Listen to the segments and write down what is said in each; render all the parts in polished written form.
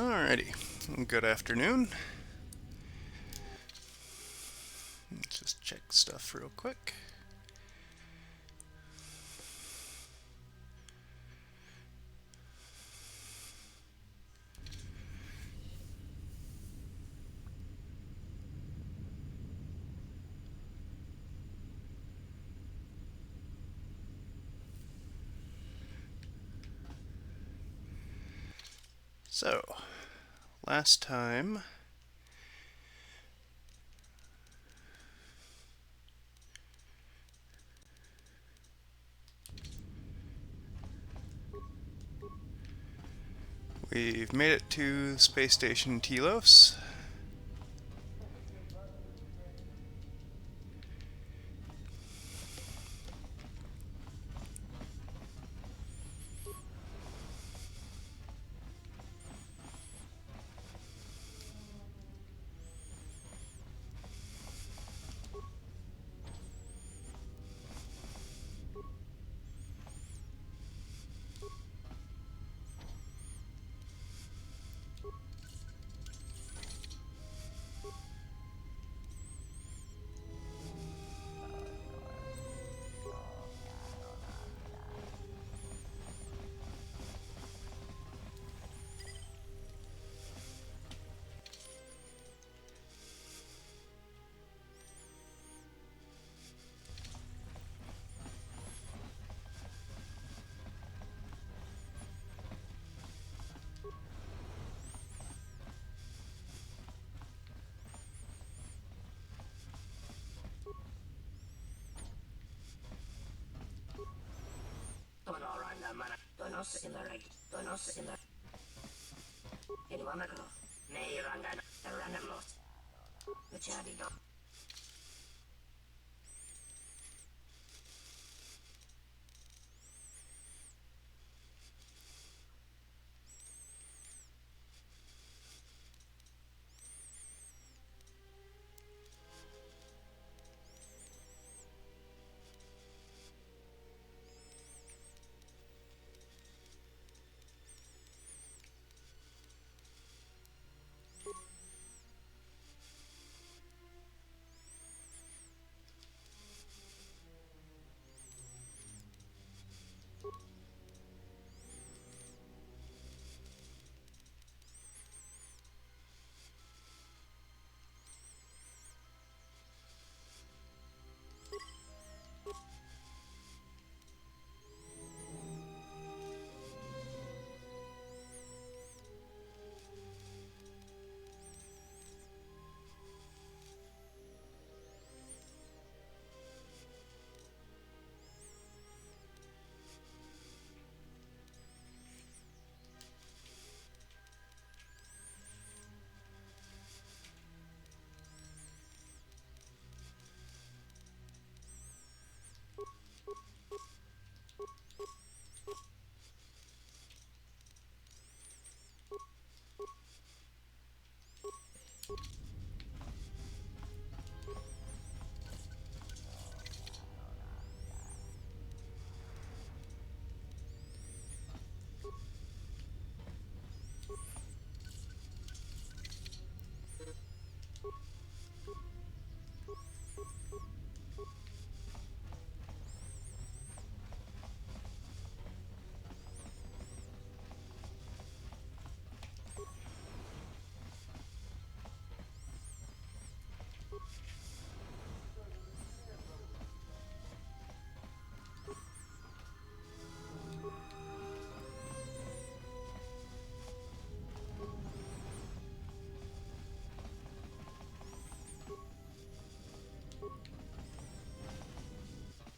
Alrighty, good afternoon. Let's just check stuff real quick. So, last time we've made it to Space Station Telos.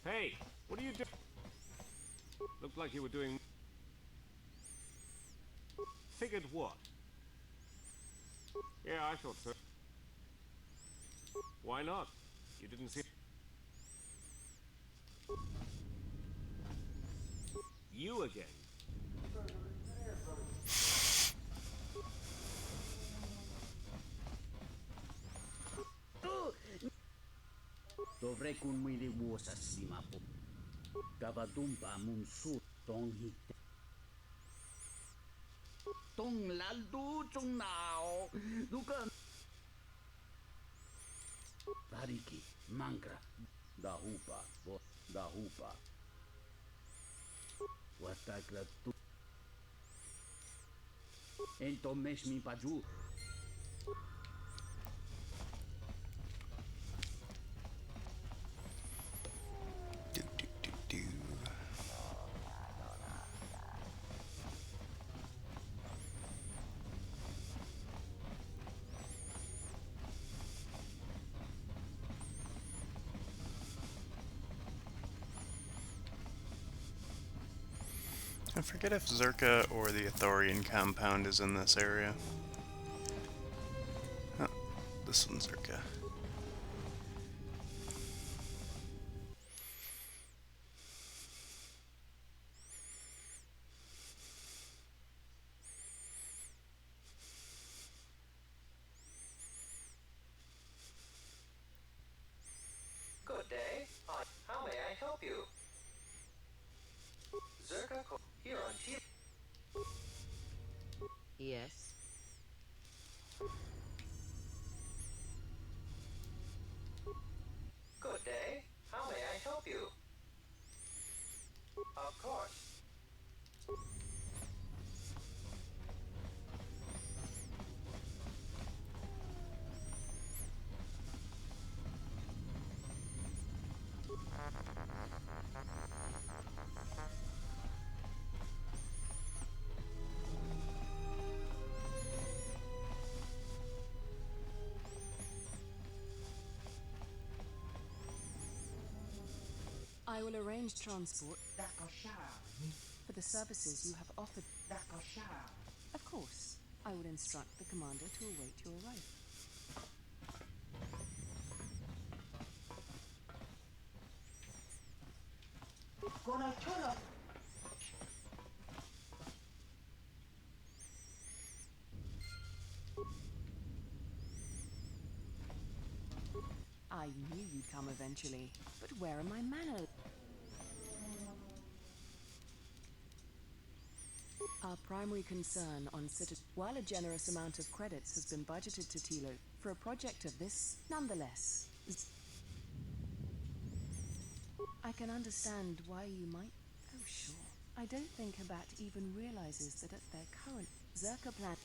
Hey, what are you doing? Looked like you were doing... Figured what? Yeah, I thought so. Why not? You didn't see... You again? Dovrei kun mili vuosa simapu. Kava tumpaa mun suut ton hitte. 东南都中脑，如果 Variki, Mangra, da Hupa, Watagra tu. Entomesh mi paju. Do, do, do, do. I forget if Zerka or the Ithorian compound is in this area. Oh, this one's Zerka. Good day. How may I help you? Here on T. Yes. Good day. How may I help you? Of course. I will arrange transport for the services you have offered. Of course, I will instruct the commander to await your arrival. I knew you'd come eventually, but where are my manners? Our primary concern on Citadel, while a generous amount of credits has been budgeted to Tilo for a project of this, nonetheless, I can understand why you might. Oh, sure. I don't think Habat even realizes that at their current Zerka plan,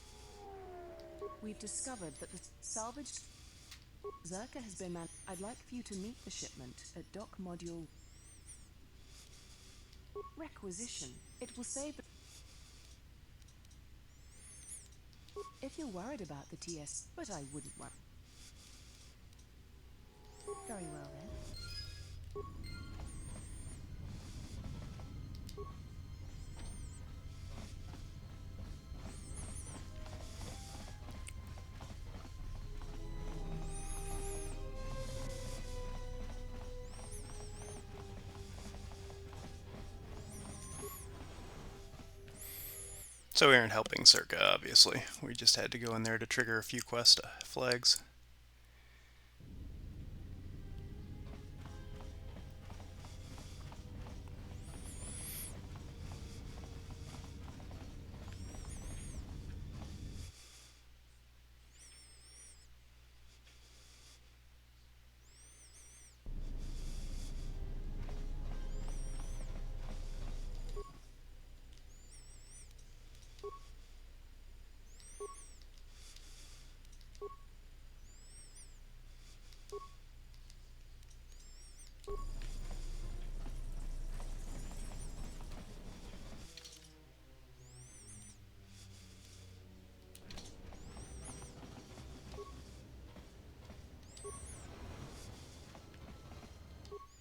we've discovered that the salvaged Zerka has been I'd like for you to meet the shipment at Dock Module Requisition. It will save. If you're worried about the TS, but I wouldn't worry. Very well then. So we aren't helping Zerka, obviously. We just had to go in there to trigger a few quest flags.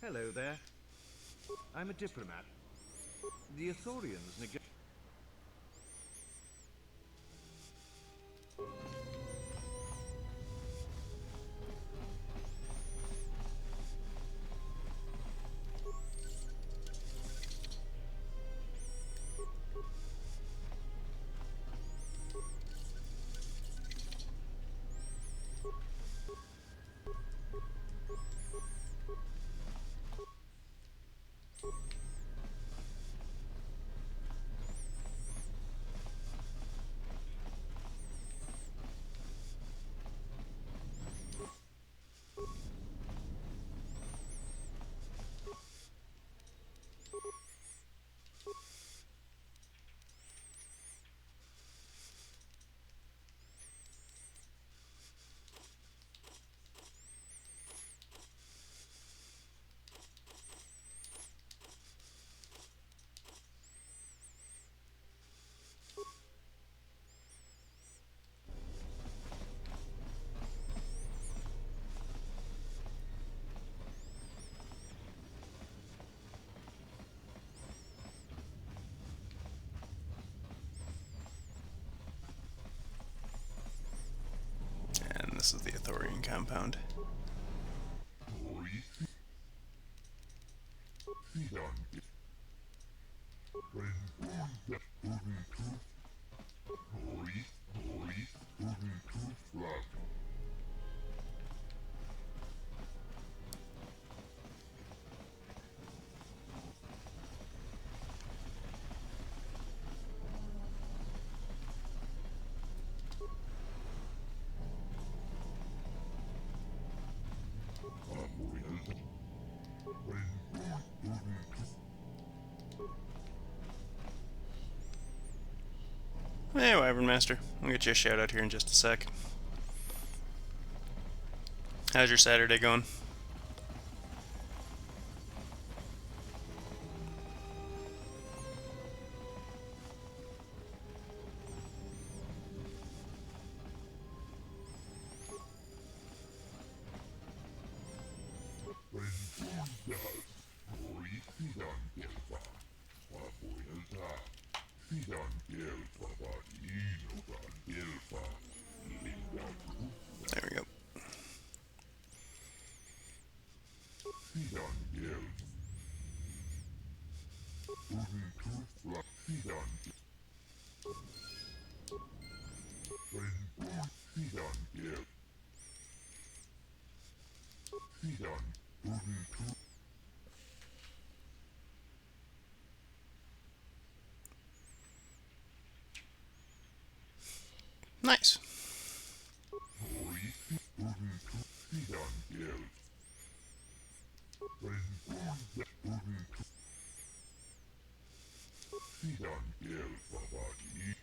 Hello there. I'm a diplomat. The Ithorians this is the Ithorian compound. Hey, Wyvern Master. I'll get you a shout out here in just a sec. How's your Saturday going? There we go. Nice.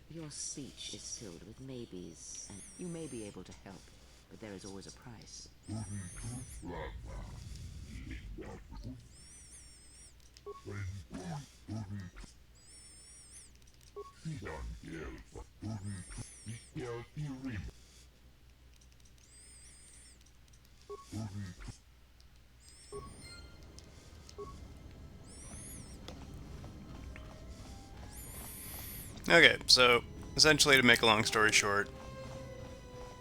Your speech is filled with maybes, and you may be able to help, but there is always a price. Okay, so essentially, to make a long story short,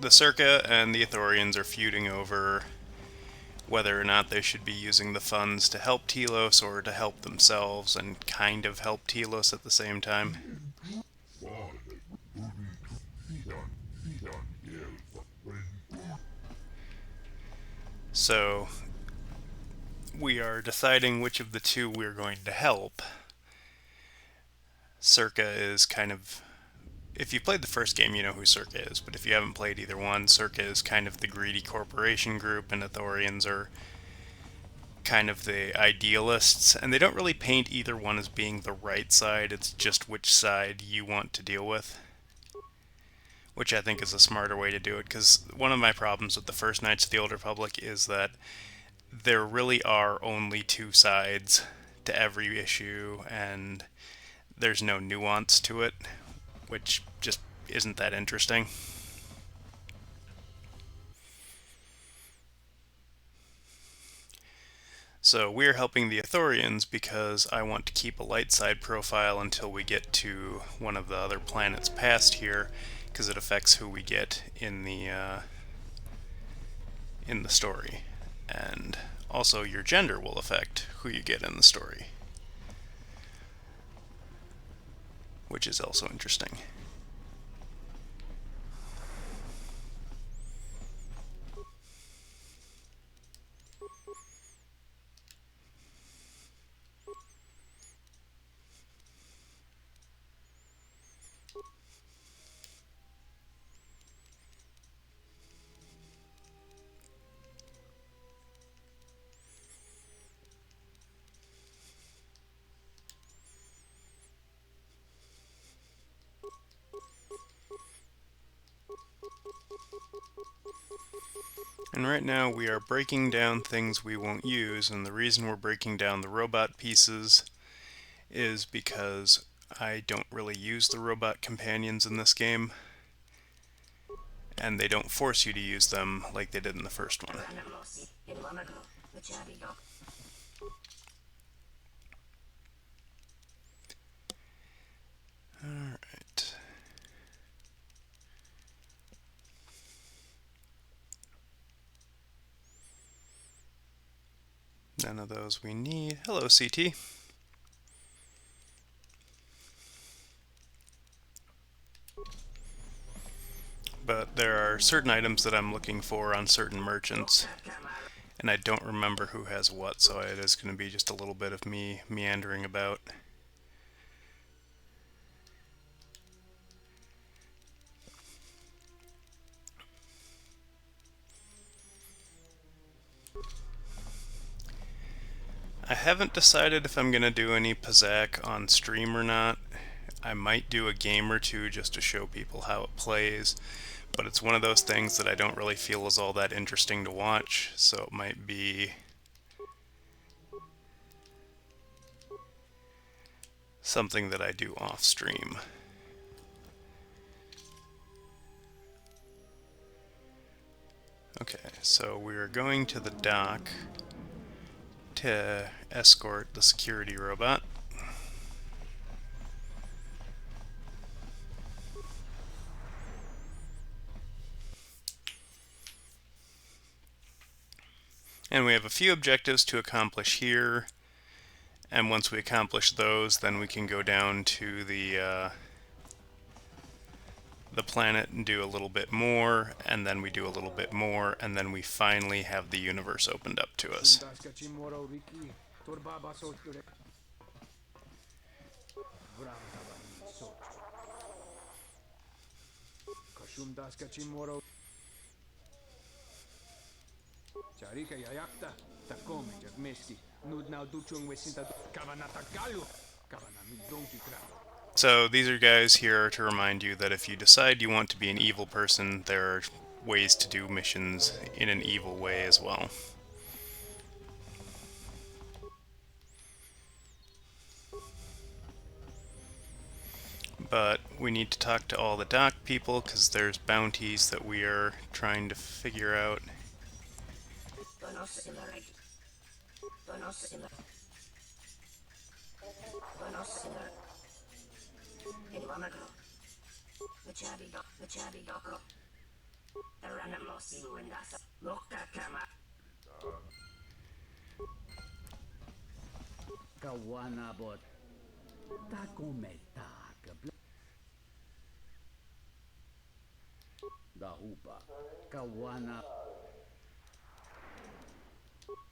the Circa and the Ithorians are feuding over whether or not they should be using the funds to help Telos or to help themselves and kind of help Telos at the same time. So we are deciding which of the two we're going to help. Circa is kind of... If you played the first game, you know who Circa is, but if you haven't played either one, Circa is kind of the greedy corporation group, and Ithorians are kind of the idealists, and they don't really paint either one as being the right side, it's just which side you want to deal with. Which I think is a smarter way to do it, because one of my problems with the first Knights of the Old Republic is that there really are only two sides to every issue, and there's no nuance to it, which just isn't that interesting. So we're helping the Ithorians because I want to keep a light side profile until we get to one of the other planets past here, because it affects who we get in the story. And also your gender will affect who you get in the story, which is also interesting. And right now we are breaking down things we won't use, and the reason we're breaking down the robot pieces is because I don't really use the robot companions in this game, and they don't force you to use them like they did in the first one. Alright. None of those we need. Hello, CT. But there are certain items that I'm looking for on certain merchants, and I don't remember who has what, so it is going to be just a little bit of me meandering about. I haven't decided if I'm going to do any Pazaak on stream or not. I might do a game or two just to show people how it plays, but it's one of those things that I don't really feel is all that interesting to watch, so it might be something that I do off stream. Okay, so we're going to the dock to escort the security robot. And we have a few objectives to accomplish here, and once we accomplish those, then we can go down to the planet and do a little bit more, and then we do a little bit more, and then we finally have the universe opened up to us. So these are guys here to remind you that if you decide you want to be an evil person, there are ways to do missions in an evil way as well. But we need to talk to all the dock people because there's bounties that we are trying to figure out. Kawanabot. Takometa. Dahupa. Kawana.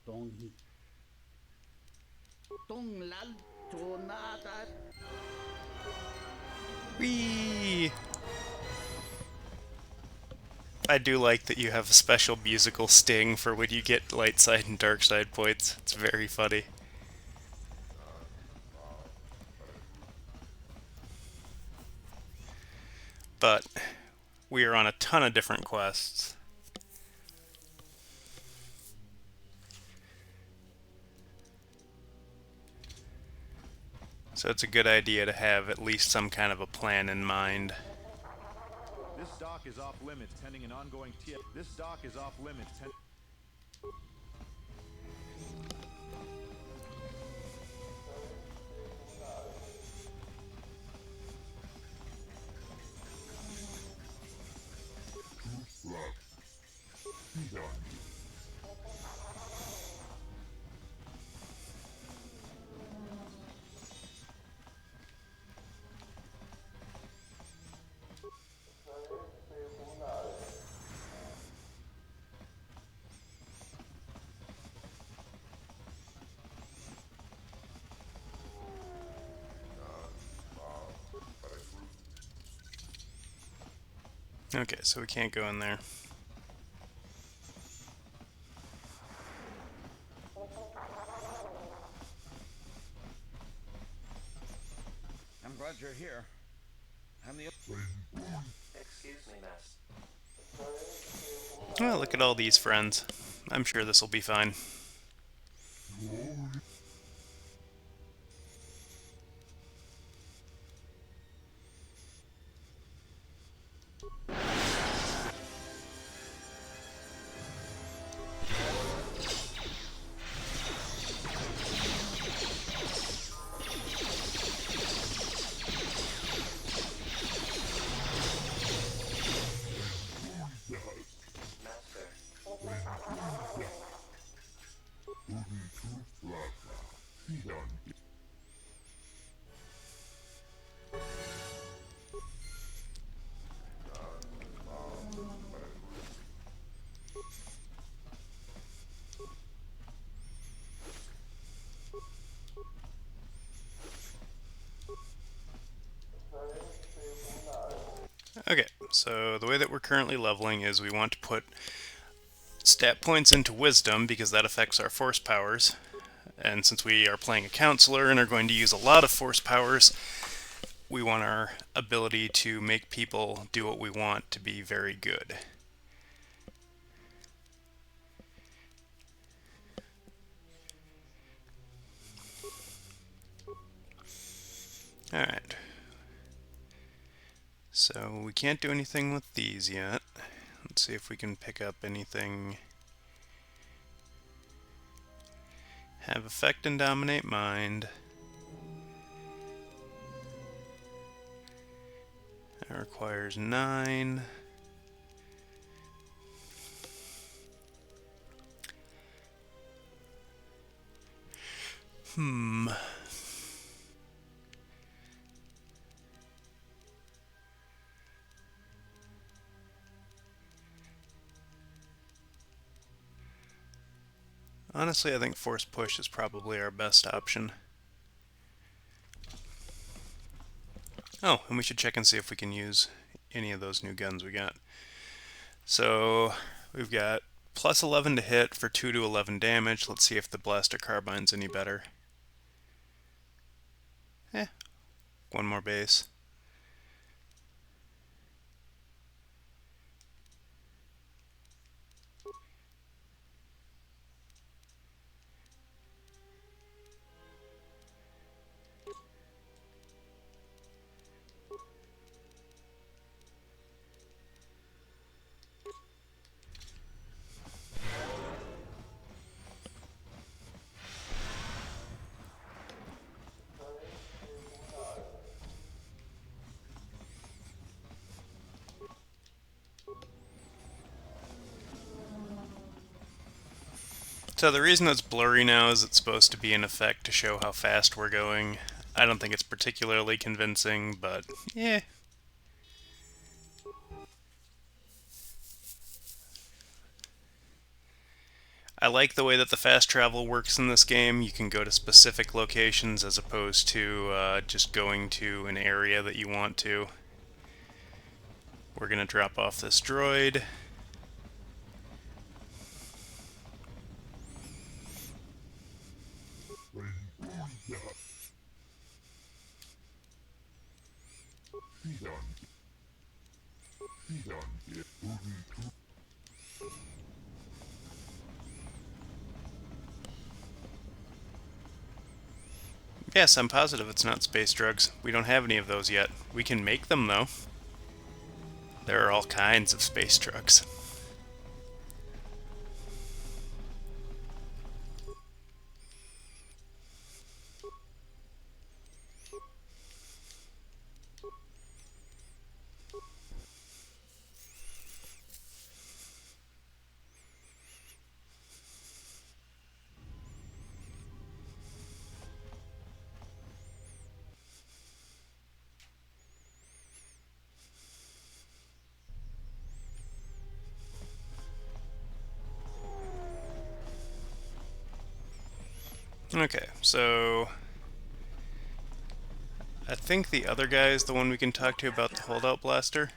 Tonghi. Tonglal. Tonata. Whee! I do like that you have a special musical sting for when you get light side and dark side points. It's very funny. But we are on a ton of different quests. So it's a good idea to have at least some kind of a plan in mind. This dock is off limits pending an ongoing This dock is off limits Okay, so we can't go in there. I'm glad you're here. I'm the... Excuse me, Master. Well, look at all these friends. I'm sure this will be fine. Master. Okay, so the way that we're currently leveling is we want to put stat points into wisdom because that affects our force powers. And since we are playing a counselor and are going to use a lot of force powers, we want our ability to make people do what we want to be very good. Alright. So we can't do anything with these yet. Let's see if we can pick up anything. Have effect and dominate mind. That requires 9. Honestly, I think force push is probably our best option. Oh, and we should check and see if we can use any of those new guns we got. So we've got plus 11 to hit for 2 to 11 damage. Let's see if the blaster carbine's any better. One more base. So the reason it's blurry now is it's supposed to be an effect to show how fast we're going. I don't think it's particularly convincing, but yeah. I like the way that the fast travel works in this game. You can go to specific locations as opposed to just going to an area that you want to. We're going to drop off this droid. Yes, I'm positive it's not space drugs. We don't have any of those yet. We can make them, though. There are all kinds of space drugs. Okay, so I think the other guy is the one we can talk to about the holdout blaster.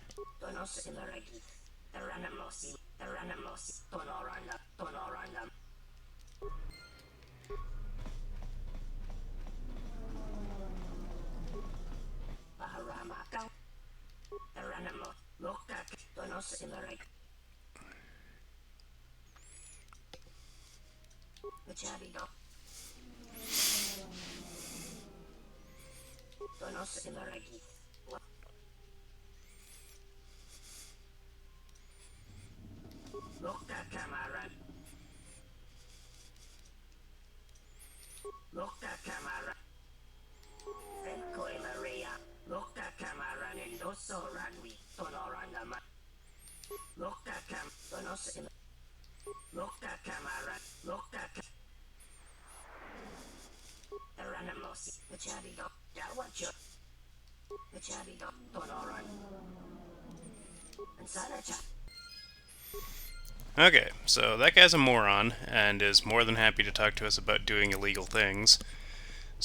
Okay, so that guy's a moron and is more than happy to talk to us about doing illegal things.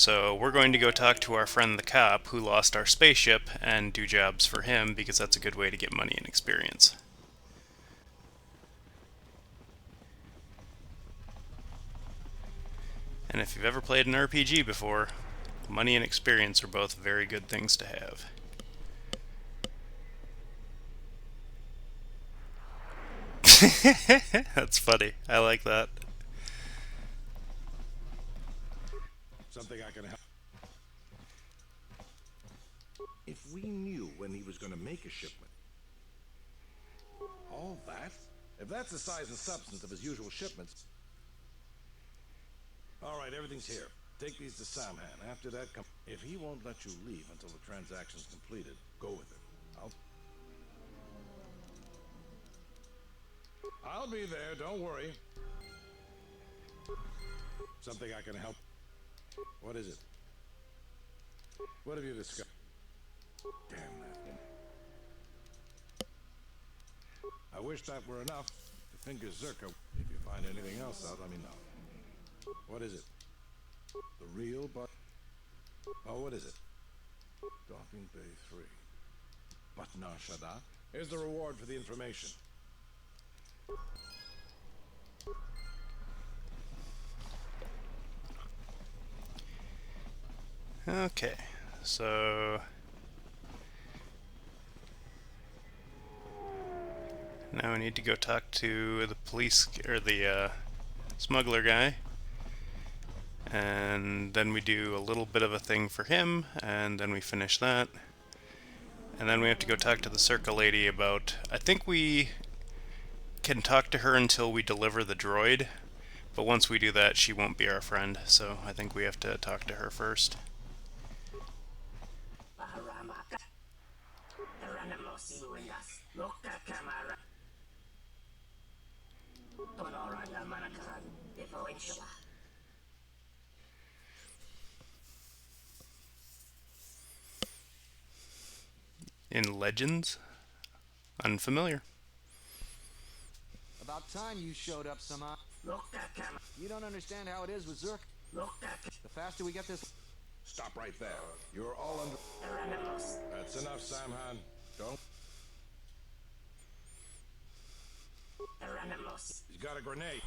So we're going to go talk to our friend the cop who lost our spaceship and do jobs for him because that's a good way to get money and experience. And if you've ever played an RPG before, money and experience are both very good things to have. That's funny. I like that. Something I can help. If we knew when he was going to make a shipment. All that? If that's the size and substance of his usual shipments. All right, everything's here. Take these to Samhan. After that, come. If he won't let you leave until the transaction's completed, go with it. I'll be there, don't worry. Something I can help. What is it? What have you discovered? Damn that woman. I wish that were enough to finger Zerka. If you find anything else out, let me know. What is it? The real but... Oh, what is it? Docking Bay 3. Batna Shada? Here's the reward for the information. Okay, so now we need to go talk to the police, or the smuggler guy, and then we do a little bit of a thing for him, and then we finish that, and then we have to go talk to the Circa lady about, I think we can talk to her until we deliver the droid, but once we do that she won't be our friend, so I think we have to talk to her first. In Legends? Unfamiliar. About time you showed up, Sama. You don't understand how it is with Zerk. The faster we get this... Stop right there. You're all under... That's enough, Samhan. Don't... He's got a grenade.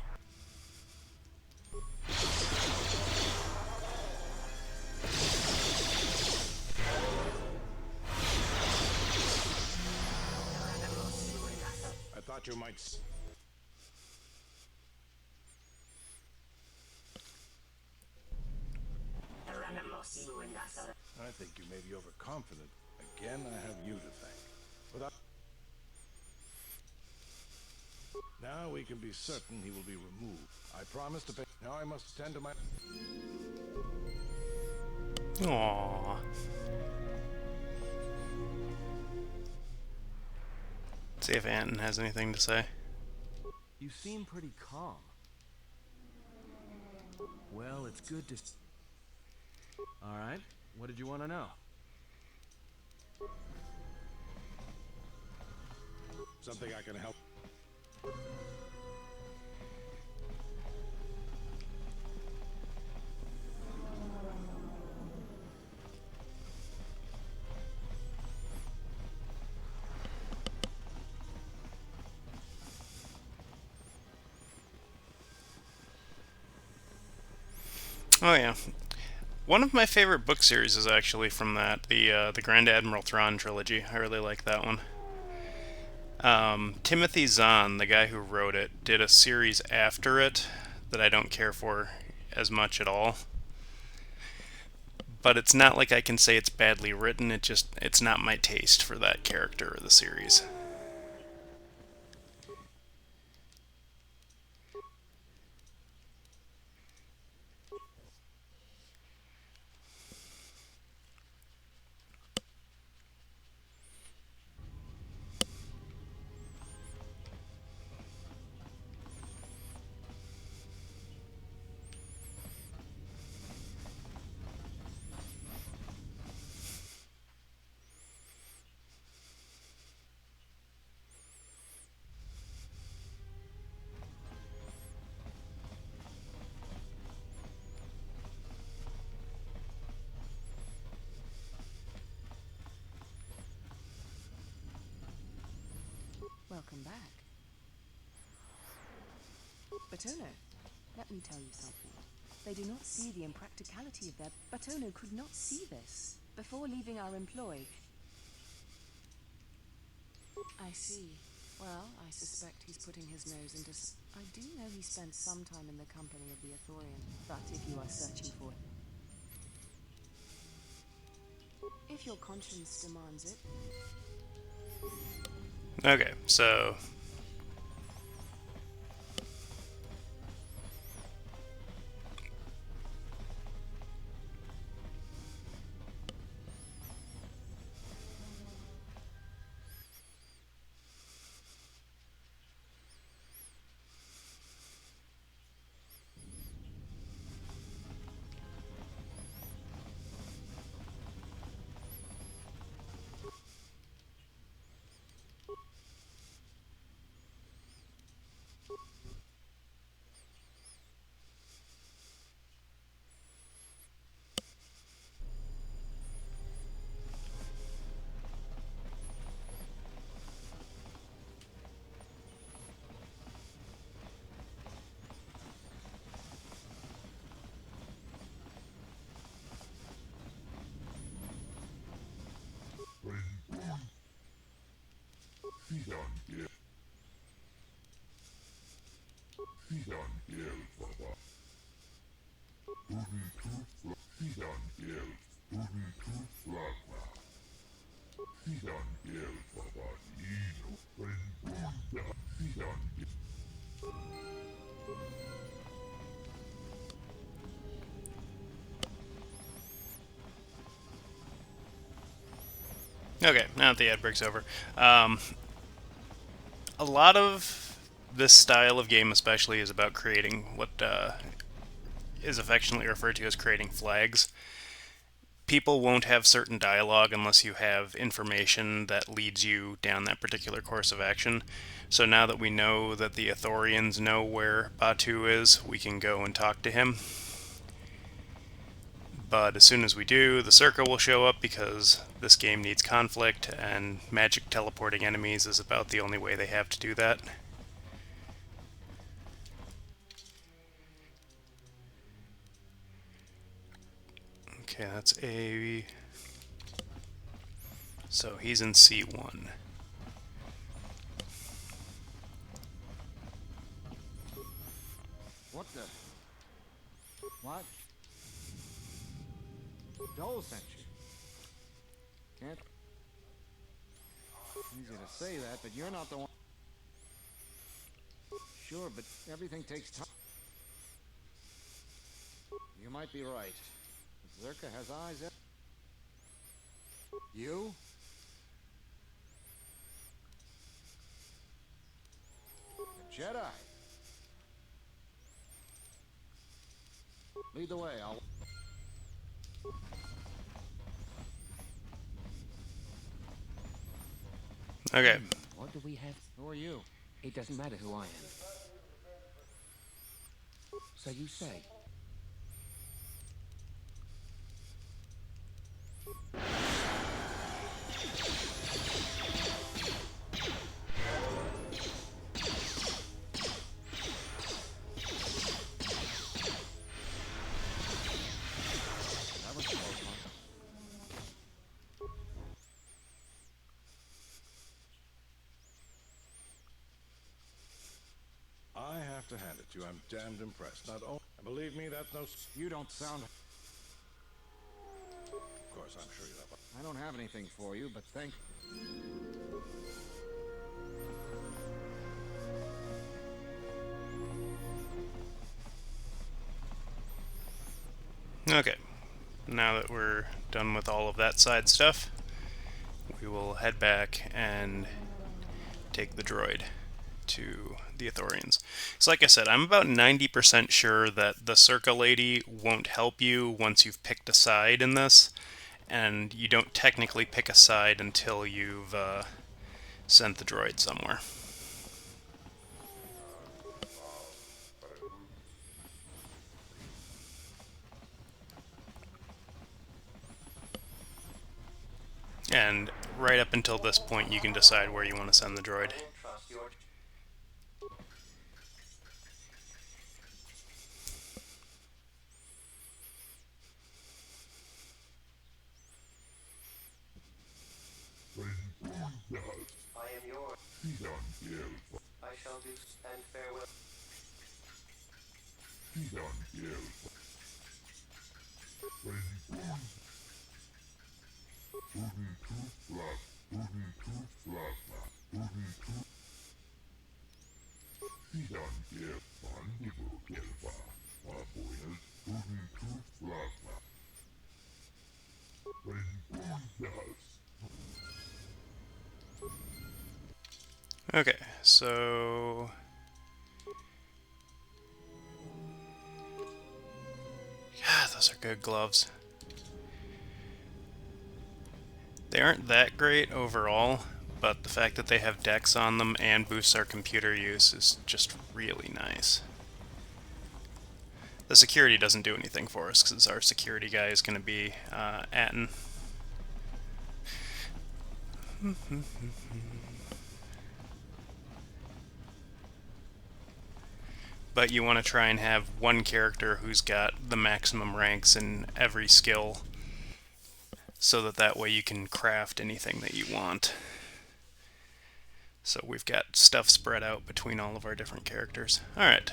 I thought you might... I think you may be overconfident. Again, I have you to thank. Without... Now we can be certain he will be removed. I promise to pay... Now I must attend to my... Aww. See if Anton has anything to say. You seem pretty calm. Well, it's good to... Alright, what did you want to know? Something I can help. Oh yeah. One of my favorite book series is actually from that, the Grand Admiral Thrawn trilogy. I really like that one. Timothy Zahn, the guy who wrote it, did a series after it that I don't care for as much at all. But it's not like I can say it's badly written, it's not my taste for that character or the series. Welcome back. Batono, let me tell you something. They do not see the impracticality of their... Batono could not see this. Before leaving our employ... I see. Well, I suspect he's putting his nose into... I do know he spent some time in the company of the Ithorian, but if you are searching for it... If your conscience demands it... Okay, so... Okay, now that the ad break's over. A lot of this style of game especially is about creating what is affectionately referred to as creating flags. People won't have certain dialogue unless you have information that leads you down that particular course of action. So now that we know that the Ithorians know where Batu is, we can go and talk to him. But as soon as we do, the Circa will show up because this game needs conflict, and magic teleporting enemies is about the only way they have to do that. Okay, that's A. So he's in C1. What the? What? Dole sent you. Can't... Easy to say that, but you're not the one... Sure, but everything takes time. You might be right. Zerka has eyes... You? A Jedi. Lead the way, I'll... Okay. What do we have? Who are you? It doesn't matter who I am. So you say? That was close, huh? I have to hand it to you. I'm damned impressed. Not only... Believe me, that's no... You don't sound... Of course, I'm sure you have... I don't have anything for you, but thank... Okay. Now that we're done with all of that side stuff, we will head back and take the droid to the Ithorians. So like I said, I'm about 90% sure that the Circa lady won't help you once you've picked a side in this, and you don't technically pick a side until you've sent the droid somewhere. And right up until this point, you can decide where you want to send the droid. Trust your I am yours. I shall do and farewell. Okay, so yeah, those are good gloves. They aren't that great overall, but the fact that they have decks on them and boosts our computer use is just really nice. The security doesn't do anything for us because our security guy is going to be Atten. But you want to try and have one character who's got the maximum ranks in every skill, so that way you can craft anything that you want. So we've got stuff spread out between all of our different characters. Alright.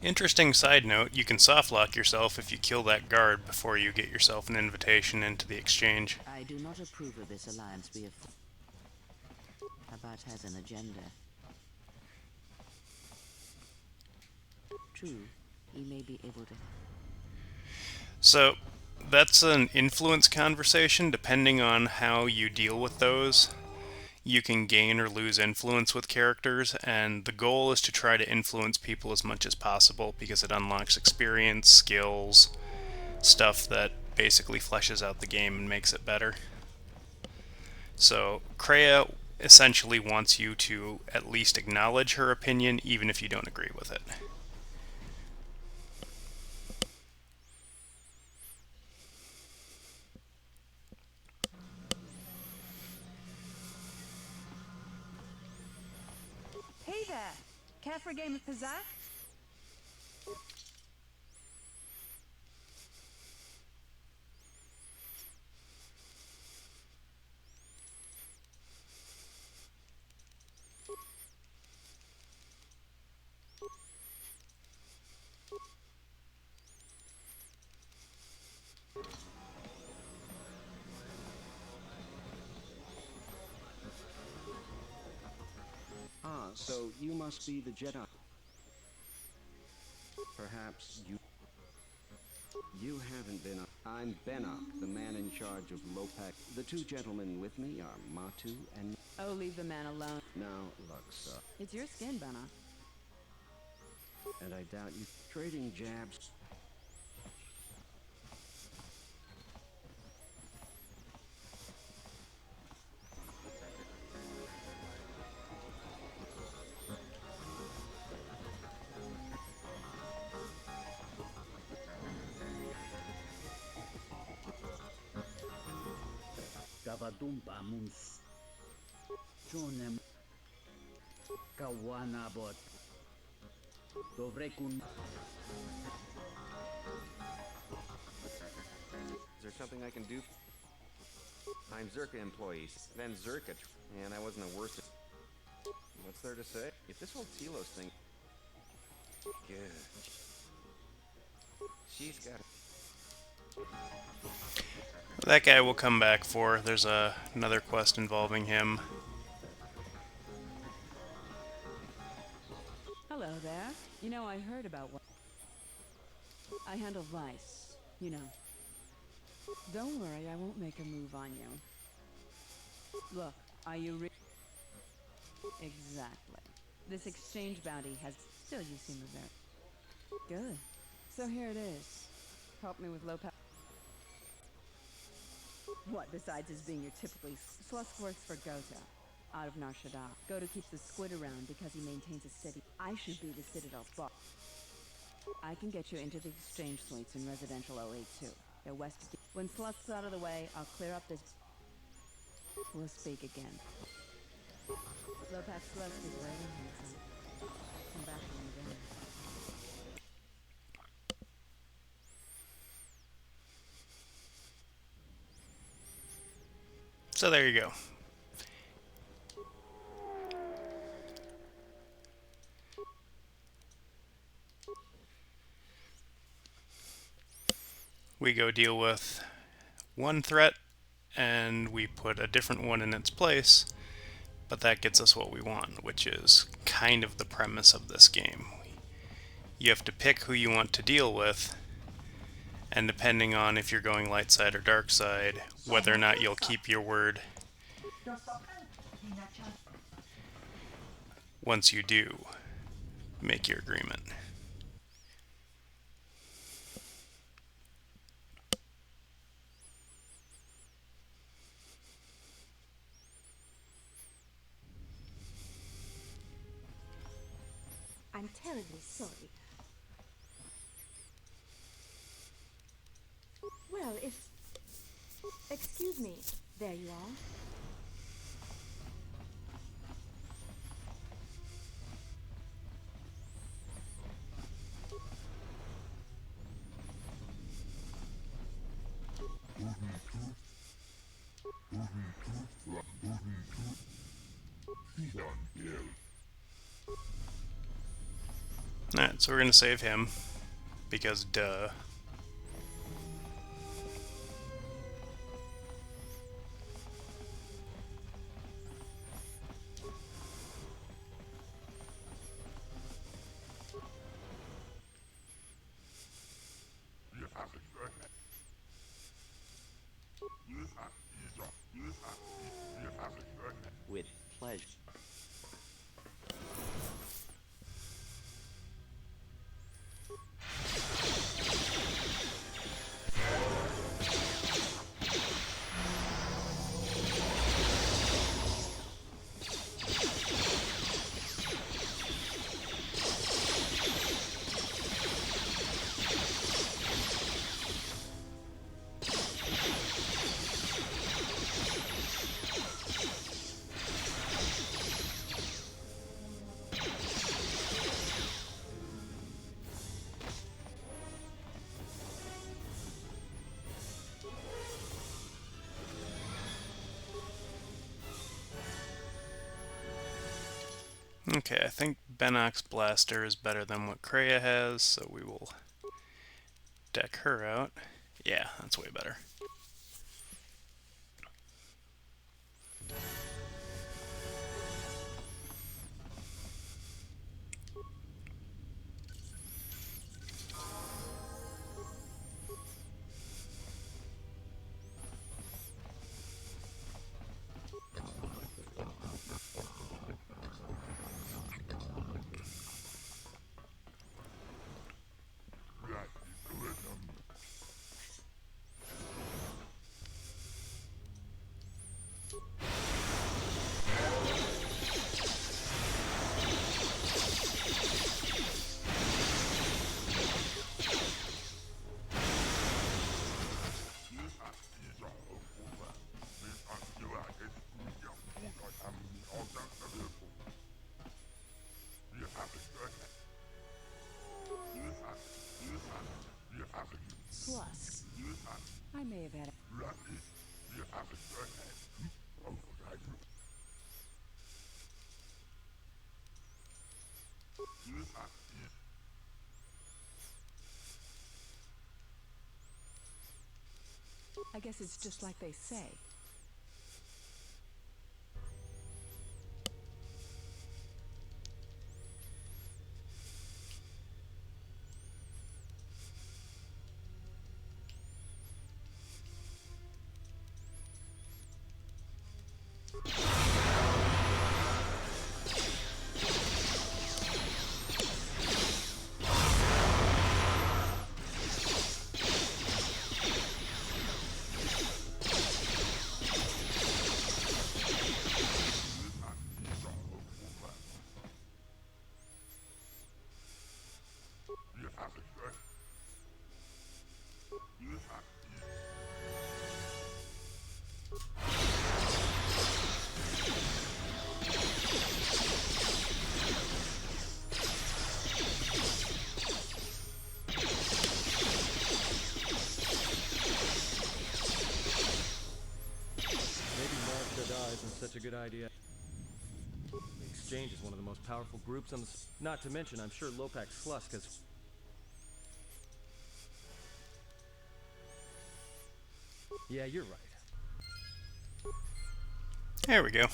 Interesting side note, you can softlock yourself if you kill that guard before you get yourself an invitation into the exchange. I do not approve of this alliance we have. Abat has an agenda. True, he may be able to. So, that's an influence conversation. Depending on how you deal with those, you can gain or lose influence with characters, and the goal is to try to influence people as much as possible because it unlocks experience, skills, stuff that basically fleshes out the game and makes it better. So, Kreia essentially wants you to at least acknowledge her opinion, even if you don't agree with it. Hey there! Care for a game of Pizzazz? Ah, so you must be the Jedi. Perhaps you... You haven't been... I'm Benok, the man in charge of Lopak. The two gentlemen with me are Matu and... Oh, leave the man alone. Now, Luxa. It's your skin, Benna. And I doubt you... Trading jabs... Gavadumpa Muns. Jonem. Kawanabot. Dovrekun. Is there something I can do? I'm Zerka employee, then Zerka, and I wasn't the worst. What's there to say? If this whole Telos thing... Good. She's got it. That guy will come back for. There's another quest involving him. Hello there. You know, I heard about what... I handle Vice, you know. Don't worry, I won't make a move on you. Look, are you Exactly. This exchange bounty has... Still, you seem very... Good. So here it is. Help me with Lopak. What, besides his being your typically... Slusk works for Gota. out of Nar Shaddaa. Kotor keeps the squid around because he maintains a city. I should be the Citadel's boss. I can get you into the exchange suites in residential OA2. They're west of... When Slusk's out of the way, I'll clear up this... We'll speak again. Lopax Slusk is waiting, handsome. Come back when you're ready. So there you go. We go deal with one threat, and we put a different one in its place, but that gets us what we want, which is kind of the premise of this game. You have to pick who you want to deal with, and depending on if you're going light side or dark side, whether or not you'll keep your word. Once you do make your agreement. I'm terribly sorry. Well, if... Excuse me. There you are. Alright, so we're going to save him, because duh. With pleasure. Okay, I think Bennock's Blaster is better than what Kreia has, so we will deck her out. Yeah, that's way better. Plus, I may have had... I guess it's just like they say. good idea. The Exchange is one of the most powerful groups on the... Not to mention, I'm sure Lopak Slusk has... Yeah, you're right. There we go.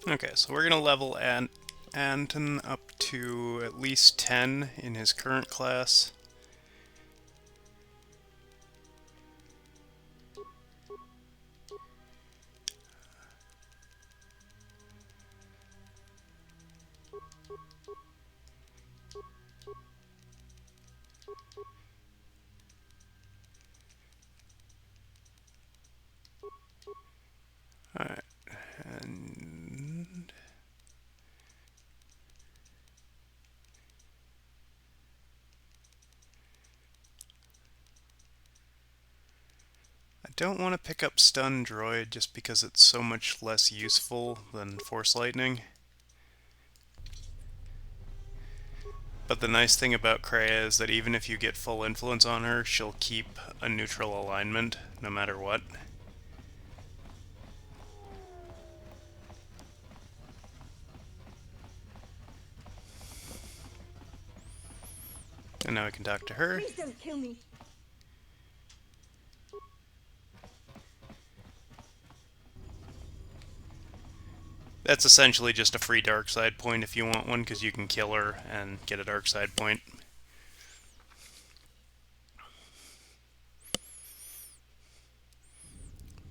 Okay, so we're gonna level Anton up to at least 10 in his current class. Alright, and I don't want to pick up Stun Droid just because it's so much less useful than Force Lightning. But the nice thing about Kreia is that even if you get full influence on her, she'll keep a neutral alignment no matter what. And now I can talk to her. Please don't kill me. That's essentially just a free dark side point if you want one, because you can kill her and get a dark side point.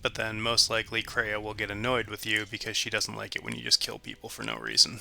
But then most likely Kreia will get annoyed with you because she doesn't like it when you just kill people for no reason.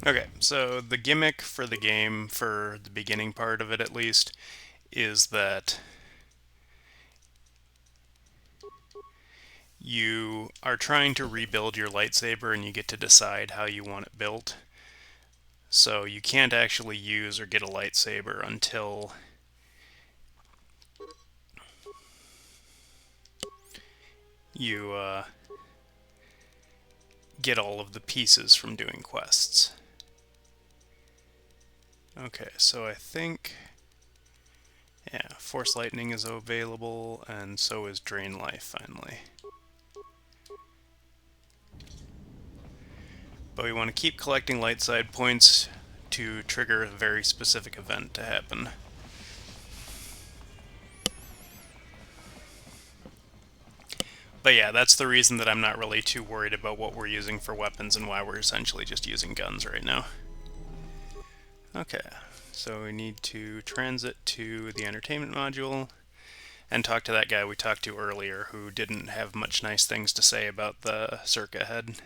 Okay, so the gimmick for the game, for the beginning part of it at least, is that you are trying to rebuild your lightsaber and you get to decide how you want it built. So you can't actually use or get a lightsaber until you get all of the pieces from doing quests. Okay, so I think, yeah, Force Lightning is available, and so is Drain Life, finally. But we want to keep collecting light side points to trigger a very specific event to happen. But yeah, that's the reason that I'm not really too worried about what we're using for weapons and why we're essentially just using guns right now. Okay, so we need to transit to the entertainment module and talk to that guy we talked to earlier who didn't have much nice things to say about the circuit head.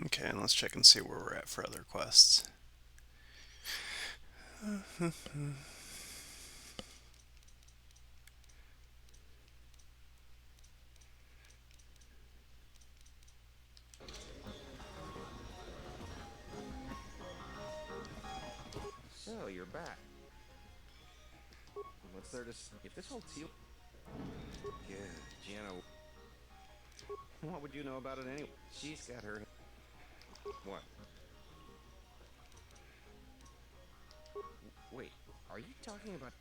Okay, and let's check and see where we're at for other quests. So, you're back. What's there to if this whole teal... Good, Jenna. What would you know about it anyway? She's got her... What? Wait, are you talking about...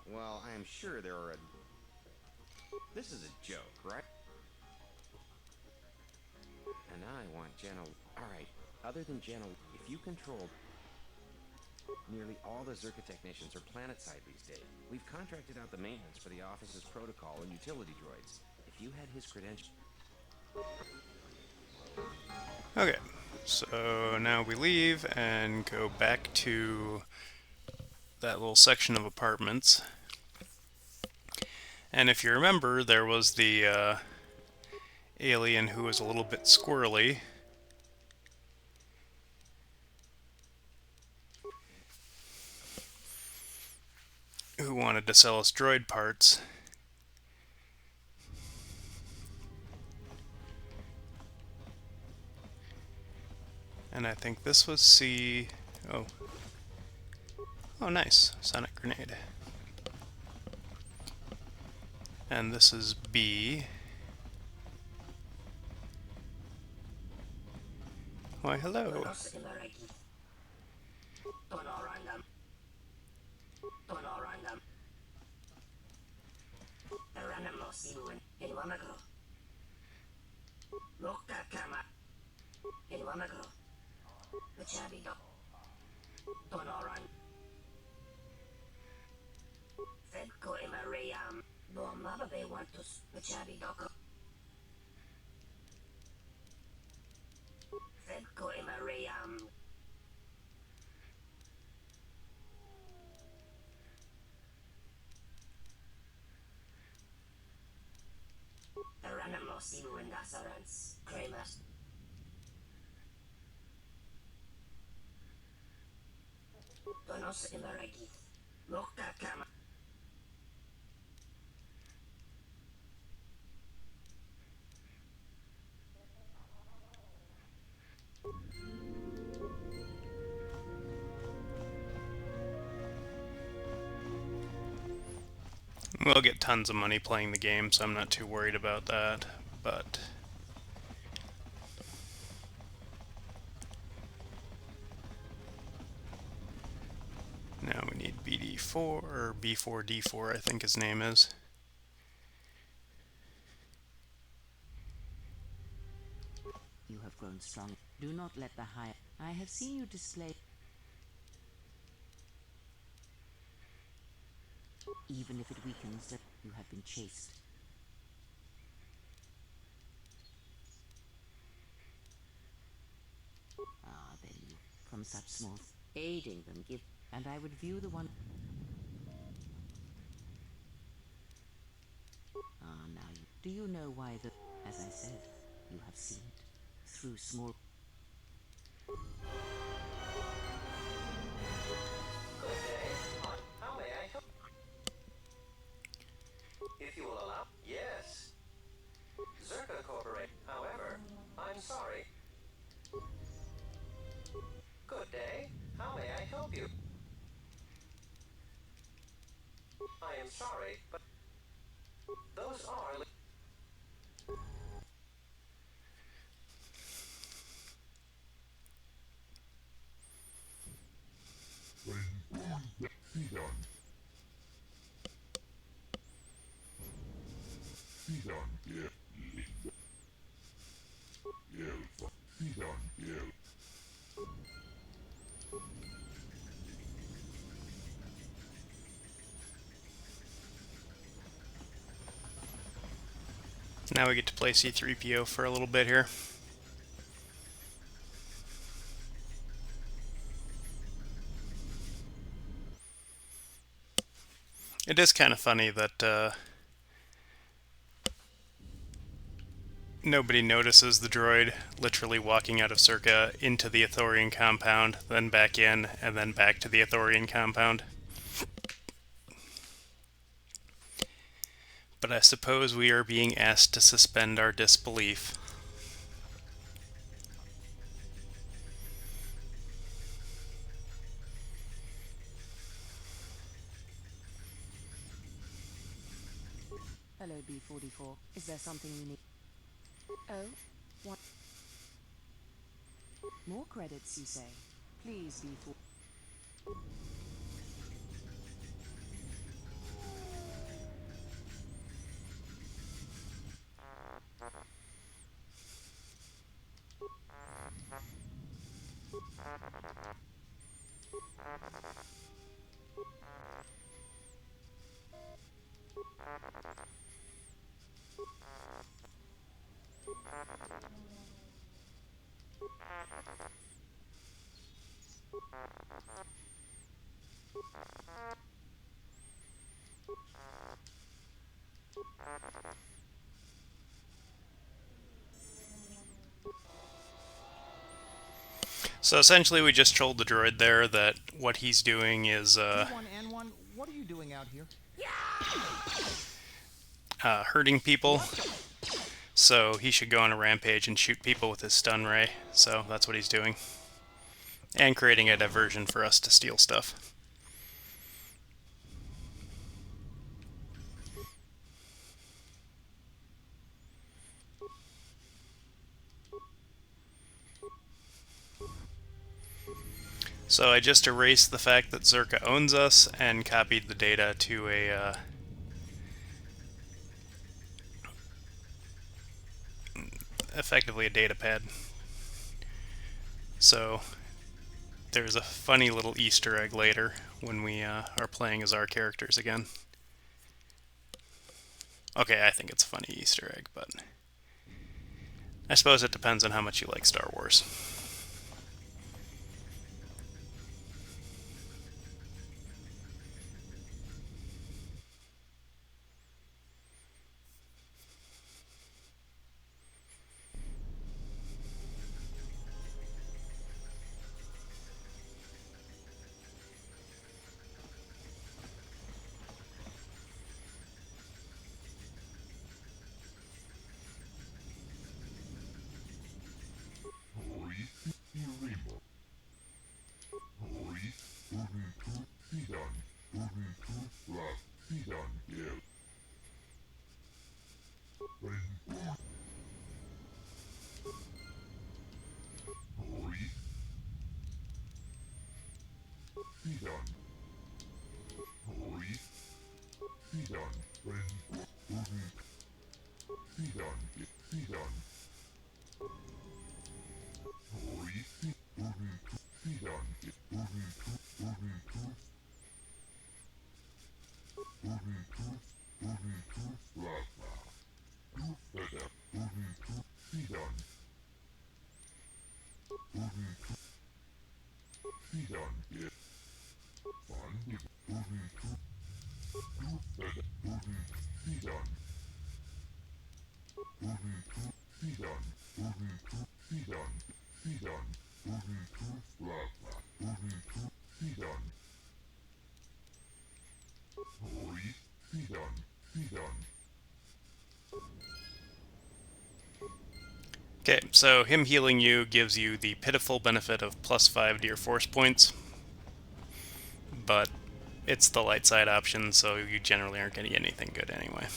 Well, I am sure there are a... This is a joke, right? And I want Jenna... Alright, other than Jenna, if you control... Nearly all the Zerka technicians are planet-side these days. We've contracted out the maintenance for the office's protocol and utility droids. If you had his credentials... Okay, so now we leave and go back to that little section of apartments. And if you remember, there was the alien who was a little bit squirrely. Who wanted to sell us droid parts. And I think this was C... Oh. Oh, nice. Sonic grenade. And this is B. Why, hello. We'll get tons of money playing the game, so I'm not too worried about that, but... Now we need BD4, or B4D4, I think his name is. You have grown strong. Do not let the high... I have seen you display... Even if it weakens that you have been chased. Ah, then you... From such small... Aiding them give... And I would view the one... Ah, now you... Do you know why the... As I said, you have seen it. through small... Good day. How may I help? If you will allow. Yes. Zerka Corporation. However, I'm sorry. Good day. How may I help you? I am sorry, but those are. Now we get to play C3PO for a little bit here. It is kind of funny that nobody notices the droid literally walking out of Circa into the Ithorian compound, then back in, and then back to the Ithorian compound. But I suppose we are being asked to suspend our disbelief. Hello, B44. Is there something you need? Oh? What? More credits, you say? Please, B4. So essentially we just told the droid there that what he's doing is T1N1, what are you doing out here? hurting people. So he should go on a rampage and shoot people with his stun ray. So that's what he's doing. And creating a diversion for us to steal stuff. So I just erased the fact that Zerka owns us and copied the data to a effectively a data pad. So there's a funny little Easter egg later when we are playing as our characters again. Okay, I think it's a funny Easter egg, but I suppose it depends on how much you like Star Wars. Okay, so him healing you gives you the pitiful benefit of +5 to your force points, but it's the light side option, so you generally aren't going to get anything good anyway.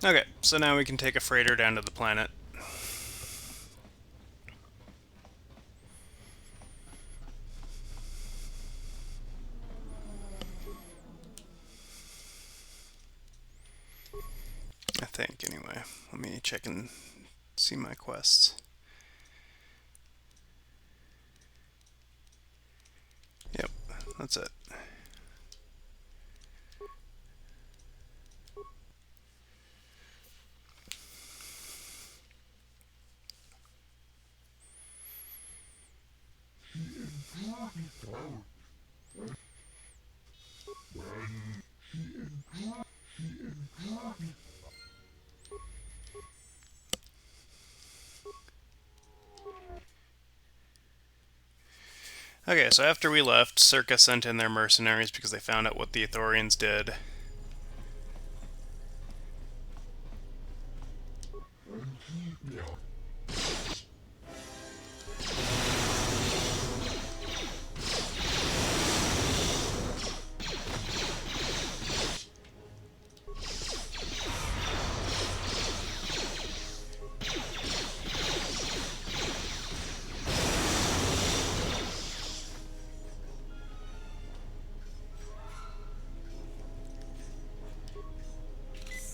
Okay, so now we can take a freighter down to the planet. I think, anyway. Let me check and see my quests. Yep, that's it. Okay, so after we left, Circa sent in their mercenaries because they found out what the Ithorians did.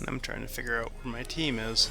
And I'm trying to figure out where my team is.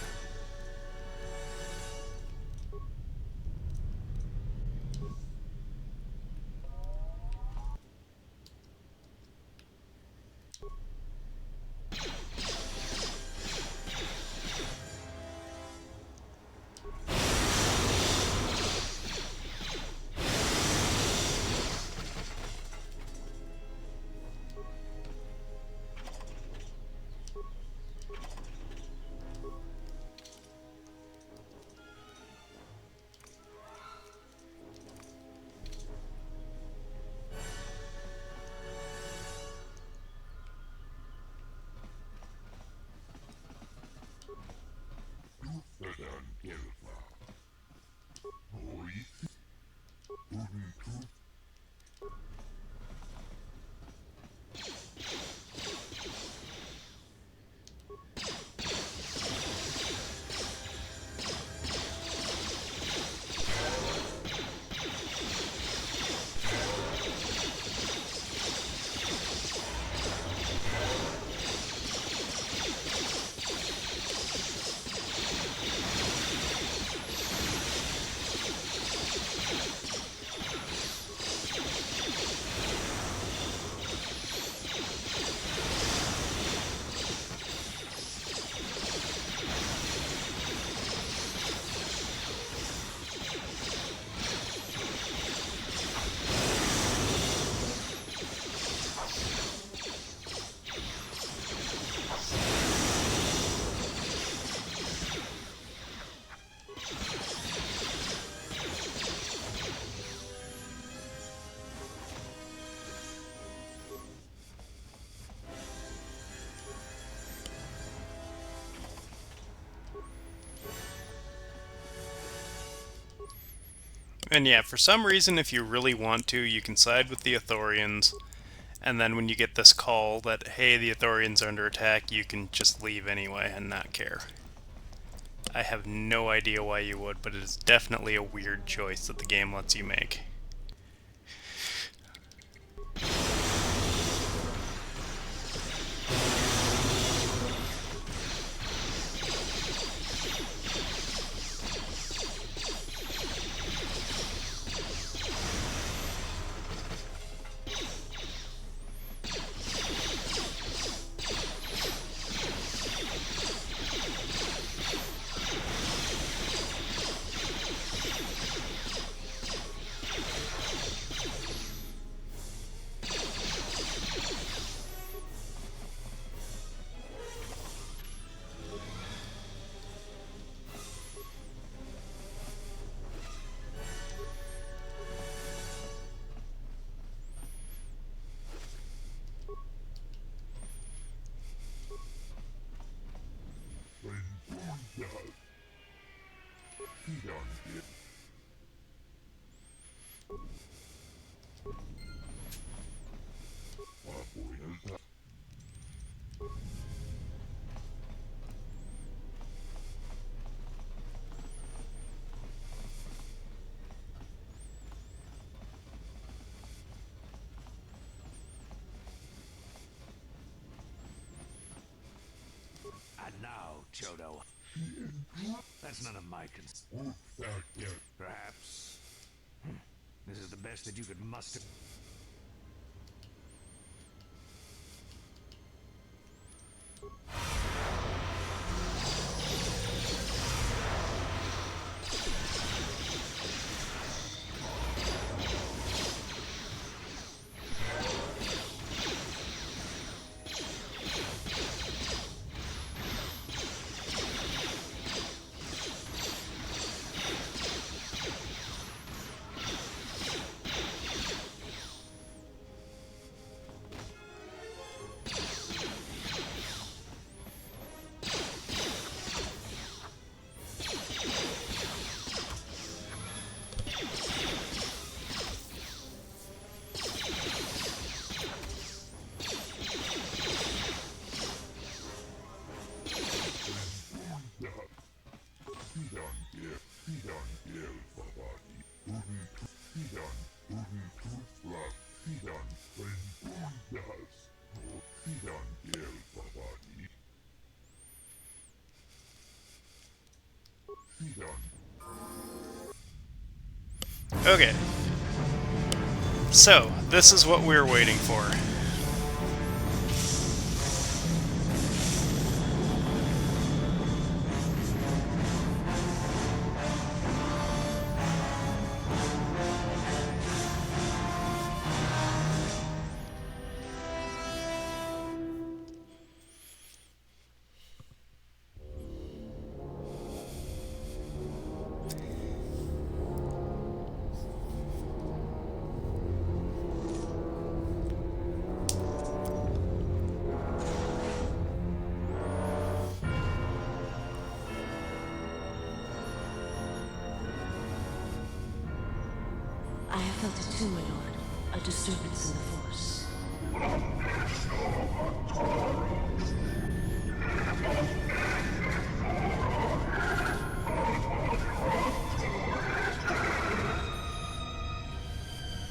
And yeah, for some reason, if you really want to, you can side with the Ithorians, and then when you get this call that, hey, the Ithorians are under attack, you can just leave anyway and not care. I have no idea why you would, but it is definitely a weird choice that the game lets you make. And now, Chodo. That's none of my concern. Perhaps. This is the best that you could muster. Okay. So, this is what we were waiting for. I have felt it too, my lord. A disturbance in the Force.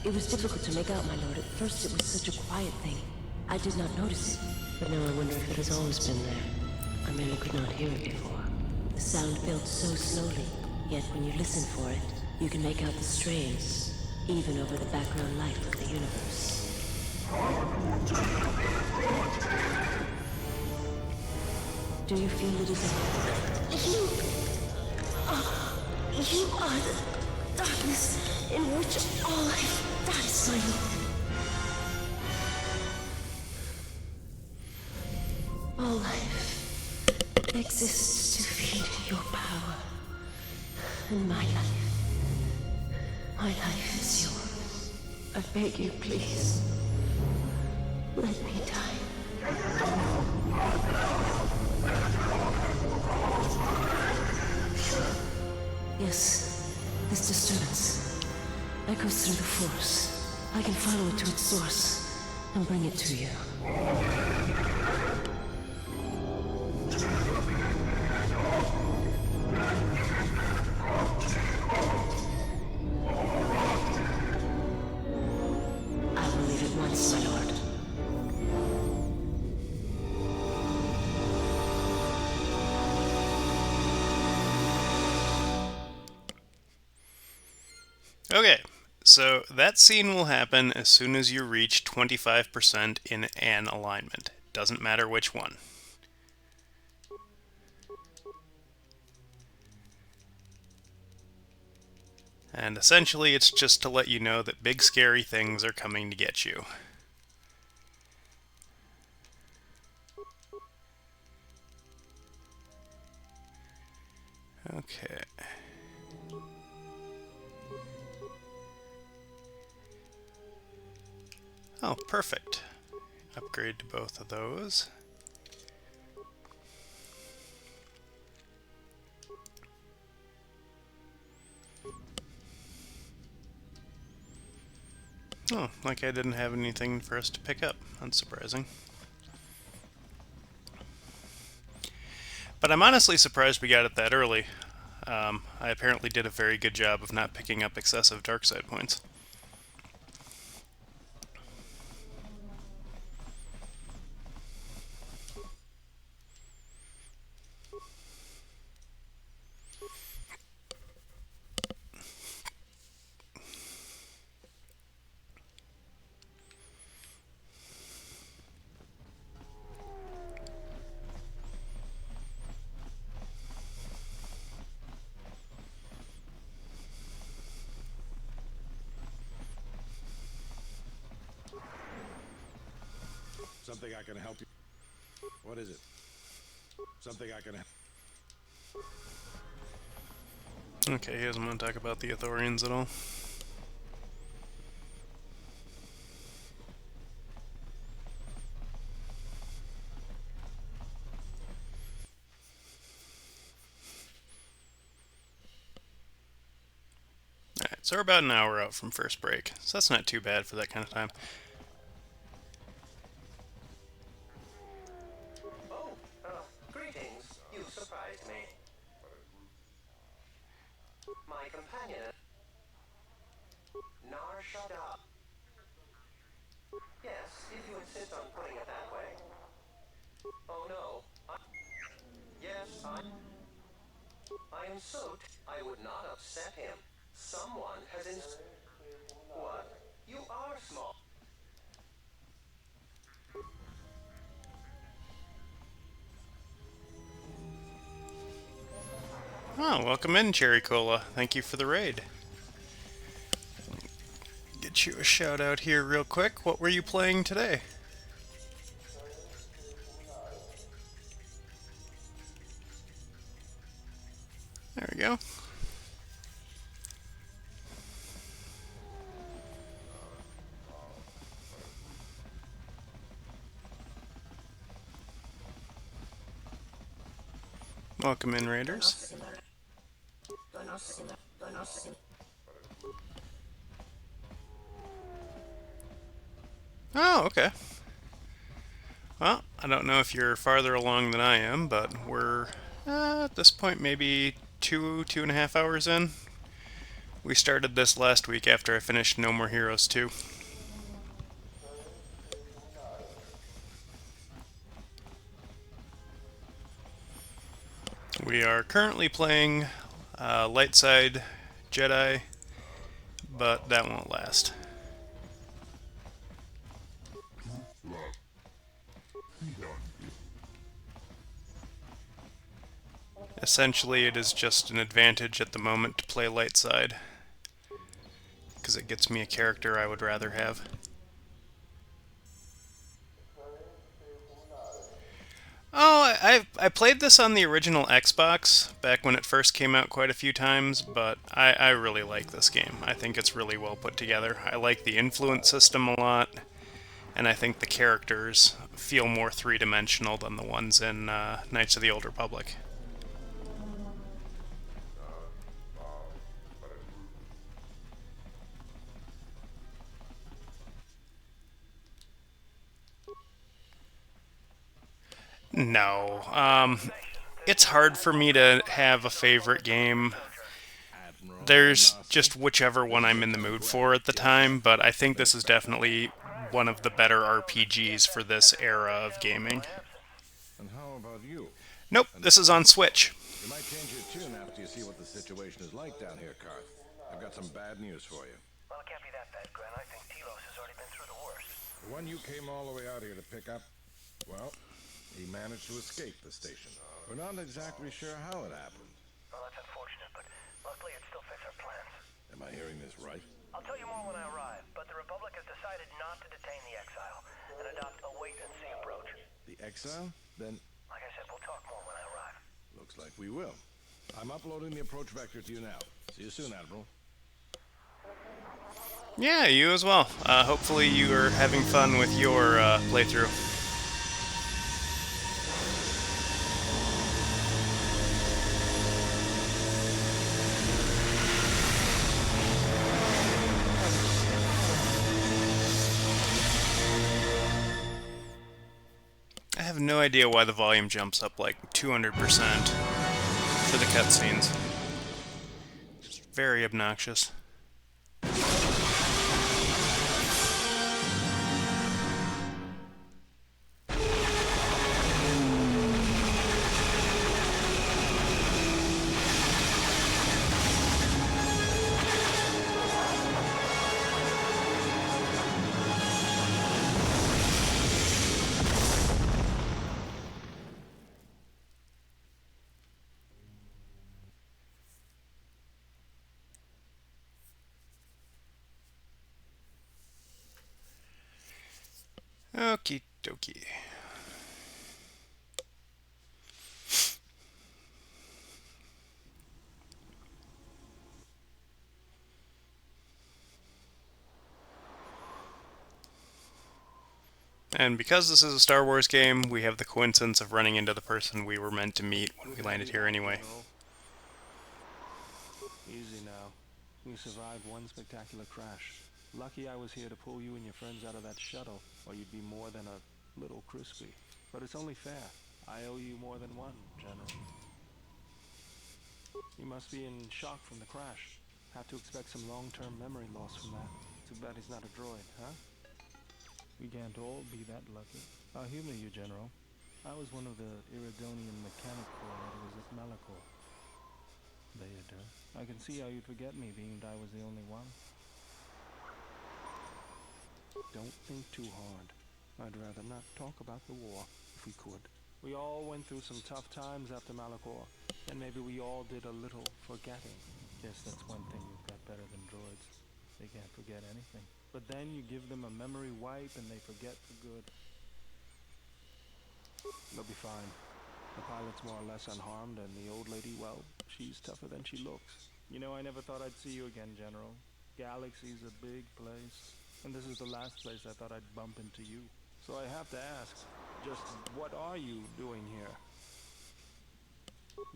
It was difficult to make out, my lord. At first it was such a quiet thing. I did not notice it. But now I wonder if it has always been there. I merely could not hear it before. The sound built so slowly, yet when you listen for it, you can make out the strains, even over the background light of the universe. Do you feel it is You are the darkness in which all life dies, my lord. All life exists to feed your power. And my life is yours. I beg you, please. Let me die. Yes, this disturbance. echoes through the Force. I can follow it to its source and bring it to you. I will leave at once, my lord. Okay, so that scene will happen as soon as you reach 25% in an alignment. Doesn't matter which one. And essentially it's just to let you know that big scary things are coming to get you. Okay. Oh, perfect. Upgrade to both of those. Oh, like I didn't have anything for us to pick up. Unsurprising. But I'm honestly surprised we got it that early. I apparently did a very good job of not picking up excessive dark side points. Something I can help you. What is it? Something I can help. Okay, he doesn't want to talk about the Ithorians at all. Alright, so we're about an hour out from first break, so that's not too bad for that kind of time. Oh, greetings. You surprised me. My companion. Nar Shaddaa. Yes, if you insist on putting it that way. Oh no. Yes, I am so I would not upset him. Someone has What? You are small. Oh, welcome in, Cherry Cola. Thank you for the raid. Get you a shout out here real quick. What were you playing today? There we go. Welcome in, Raiders. Oh, okay. Well, I don't know if you're farther along than I am, but we're at this point maybe 2.5 hours in. We started this last week after I finished No More Heroes 2. We are currently playing Light Side Jedi, but that won't last. Essentially, it is just an advantage at the moment to play Light Side, because it gets me a character I would rather have. Oh, I played this on the original Xbox back when it first came out quite a few times, but I really like this game. I think it's really well put together. I like the influence system a lot, and I think the characters feel more three-dimensional than the ones in Knights of the Old Republic. No. It's hard for me to have a favorite game. Admiral There's Nassi. just whichever one I'm in the mood for at the time, but I think this is definitely one of the better RPGs for this era of gaming. And how about you? Nope, this is on Switch. You might change your tune after you see what the situation is like down here, Karth. I've got some bad news for you. Well, it can't be that bad, Glenn. I think Telos has already been through the worst. The one you came all the way out here to pick up, well, he managed to escape the station. We're not exactly sure how it happened. Well, that's unfortunate, but luckily it still fits our plans. Am I hearing this right? I'll tell you more when I arrive, but the Republic has decided not to detain the exile and adopt a wait-and-see approach. The exile? Then Like I said, we'll talk more when I arrive. looks like we will. I'm uploading the approach vector to you now. See you soon, Admiral. Yeah, you as well. Hopefully you are having fun with your playthrough. I have no idea why the volume jumps up like 200% for the cutscenes. It's very obnoxious. Okie dokie. And because this is a Star Wars game, we have the coincidence of running into the person we were meant to meet when we landed here anyway. Easy now. We survived one spectacular crash. Lucky I was here to pull you and your friends out of that shuttle, or you'd be more than a little crispy. But it's only fair. I owe you more than one, General. You must be in shock from the crash. Have to expect some long-term memory loss from that. Too bad he's not a droid, huh? We can't all be that lucky. I'll humor you, General. I was one of the Iridonian mechanic corps that was at Malachor. Theodore, I can see how you'd forget me, being that I was the only one. Don't think too hard. I'd rather not talk about the war, if we could. We all went through some tough times after Malachor, and maybe we all did a little forgetting. Guess that's one thing you've got better than droids. They can't forget anything. But then you give them a memory wipe and they forget for good. They'll be fine. The pilot's more or less unharmed, and the old lady, well, she's tougher than she looks. You know, I never thought I'd see you again, General. Galaxy's a big place, and this is the last place I thought I'd bump into you. So I have to ask, just what are you doing here?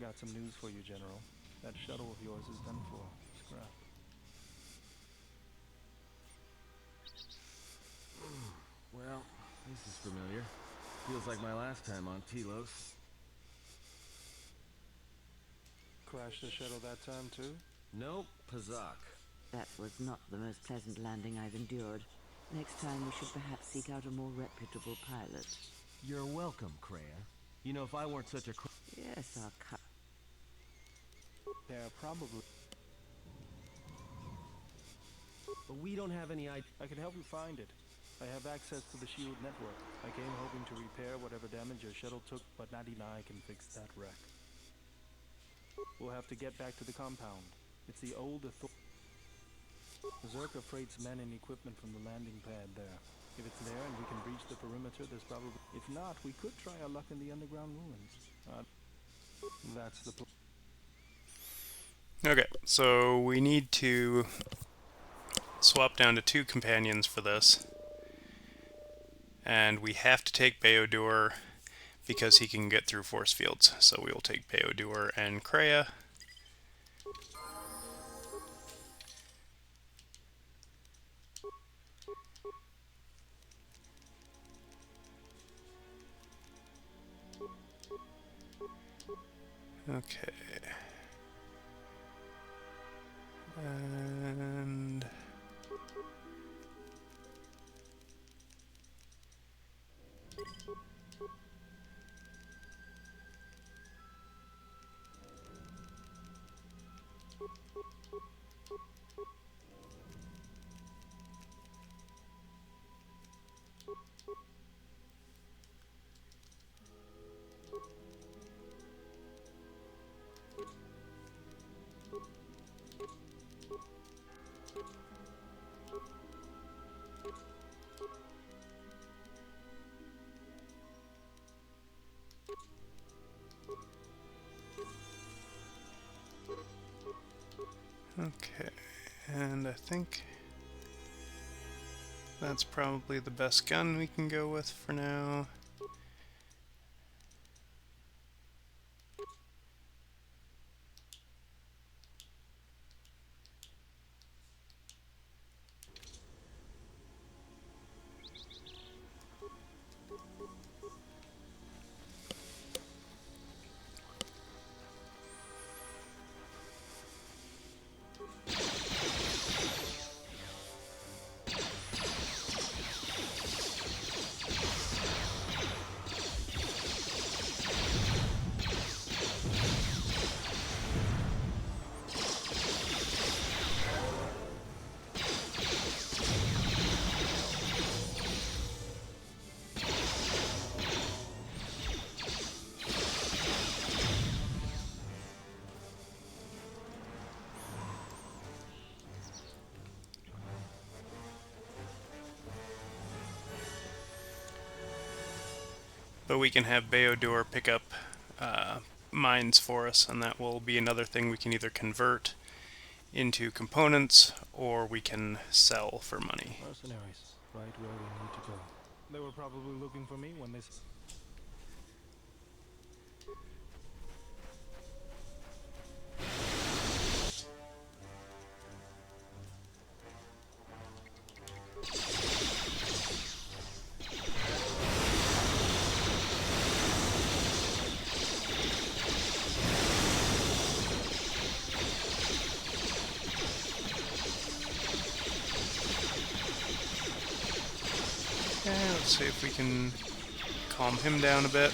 Got some news for you, General. That shuttle of yours is done for. Scrap. Well, this is familiar. Feels like my last time on Telos. Crashed the shuttle that time, too? Nope, Pazak. That was not the most pleasant landing I've endured. Next time we should perhaps seek out a more reputable pilot. You're welcome, Kreia. You know, if I weren't such a Yes, I'll cut. They're probably... But we don't have any idea. I can help you find it. I have access to the SHIELD network. I came hoping to repair whatever damage your shuttle took, but not even I can fix that wreck. We'll have to get back to the compound. It's the old Zerka freights men and equipment from the landing pad there. If it's there and we can breach the perimeter, there's probably... If not, we could try our luck in the underground ruins. That's the plan. Okay, so we need to swap down to 2 companions for this. And we have to take Beodur because he can get through force fields. So we will take Beodur and Kreia. Okay. And okay, and I think that's probably the best gun we can go with for now. But we can have Beodor pick up mines for us, and that will be another thing we can either convert into components or we can sell for money. Mercenaries, right where we need to go. They were probably looking for me when they... Okay, let's see if we can calm him down a bit.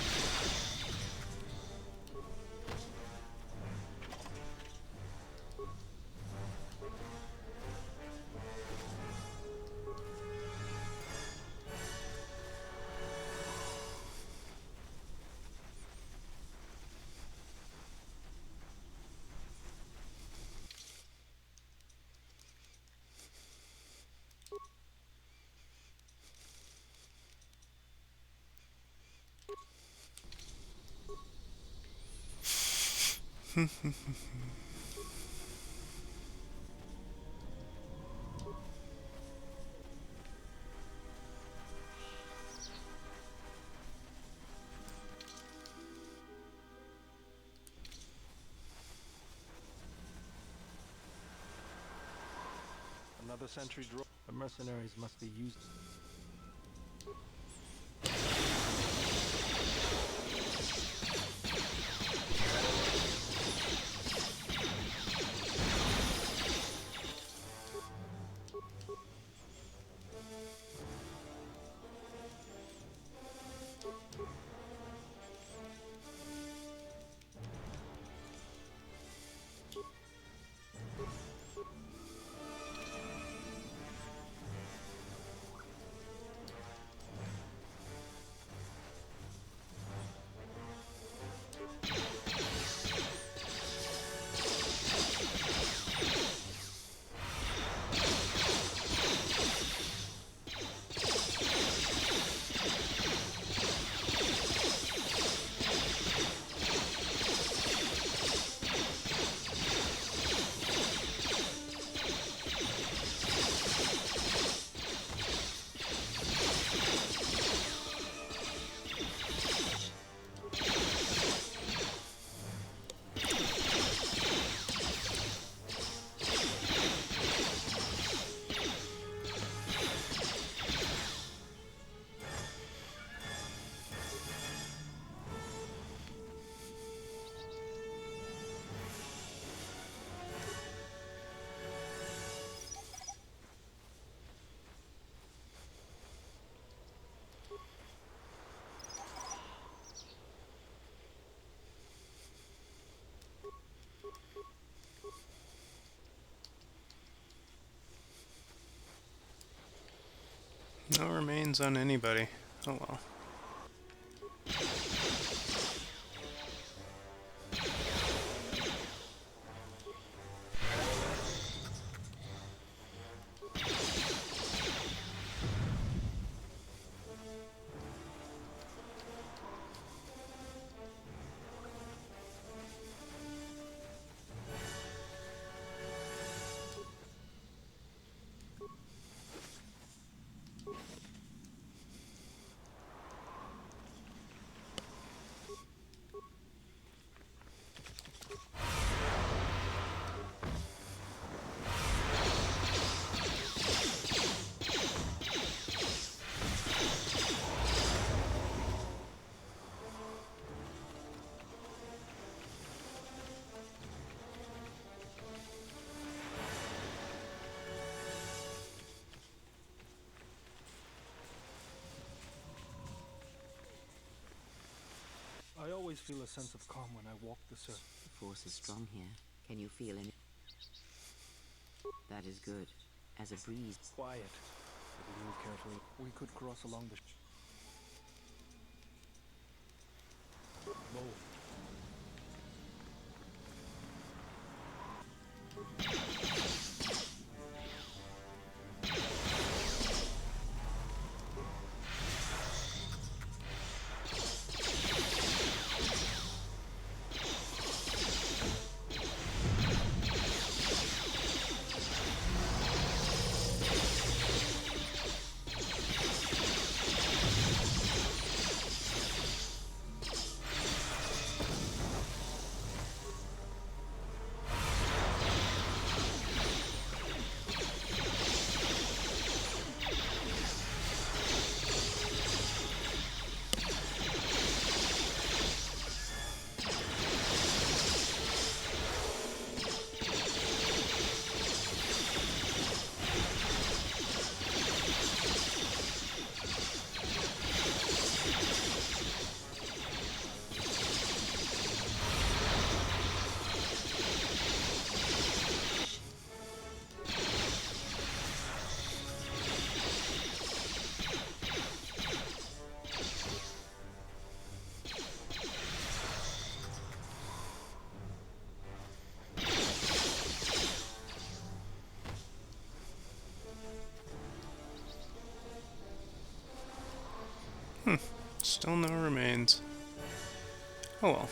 Another sentry drone. The mercenaries must be used. No remains on anybody. Oh well. I always feel a sense of calm when I walk the surface. The force is strong here. Can you feel any? That is good. As a breeze. Quiet. If we move carefully, we could cross along the bold. Still no remains. Oh well.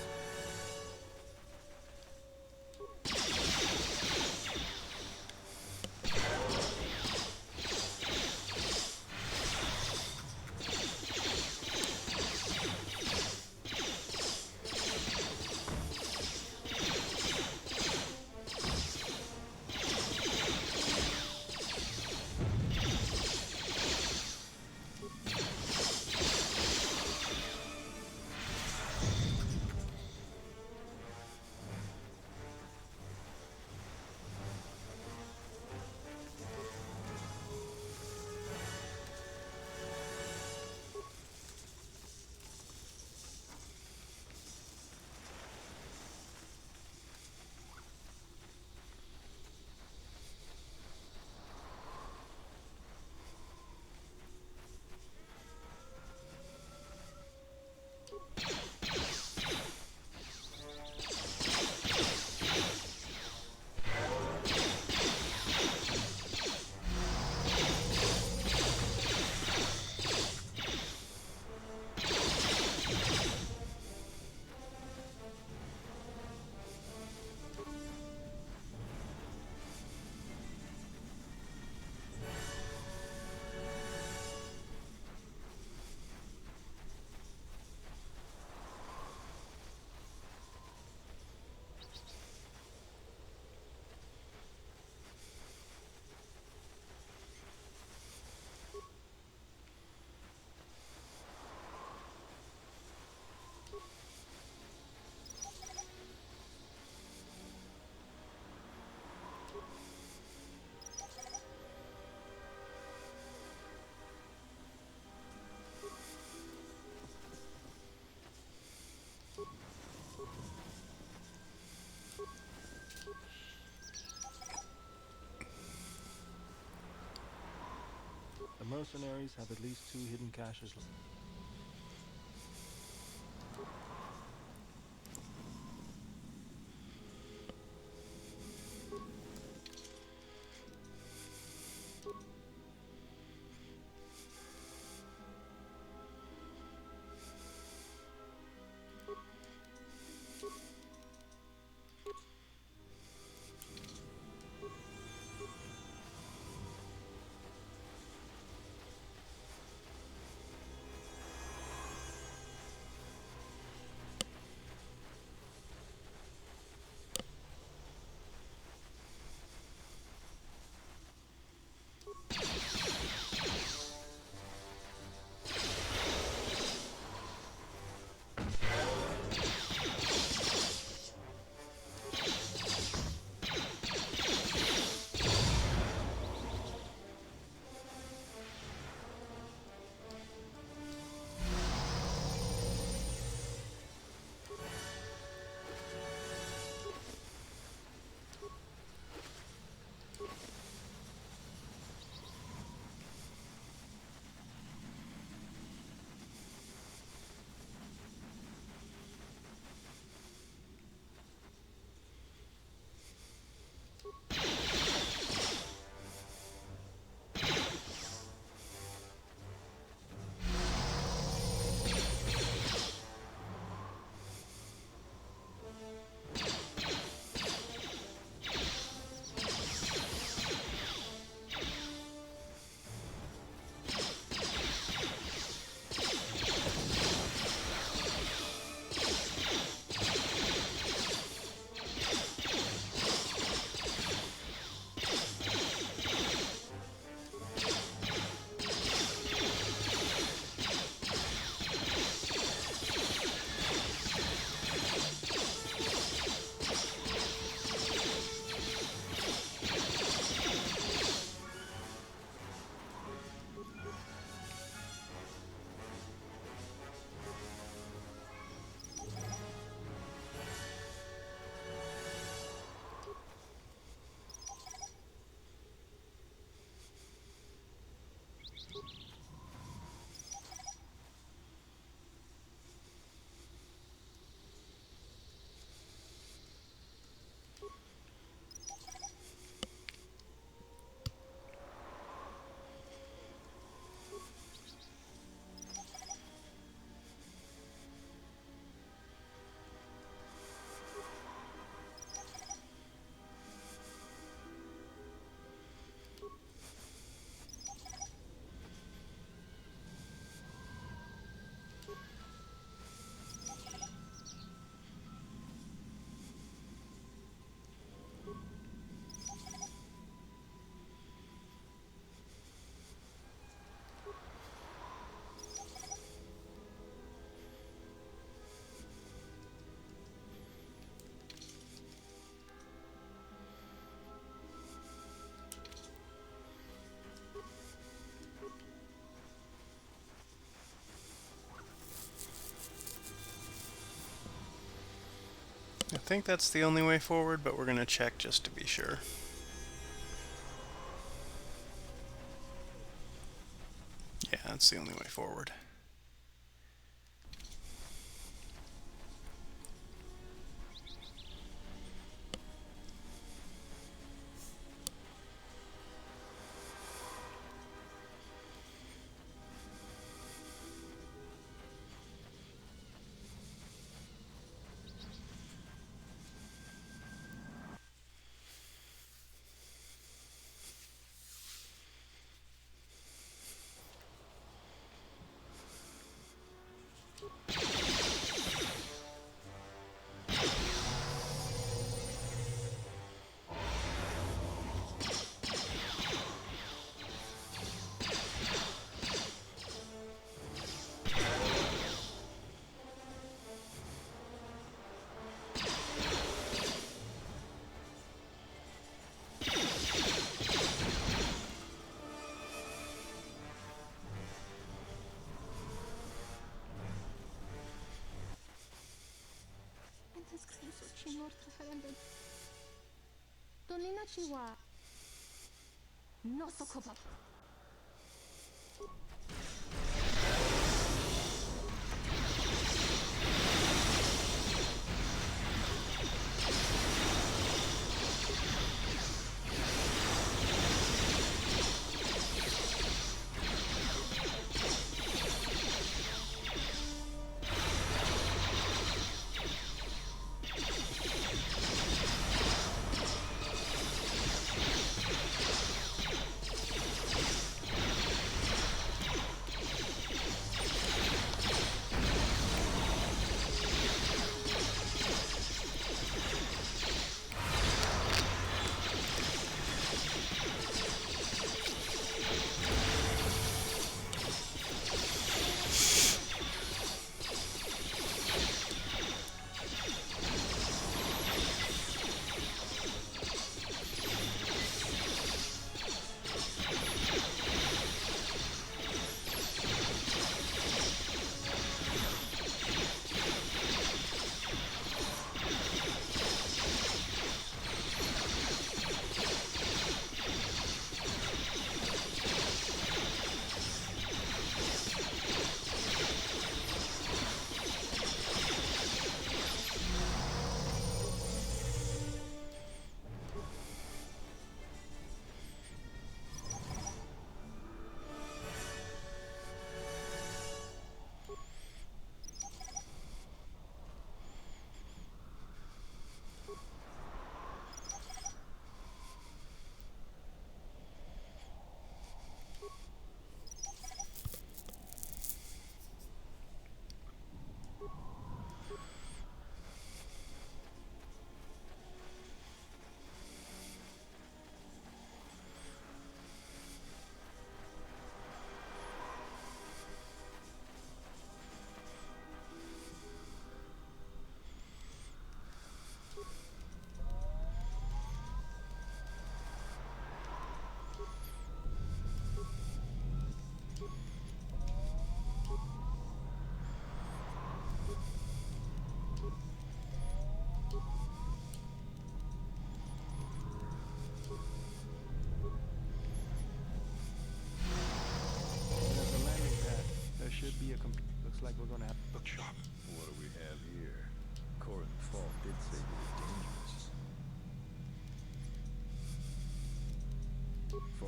mercenaries have at least 2 hidden caches. I think that's the only way forward, but we're going to check just to be sure. Yeah, that's the only way forward.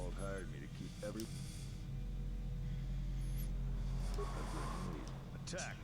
Bald hired me to keep every... Attack!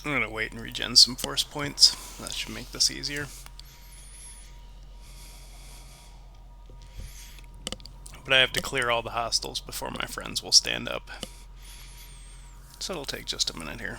I'm gonna wait and regen some force points. That should make this easier. But I have to clear all the hostiles before my friends will stand up. So it'll take just a minute here.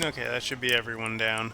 Okay, that should be everyone down.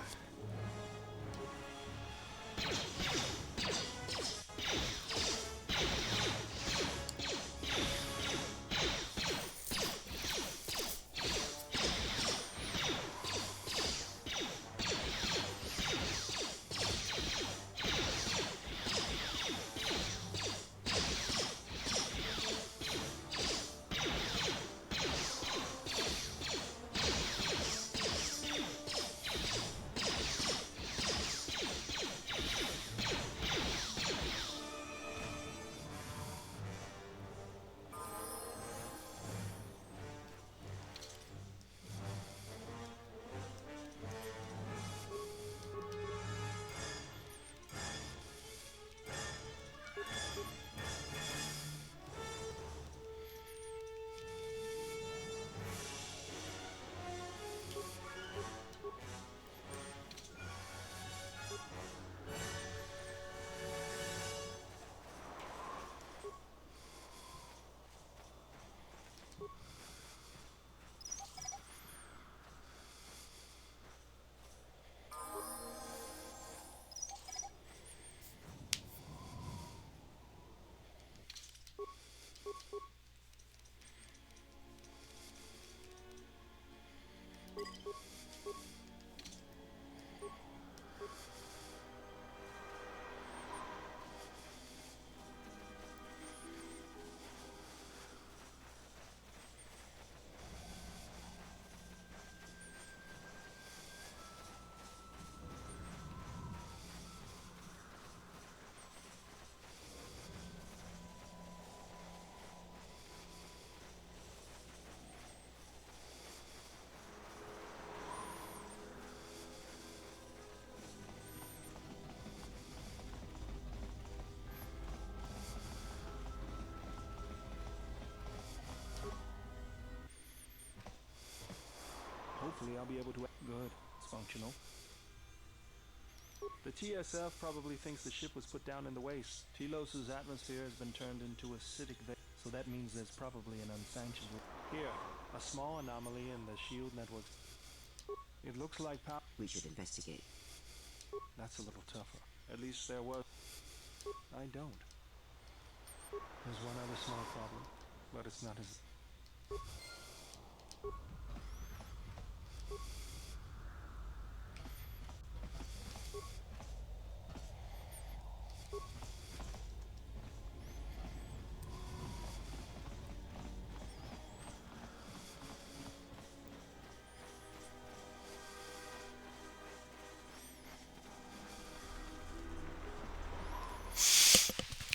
Hopefully I'll be able to... Good. It's functional. The TSF probably thinks the ship was put down in the waste. Telos's atmosphere has been turned into acidic so that means there's probably an unsanctioned... Here, a small anomaly in the shield network. It looks like power... We should investigate. That's a little tougher. At least there was... I don't. There's one other small problem, but it's not as...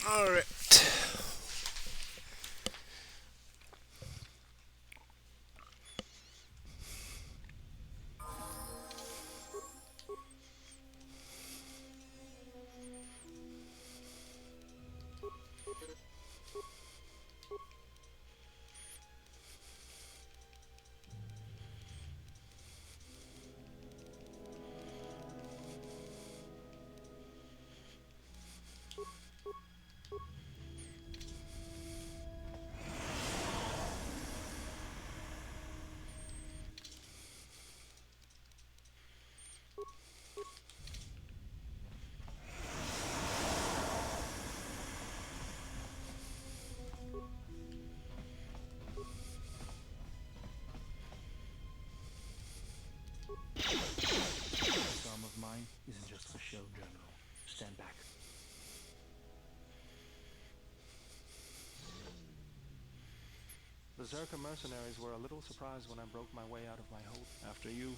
All right. This arm of mine isn't just for show, General. Stand back. The Zerka mercenaries were a little surprised when I broke my way out of my hole. After you.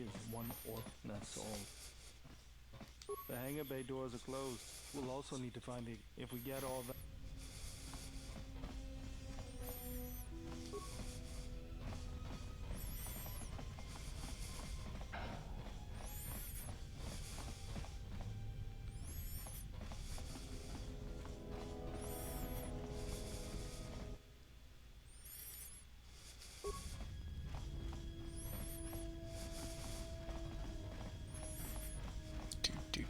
is one orc, that's all. The hangar bay doors are closed. We'll also need to find the... If we get all that... Do.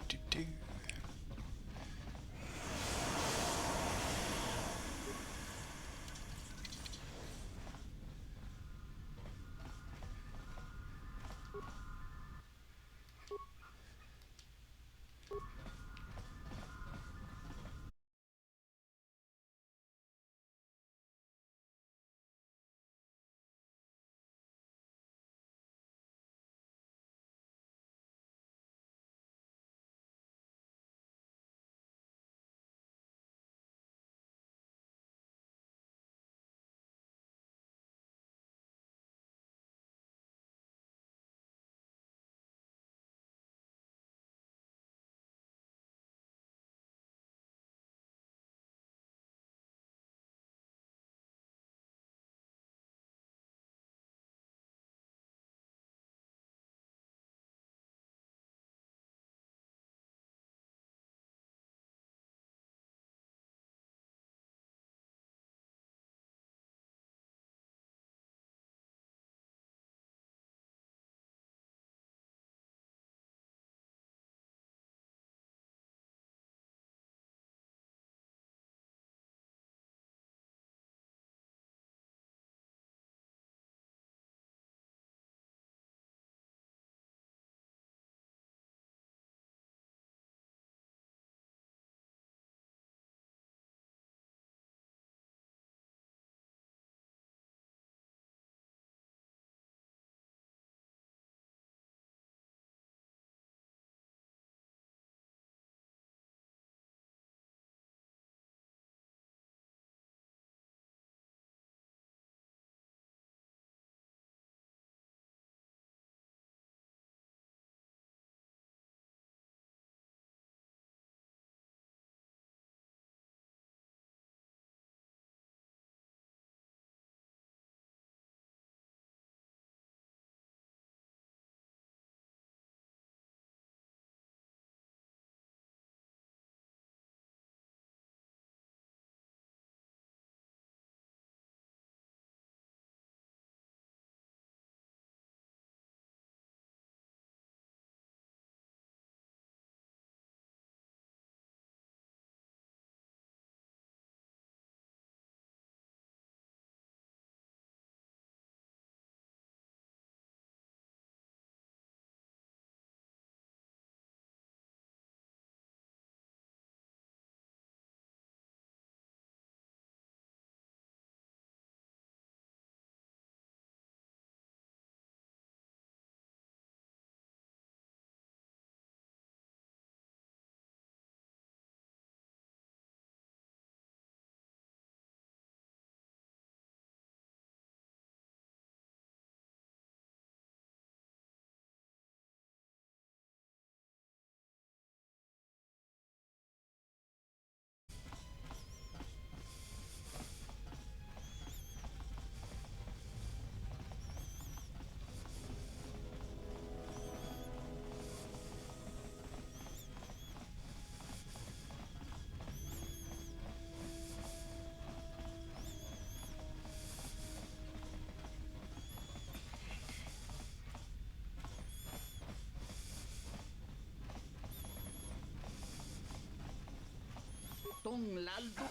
Tong Laldo.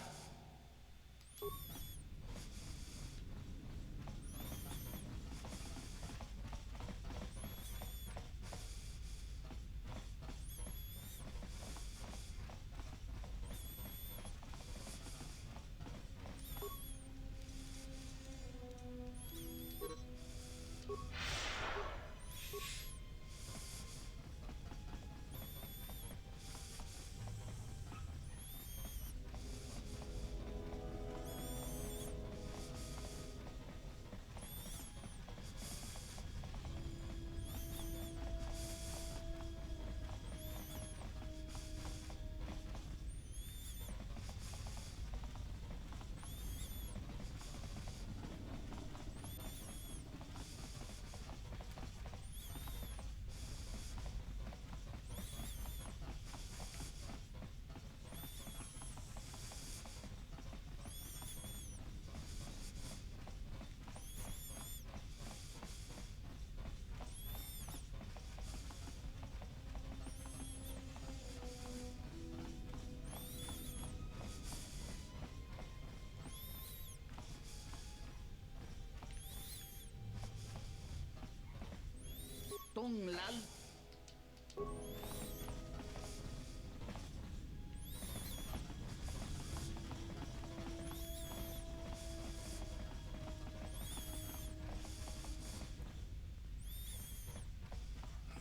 Dong lal.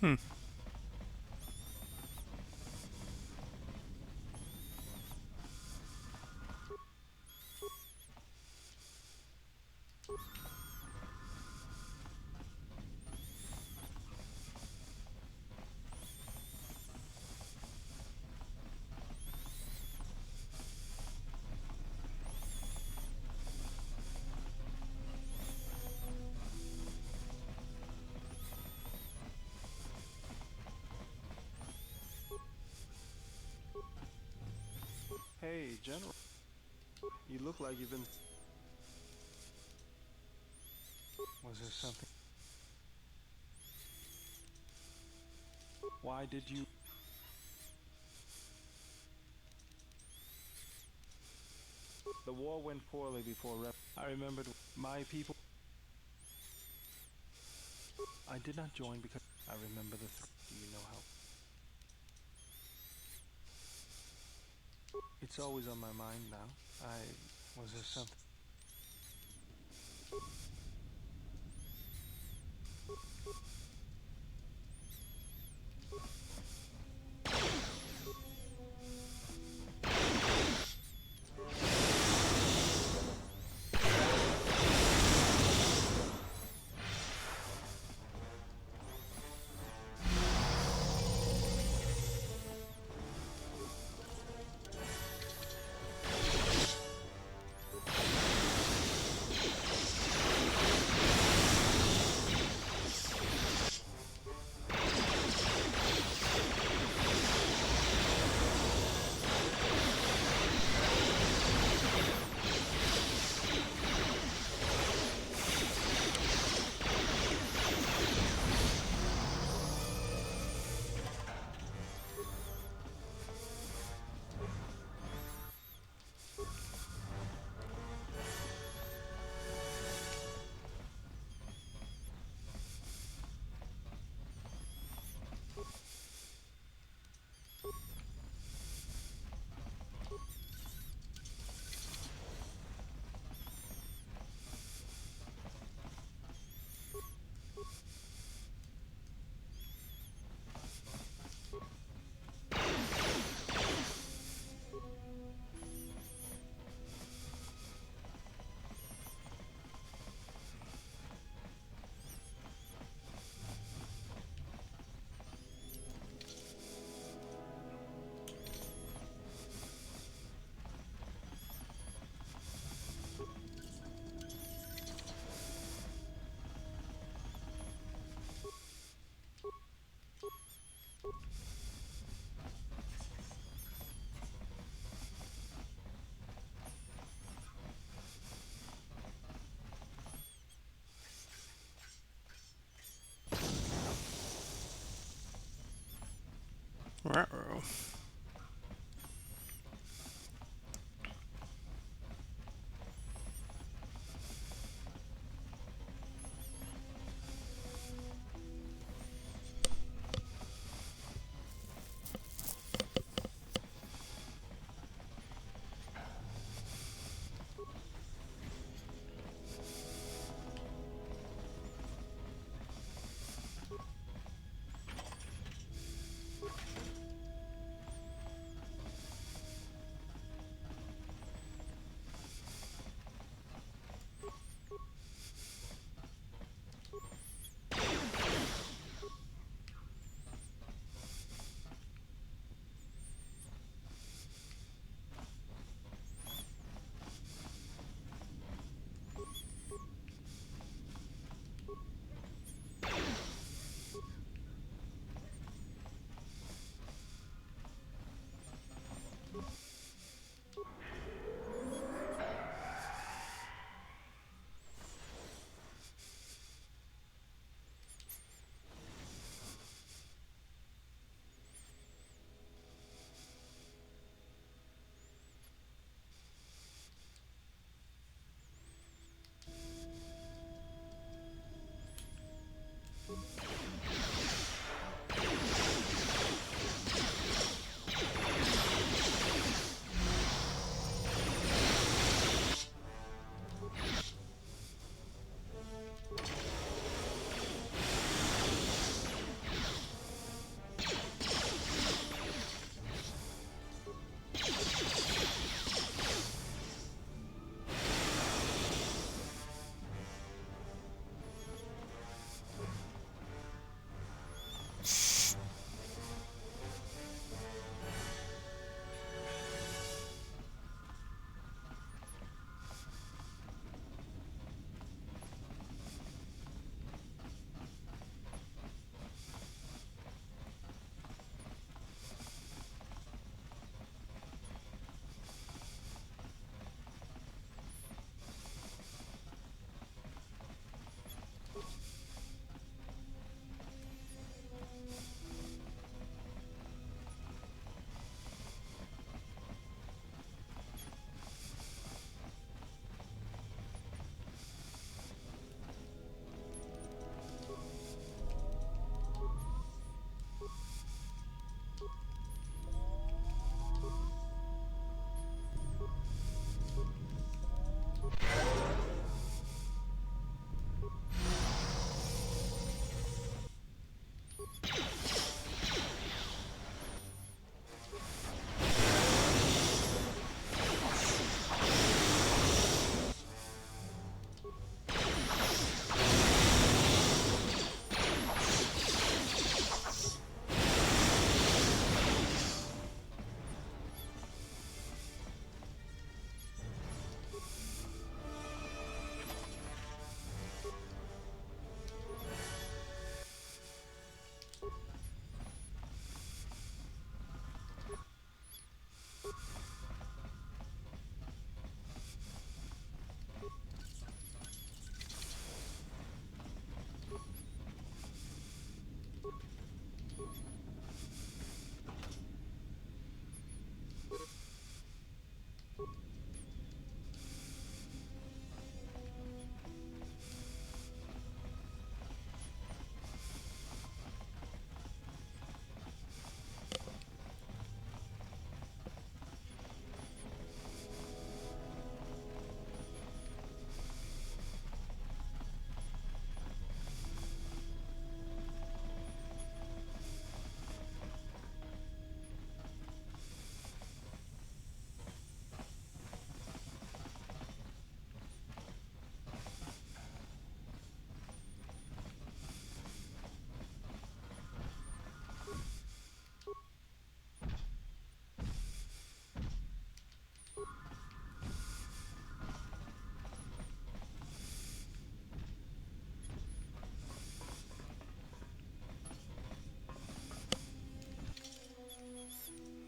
Hmm. Hey, General. You look like you've been... Was there something? Why did you... The war went poorly before I remembered my people. I did not join because I remember the... Do you know how? It's always on my mind now. Was there something? Ruh-roh.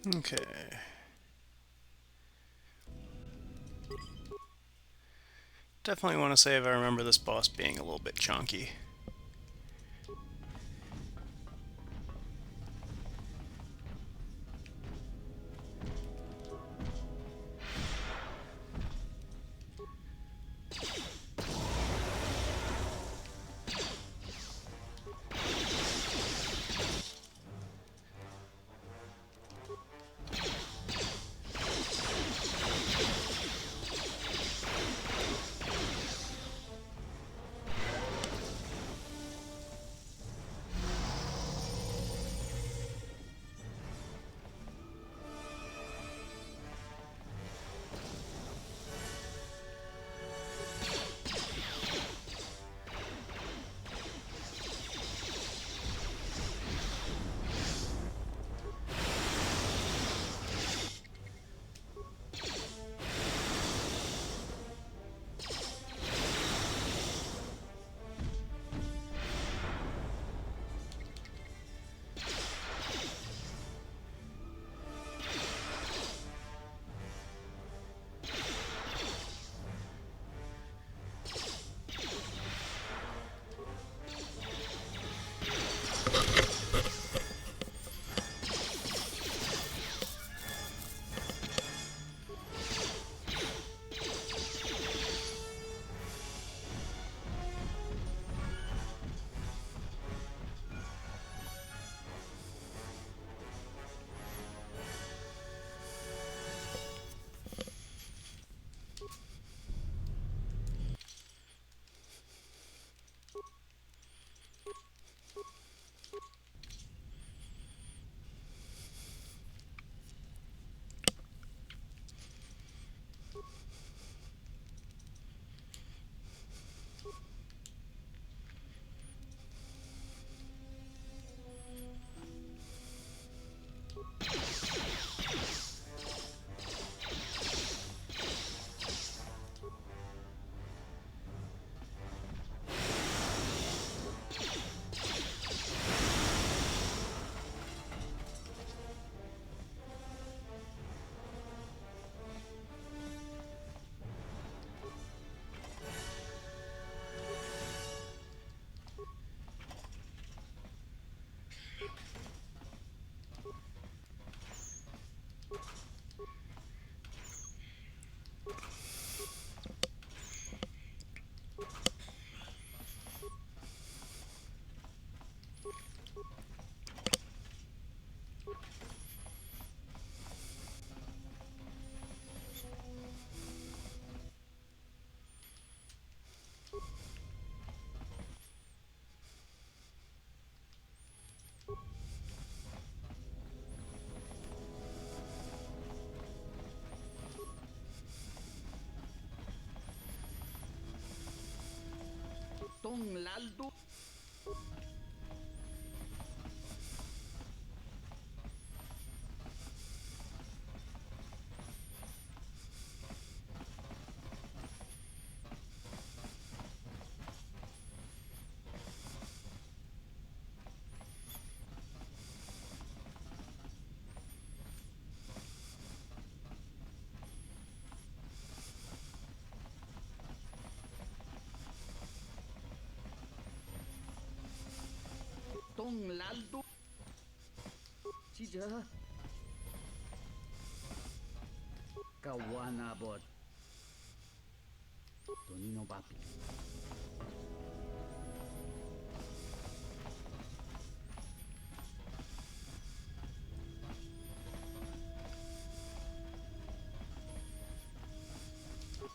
Okay. Definitely want to save. I remember this boss being a little bit chunky. Tong Laldo. Tong Laldo. Sija. Kawanabot. Tonino Papi.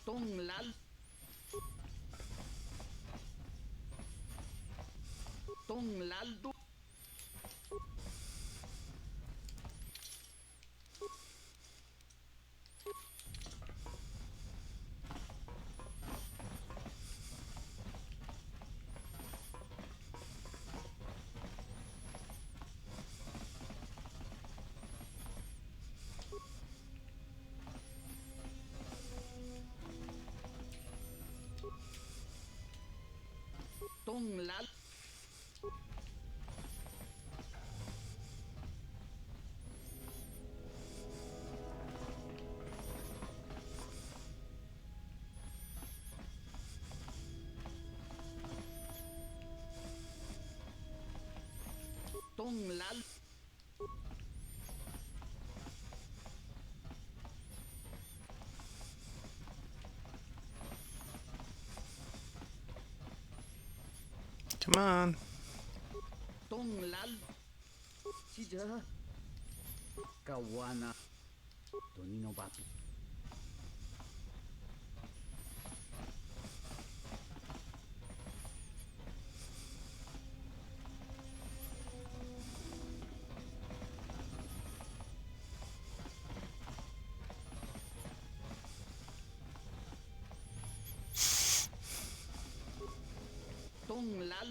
Tong Lal. Tong Laldo. Tong Lal. Tong lal. Come on. Tong lal. Sija. Kawana. Tonino papi. Tong lal.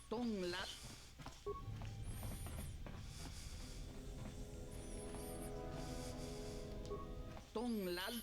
Tong lal. Tong lal.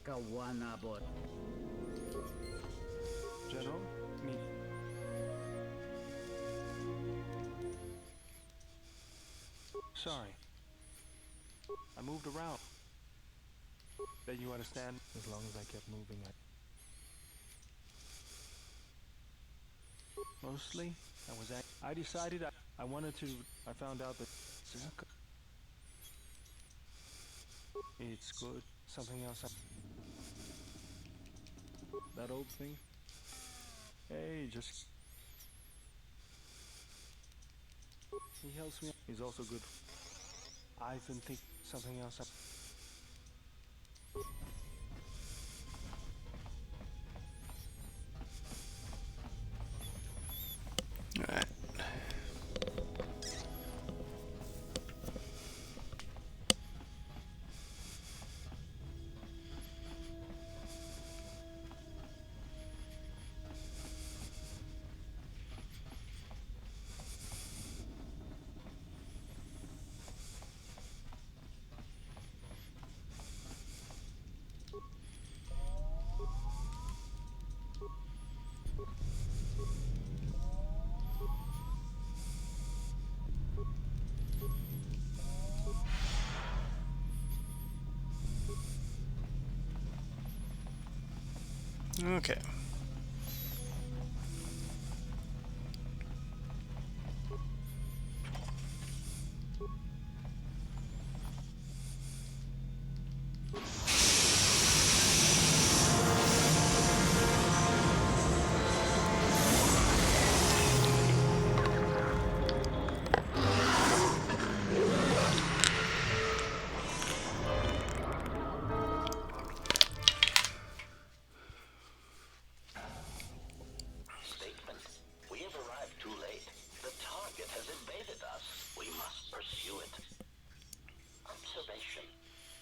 Kawanabot. General, me. Sorry. I moved around. Bet you understand? As long as I kept moving, Mostly, I decided I wanted to. I found out that it's good. Something else. That old thing. Hey, just. He helps me. He's also good. I've been thinking something else. Okay. Statement. We have arrived too late. The target has invaded us. We must pursue it. Observation.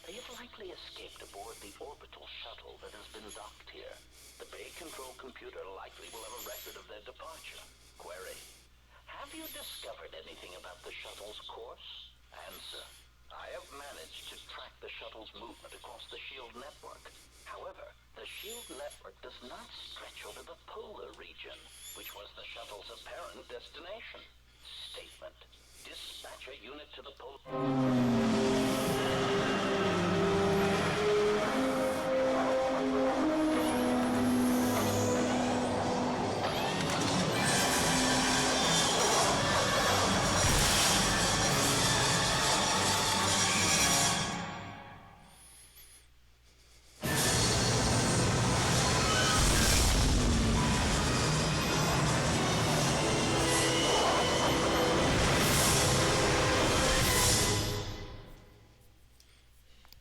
They have likely escaped aboard the orbital shuttle that has been docked here. The bay control computer likely will have a record of their departure. Query. Have you discovered anything about the shuttle's course? Answer. I have managed to track the shuttle's movement across the SHIELD network. However, the SHIELD network does not stretch over the polar region, which was the shuttle's apparent destination. Statement. Dispatch a unit to the polar...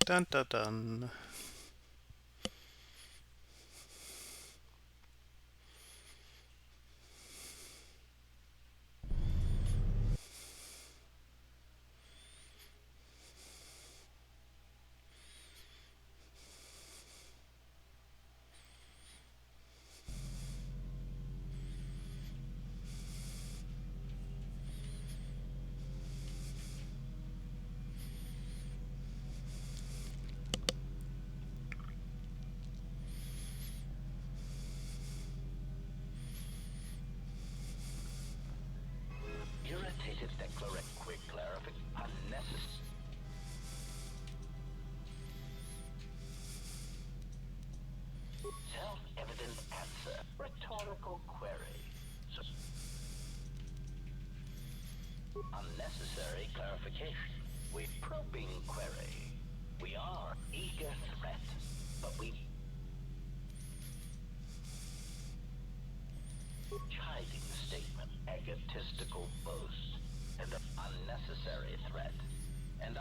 Dun dun dun. Irritated declarant. Quick clarification. Unnecessary. Self-evident answer. Rhetorical query. So, unnecessary clarification. We probing query. We are eager threat, but we... Chiding statement. Egotistical boast. And an unnecessary threat. And...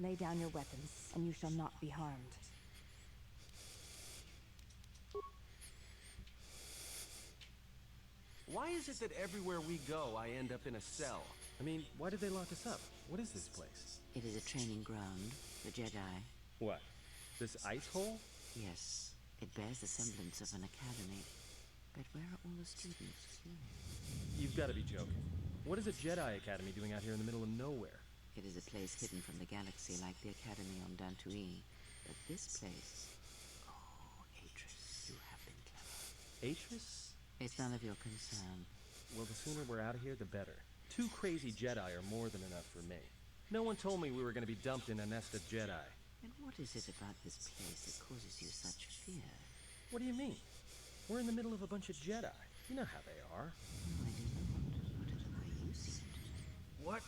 Lay down your weapons, and you shall not be harmed. Why is it that everywhere we go, I end up in a cell? I mean, why did they lock us up? What is this place? It is a training ground for Jedi. What? This ice hole? Yes, it bears the semblance of an academy. But where are all the students? You've got to be joking. What is a Jedi Academy doing out here in the middle of nowhere? It is a place hidden from the galaxy like the academy on Dantooine. But this place... Oh, Atris, you have been clever. Atris? It's none of your concern. Well, the sooner we're out of here, the better. 2 crazy Jedi are more than enough for me. No one told me we were going to be dumped in a nest of Jedi. And what is it about this place that causes you such fear? What do you mean? We're in the middle of a bunch of Jedi. You know how they are. I do not the way you seem to know. What?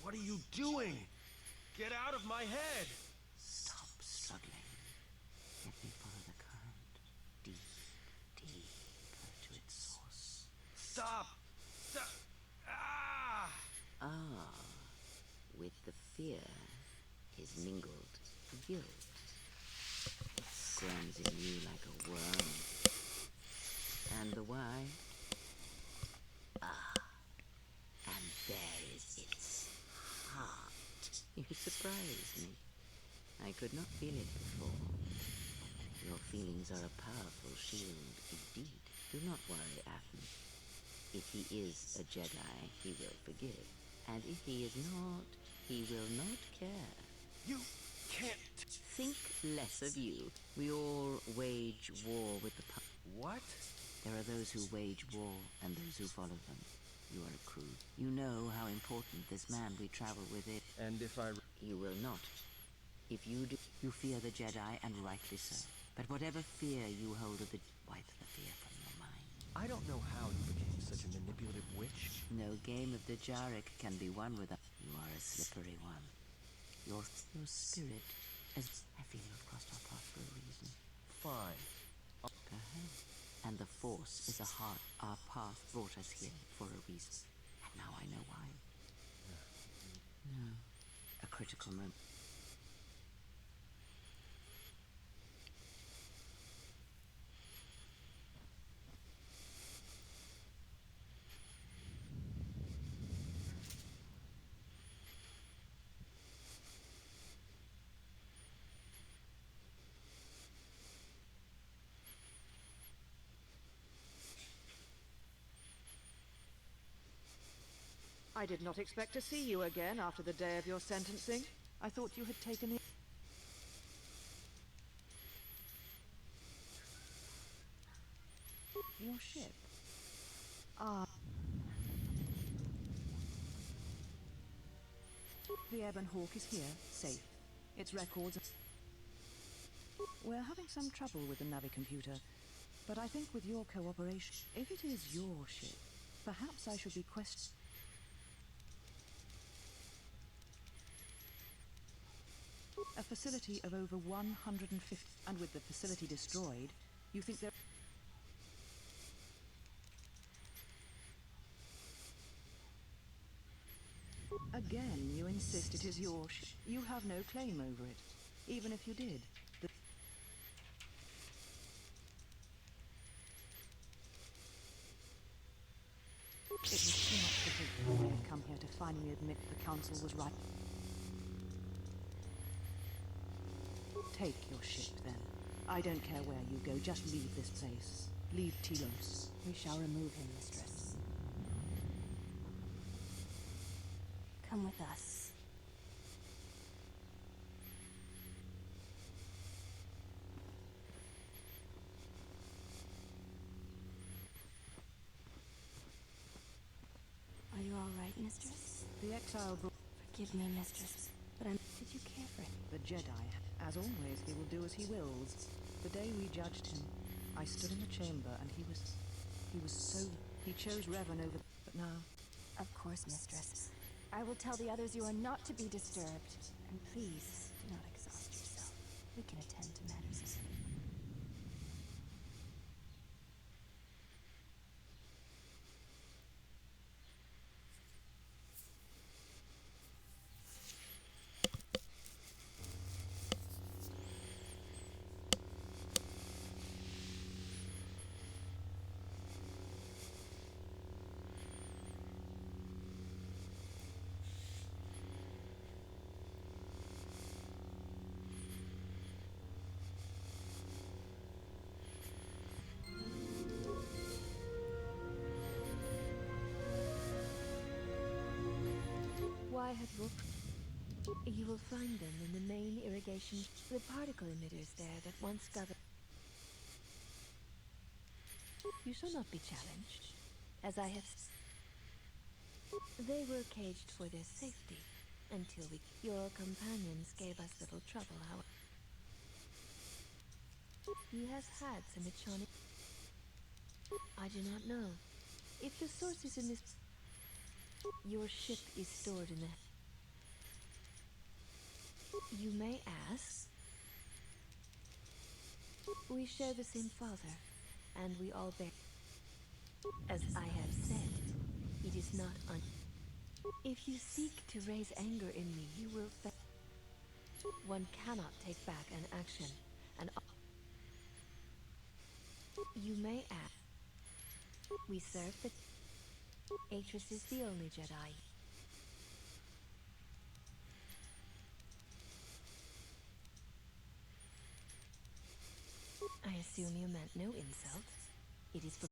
What are you doing? Get out of my head! Stop struggling. Let me follow the current. Deep, deeper to its source. Stop! Stop! Ah! Ah, with the fear is mingled guilt. It squirms in you like a worm. And the why? Ah, and there is its heart. You surprise me. I could not feel it before. Your feelings are a powerful shield indeed. Do not worry, Athen. If he is a Jedi, he will forgive. And if he is not, he will not care. You can't... Think less of you. We all wage war with the... What? There are those who wage war and those who follow them. You are a crew. You know how important this man we travel with is. And if I... You will not. If you do, you fear the Jedi, and rightly so. But whatever fear you hold of the... Wipe the fear from your mind. I don't know how you became such a manipulative witch. No game of the Jarek can be won without... You are a slippery one. Your spirit... As I feel you have crossed our path for a reason. Fine. Perhaps. And the Force is a heart. Our path brought us here for a reason. And now I know why. No. A critical moment. I did not expect to see you again after the day of your sentencing. I thought you had taken the... Your ship? Ah. The Ebon Hawk is here, safe. Its records... We're having some trouble with the Navicomputer, but I think with your cooperation... If it is your ship, perhaps I should be questioned... A facility of over 150, and with the facility destroyed, you think there... Again, you insist it is your You have no claim over it, even if you did. It was too much to think that they had come here to finally admit the Council was right. Take your ship, then. I don't care where you go, just leave this place. Leave Telos. We shall remove him, mistress. Come with us. Are you all right, mistress? The exile brought... Forgive me, mistress, but I'm... Did you care for him? The Jedi. As always, he will do as he wills. The day we judged him, I stood in the chamber and he was so... He chose Revan over... But now... Of course, mistress. I will tell the others you are not to be disturbed. And please, do not exhaust yourself. We can attend to matters as... had rope. You will find them in the main irrigation, the particle emitters there that once governed. You shall not be challenged, as I have. They were caged for their safety until we. Your companions gave us little trouble, however. He has had some Echonic. I do not know. If the source is in this. Your ship is stored in the. You may ask. We share the same father, and we all bear. As I have said, it is not un. If you seek to raise anger in me, you will fail. One cannot take back an action, and you may ask. We serve the. Atris is the only Jedi. I assume you meant no insult. It is for.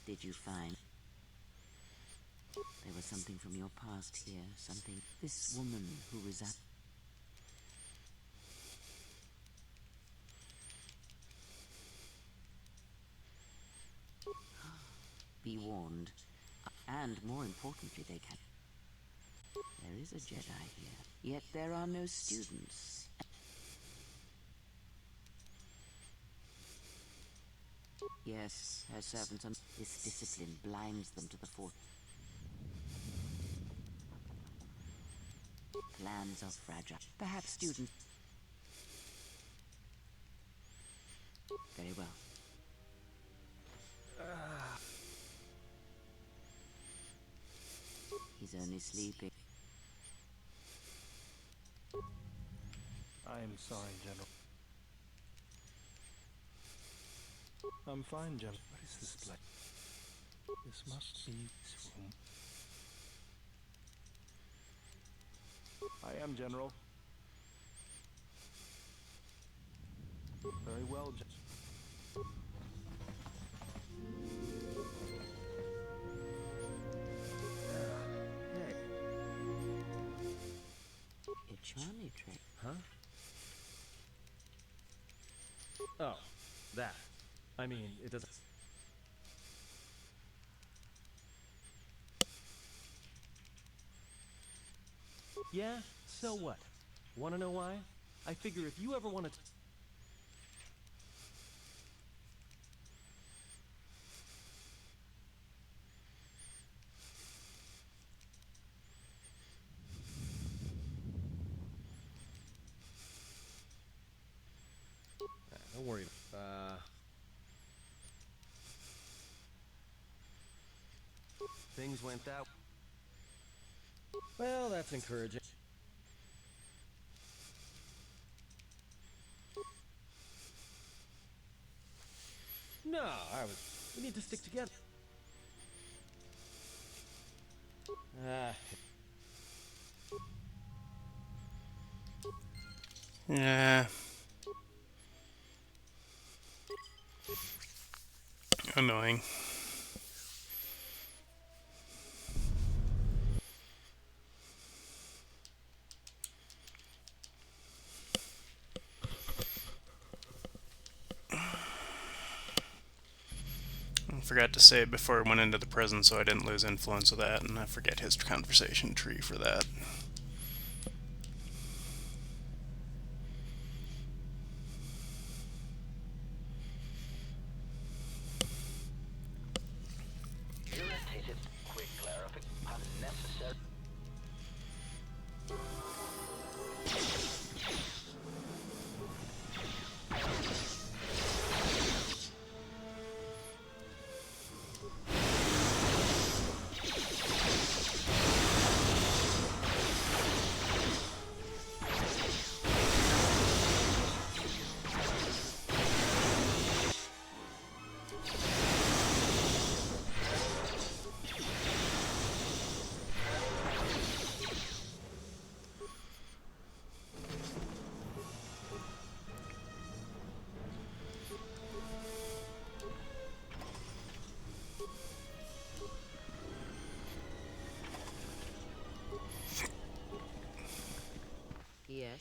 Did you find? There was something from your past here, something. This woman who was at. Be warned. And more importantly, they can. There is a Jedi here, yet there are no students. Yes, her servants are. This discipline blinds them to the Force. Plans are fragile. Perhaps students. Very well. He's only sleeping. I am sorry, General. I'm fine, General. What is this place? This must be this room. I am, General. Very well, General. Hey. A Charlie trick. Huh? Oh, that. I mean, it doesn't... Yeah? So what? Wanna know why? I figure if you ever want to... Don't worry. Things went that... Well, that's encouraging. No, we need to stick together. Yeah. Annoying. I forgot to say it before I went into the prison so I didn't lose influence with that, and I forget his conversation tree for that. Irritated, quick clarification, unnecessary. Yes.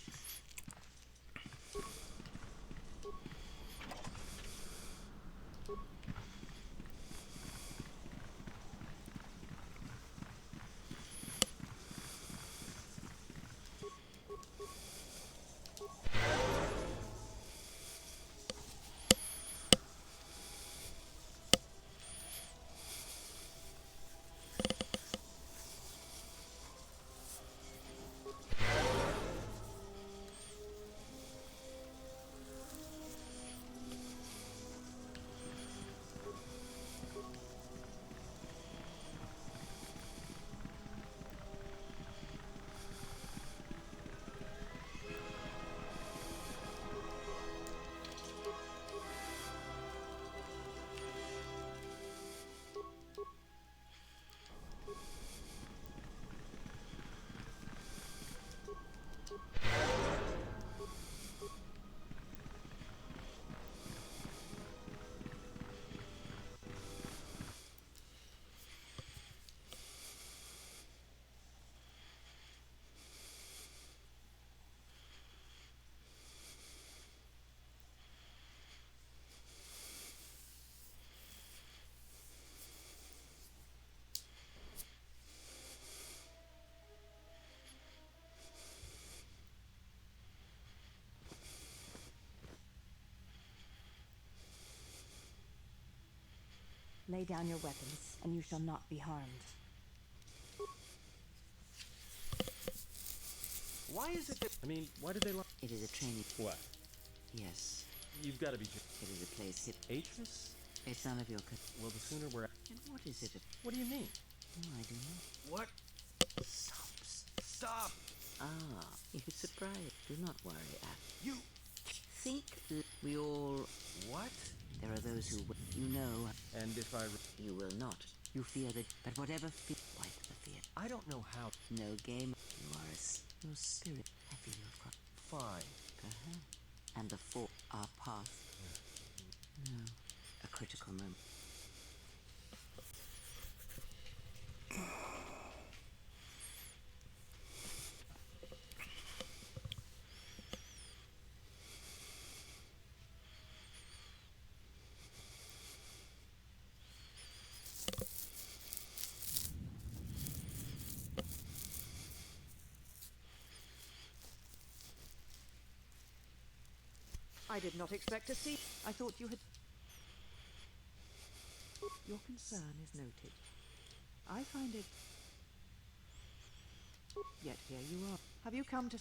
Lay down your weapons, and you shall not be harmed. Why is it that... I mean, why did they lie? It is a training. What? Yes, You've got to be... it is a place hip. Atris? It's none of your Well, the sooner we're... And what is it? What do you mean? Oh, I do not. What? Stop. Stop! Ah, you're surprised. Do not worry, You... Think we all... What? There are those who... You know... And if I... You will not. You fear that... But whatever fear... Wipe the fear. I don't know how... No game. You are your spirit. I feel you have got... Fine. And the four... Our path. No. A critical moment. I did not expect to see. I thought you had... Your concern is noted. I find it... Yet here you are. Have you come to...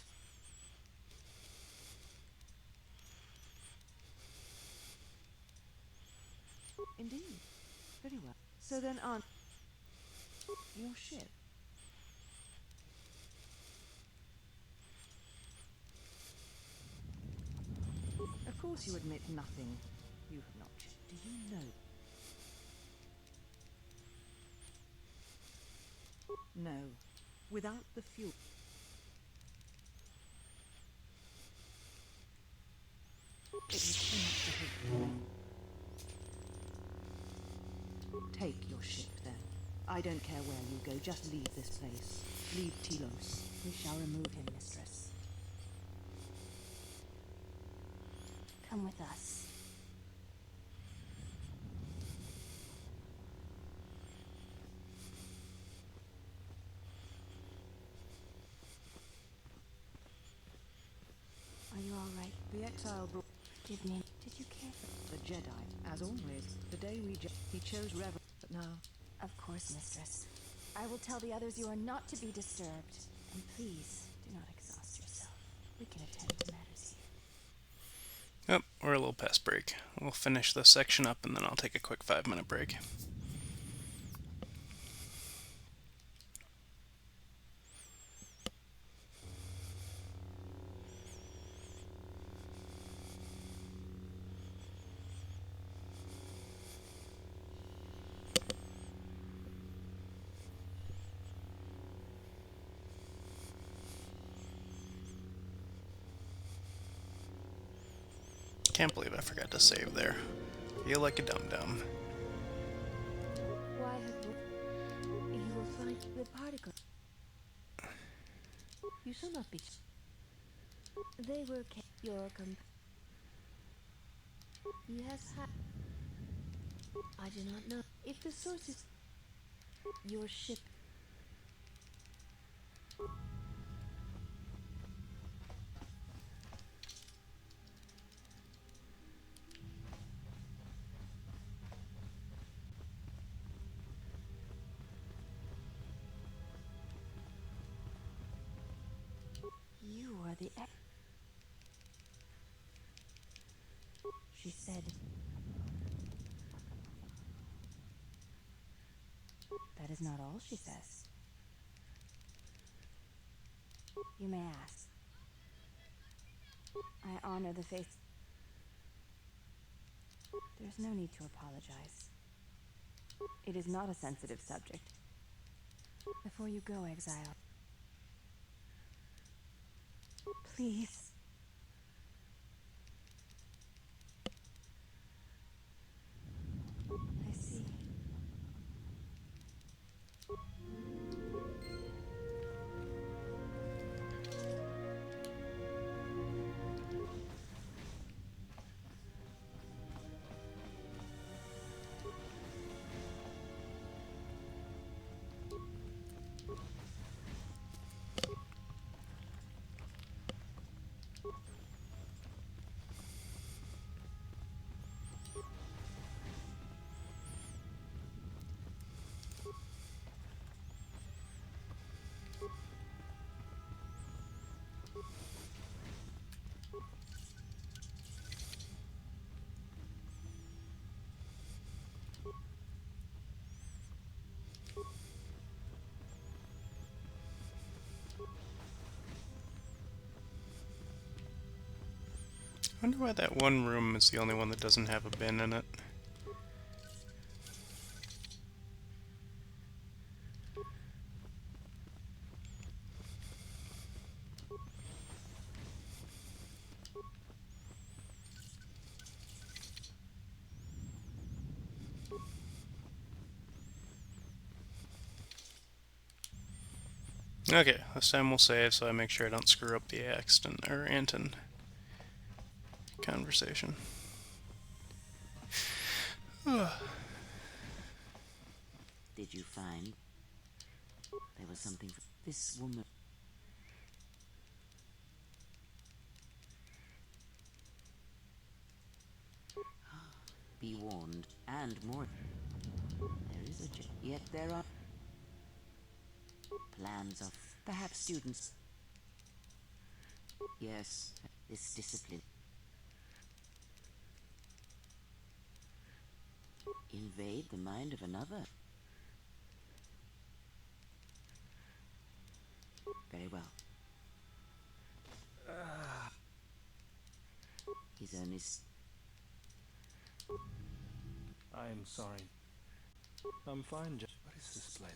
Indeed. Very well. So then on... Your ship. Of course you admit nothing. You have not. Do you know? No. Without the fuel. It was too much to hope for. Take your ship then. I don't care where you go, just leave this place. Leave Telos. We shall remove him, mistress. Come with us. Are you all right? The exile brought... Forgive me. Did you care for... The Jedi, as always. The day he chose Revel, but now... Of course, mistress. I will tell the others you are not to be disturbed. And please, do not exhaust yourself. We can attend to matters here. Oh, we're a little past break. We'll finish this section up and then I'll take a quick 5-minute break. Can't believe I forgot to save there. Feel like a dum-dum. Why have you will find the particle. You shall not be. They were your Yes, I do not know if the source is your ship. You are the She said. That is not all she says. You may ask. I honor the faith. There's no need to apologize. It is not a sensitive subject. Before you go, exile. Please. I see. Wonder why that one room is the only one that doesn't have a bin in it. Okay, this time we'll save so I make sure I don't screw up the Axton or Anton conversation. Did you find there was something for this woman? Be warned, and more. There is a yet there are plans of perhaps students. Yes, this discipline. Invade the mind of another. Very well. His own is. I am sorry. I'm fine, What is this place?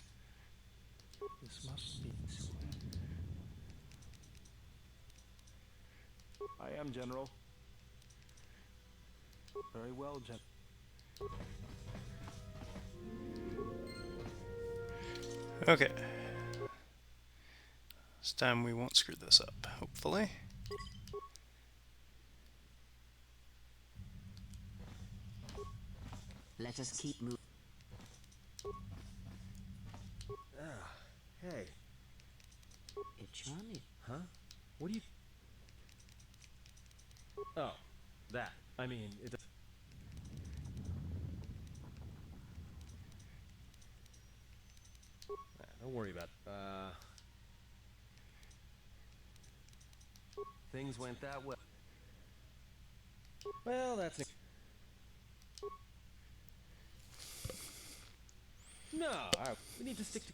This must be somewhere. I am, General. Very well, Okay. This time we won't screw this up, hopefully. Let us keep moving. Hey. It's Johnny. Huh? What do you... Oh, that. I mean, it... Don't worry about it. Things went that way. Well, that's... No, we need to stick to...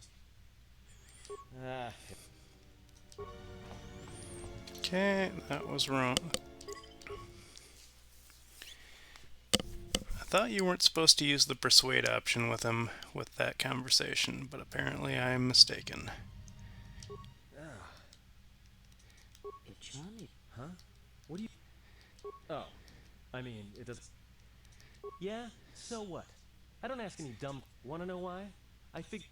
Okay, that was wrong. I thought you weren't supposed to use the persuade option with him with that conversation, but apparently I'm mistaken. It's Johnny. Huh? What do you... Oh, I mean, it does... Yeah, so what? I don't ask any dumb... Wanna know why? I fig...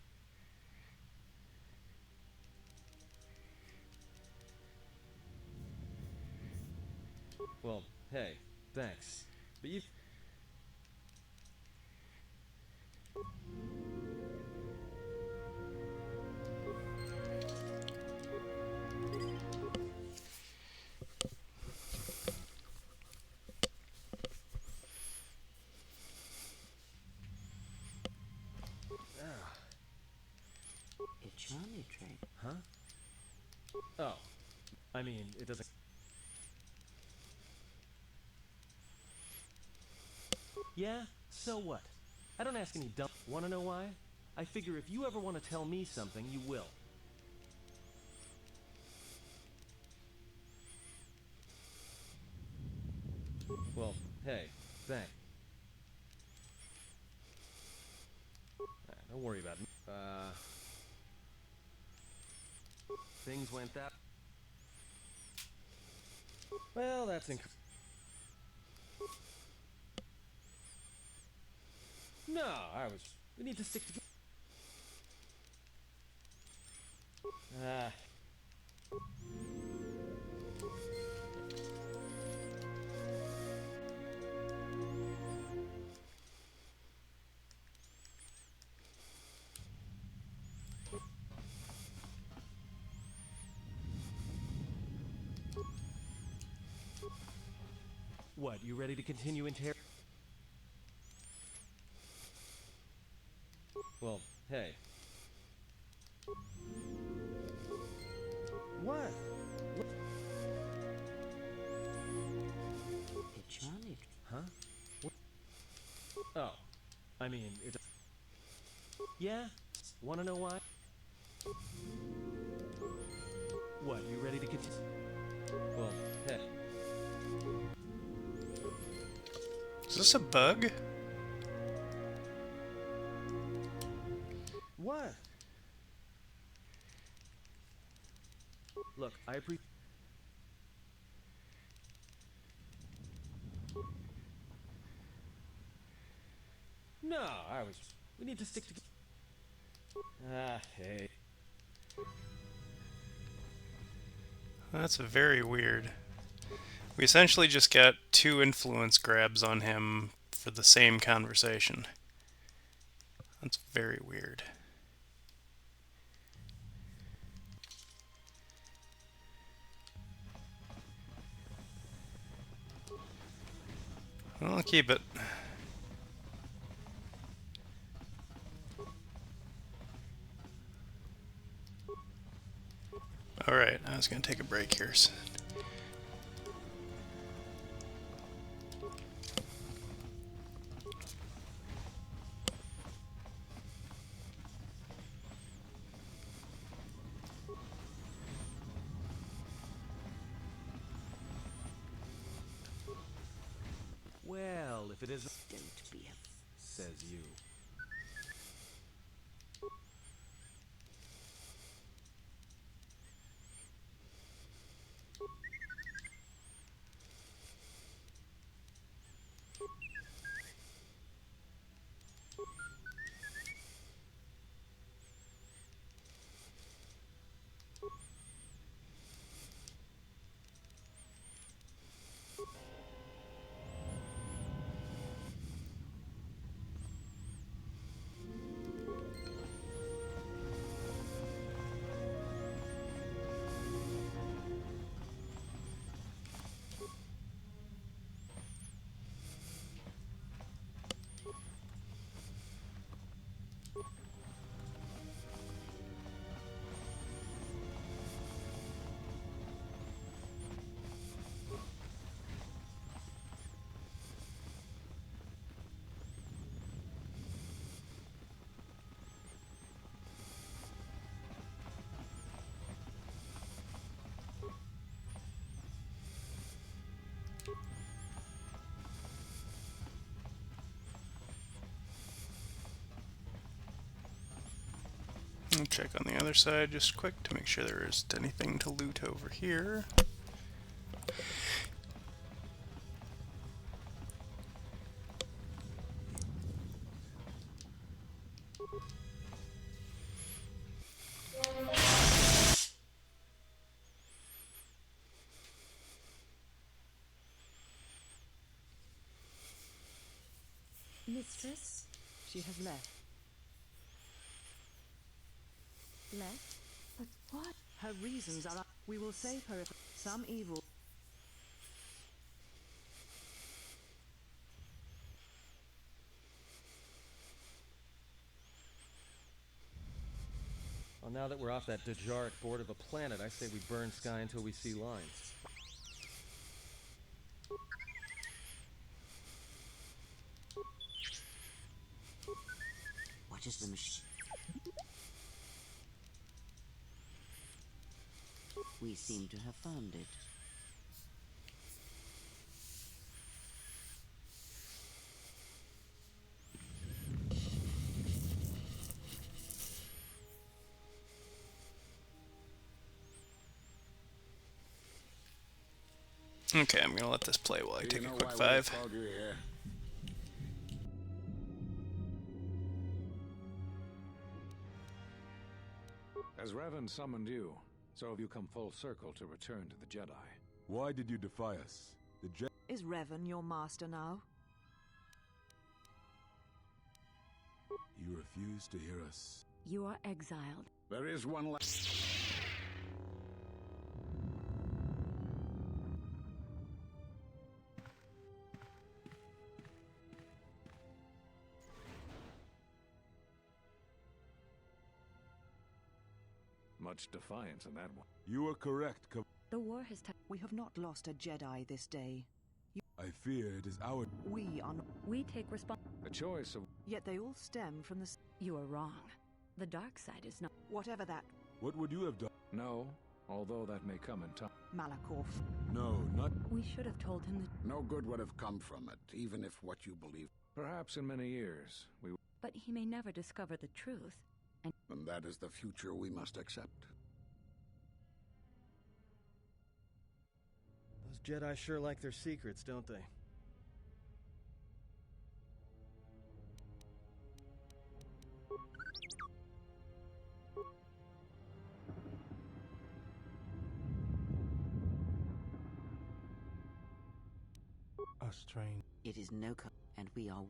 Well, hey, thanks. But you... It's Johnny, Trey. Huh? Oh, I mean, it doesn't... Yeah, so what? I don't ask any dumb... Wanna know why? I figure if you ever want to tell me something, you will. Well, hey, thanks. Don't worry about it. Things went that... Well, that's No, we need to stick together. What, you ready to continue interrogation? Well, hey. What? It's Johnny. Huh? What? Oh, I mean, it... Yeah? Wanna know why? What, you ready to continue? Well, hey. Is this a bug? What? Look, I appreciate. No, I was. We need to stick together. Ah, hey. That's very weird. We essentially just got 2 influence grabs on him for the same conversation. That's very weird. I'll keep it. Alright, I was going to take a break here. Well, if it is. Don't be a... Says you. I'll check on the other side just quick to make sure there isn't anything to loot over here. Mistress? She has left. Left? But what? Her reasons are... We will save her if some evil... Well, now that we're off that Dejaric board of a planet, I say we burn sky until we see lines. What is the machine? We seem to have found it. Okay, I'm gonna let this play while I take a quick 5. As Revan summoned you, so have you come full circle to return to the Jedi. Why did you defy us? The Jedi... Is Revan your master now? You refuse to hear us. You are exiled. There is one last... Much defiance in that one. You are correct, The war has... We have not lost a Jedi this day. I fear it is our... We are not... We take The choice of... Yet they all stem from the... You are wrong. The dark side is not... Whatever that... What would you have done? No, Although that may come in time. Malakoff. No, not... We should have told him that. No good would have come from it, even if what you believe... Perhaps in many years, we... But he may never discover the truth. And that is the future we must accept. Those Jedi sure like their secrets, don't they? A strange. It is no and we are...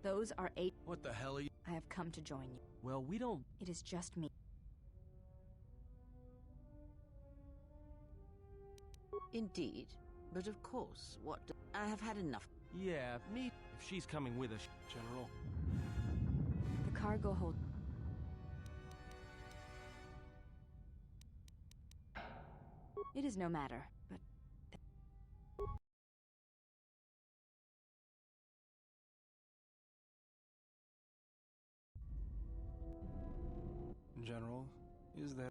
Those are 8. What the hell are you? I have come to join you. Well, we don't... It is just me. Indeed. But of course, I have had enough. Yeah, me... If she's coming with us, General. The cargo hold. It is no matter, but... General, is there...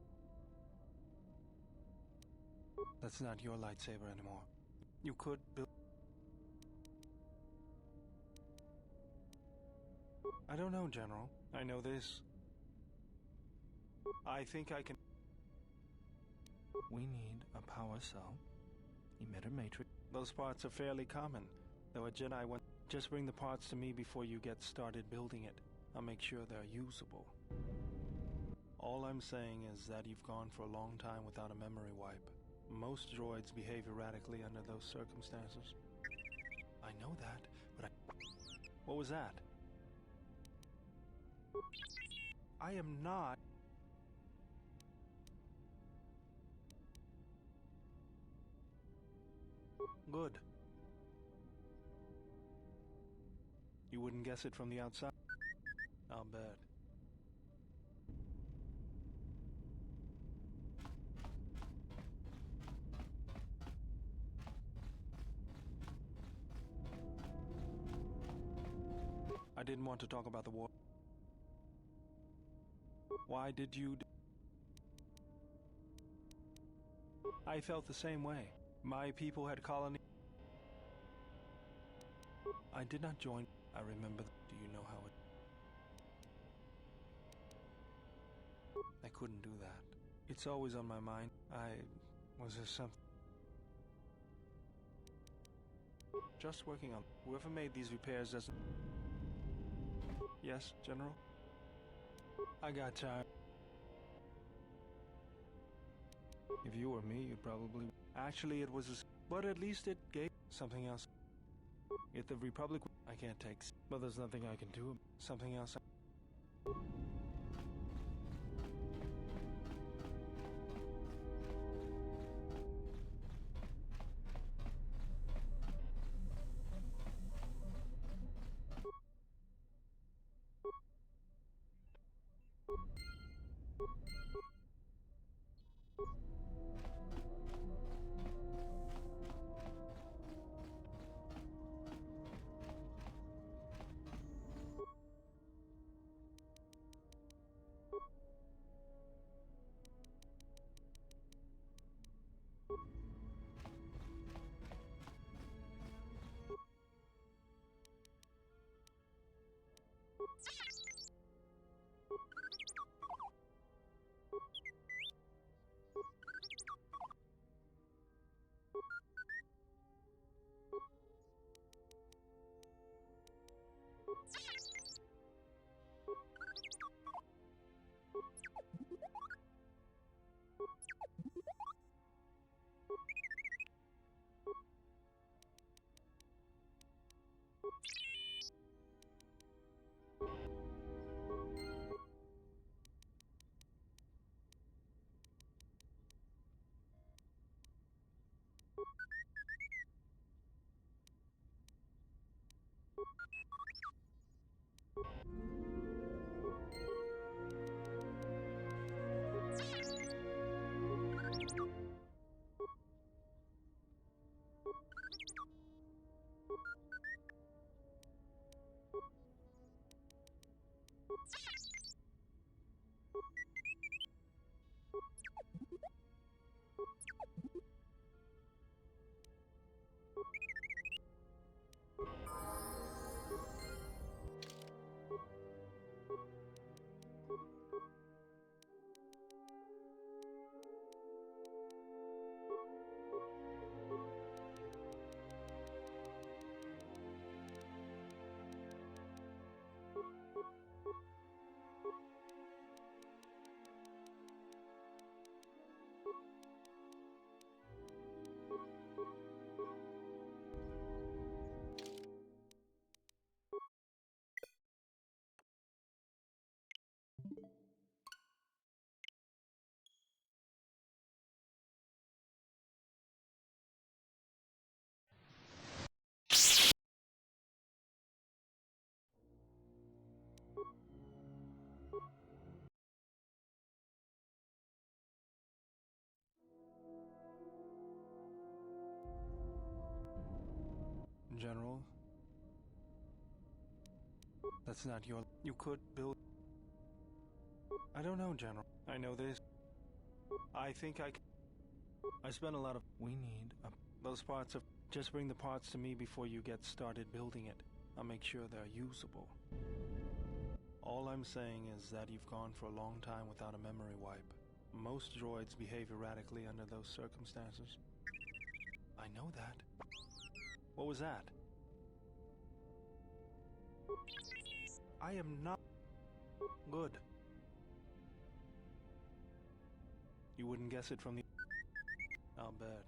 That's not your lightsaber anymore. You could build... I don't know, General. I know this. I think I can... We need a power cell, emitter matrix. Those parts are fairly common, though a Jedi went... Just bring the parts to me before you get started building it. I'll make sure they're usable. All I'm saying is that you've gone for a long time without a memory wipe. Most droids behave erratically under those circumstances. I know that, but What was that? I am not... Good. You wouldn't guess it from the outside? I'll bet. I didn't want to talk about the war. Why did you... I felt the same way. My people had colony... I did not join... I remember... Do you know how it... I couldn't do that. It's always on my mind. Was there something... Just working on... Whoever made these repairs doesn't... Yes, General? I got tired. If you were me, you'd probably... Actually, it was but at least it gave something else. If the Republic... I can't take... But there's nothing I can do. Something else... That's not your... You could build... I don't know, General. I know this. I think I spent a lot of... We need those parts of... Just bring the parts to me before you get started building it. I'll make sure they're usable. All I'm saying is that you've gone for a long time without a memory wipe. Most droids behave erratically under those circumstances. I know that. What was that? I am not... Good. You wouldn't guess it from the... I'll bet.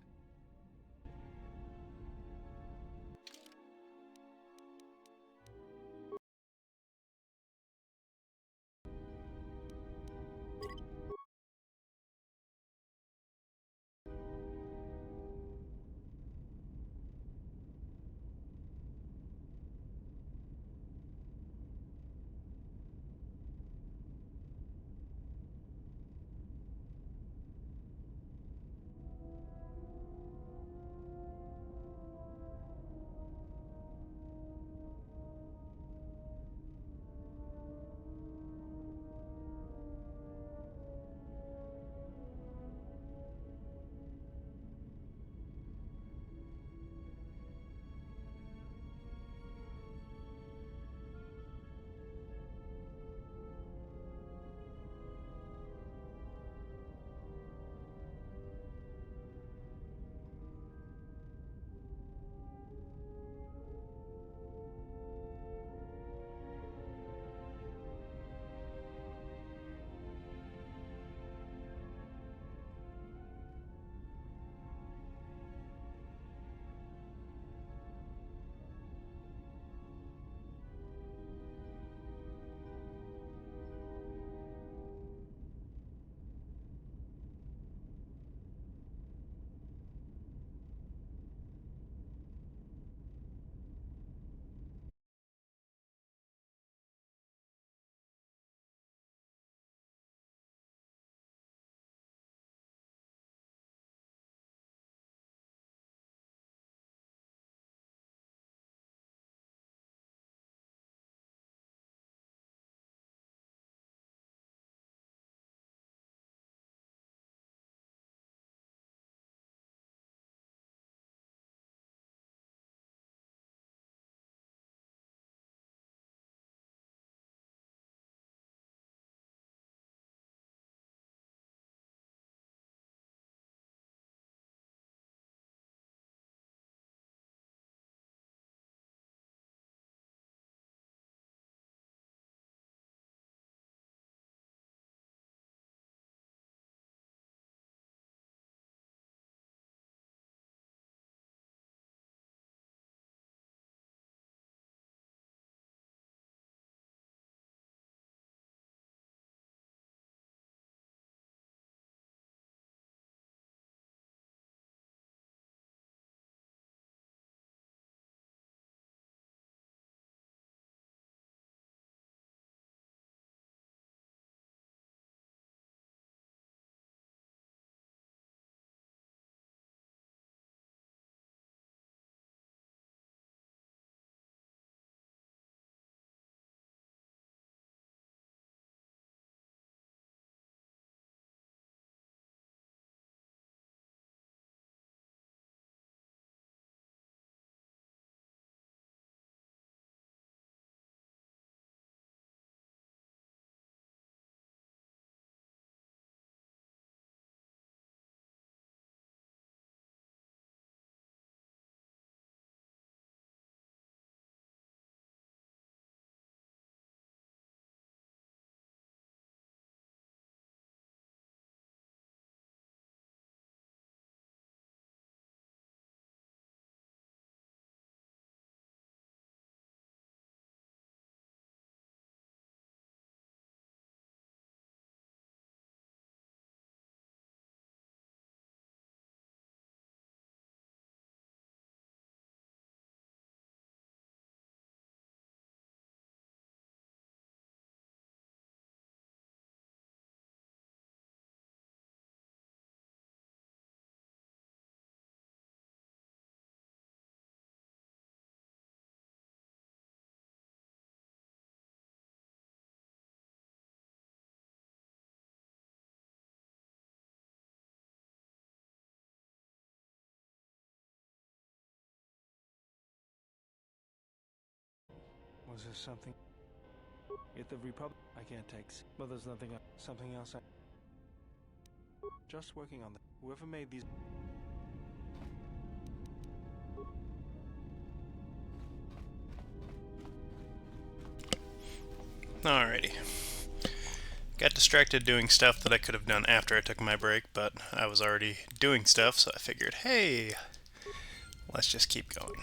Was there something? If the Republic... I can't take... But there's nothing... Something else I... Just working on that. Whoever made these... Alrighty. Got distracted doing stuff that I could have done after I took my break, but I was already doing stuff, so I figured, hey, let's just keep going.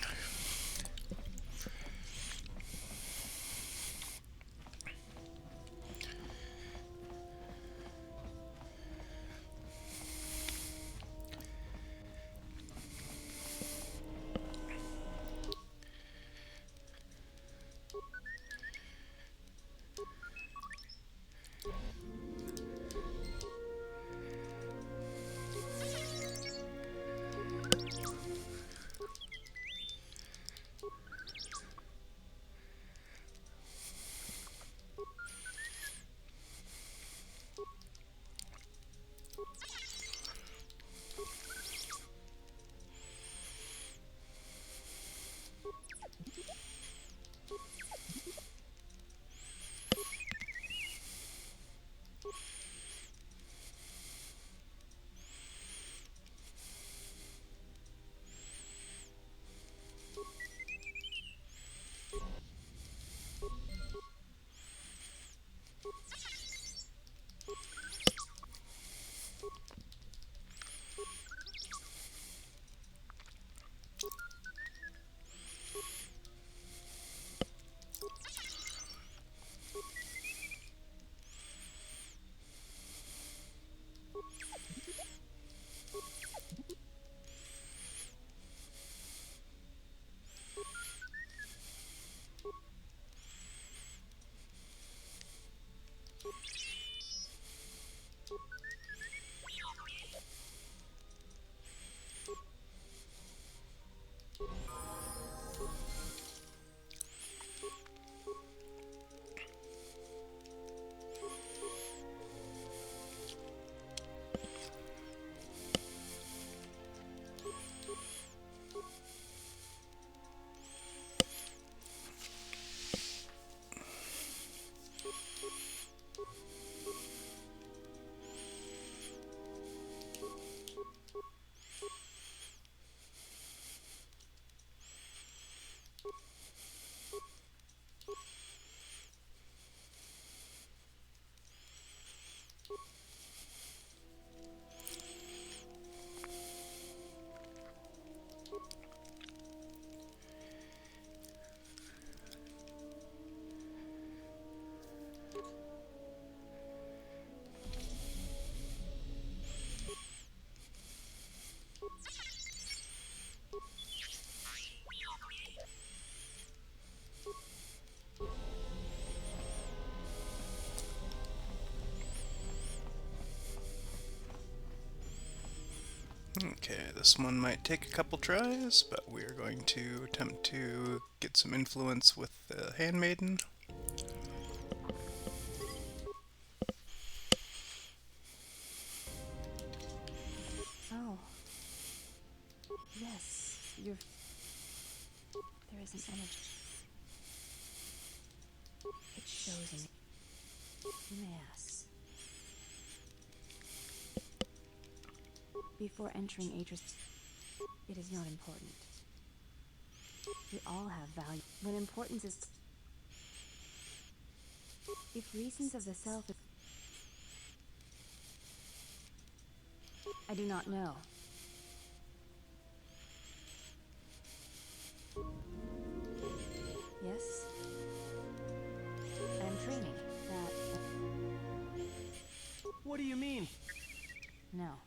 Okay, this one might take a couple tries, but we're going to attempt to get some influence with the handmaiden. Oh. Yes, you're... There is an energy. It shows in... You may ask. Before entering Atris, it is not important. We all have value. When importance is... If reasons of the self... I do not know. Yes? I am training. That... What do you mean? No.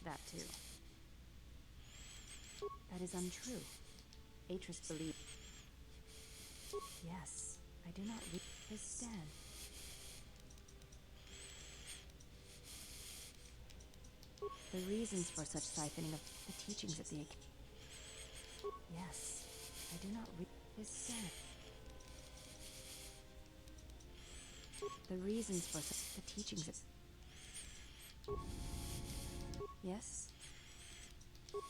That too. That is untrue. Atris believed. Yes, I do not read his stand. The reasons for such siphoning of the teachings of the... Yes, I do not read his stand. The reasons for the teachings of... Yes?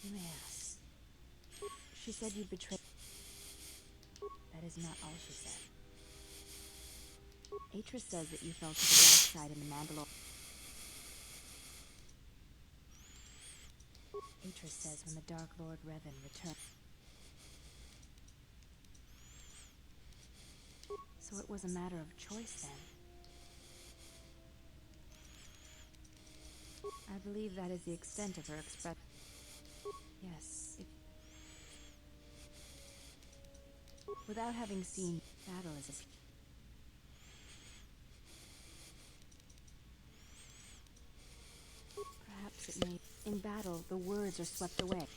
You may ask. She said you betrayed... That is not all she said. Atris says that you fell to the dark side in the Mandalore. Atris says when the Dark Lord Revan returned. So it was a matter of choice then. I believe that is the extent of her express. Yes, without having seen battle as a perhaps it may. In battle, the words are swept away.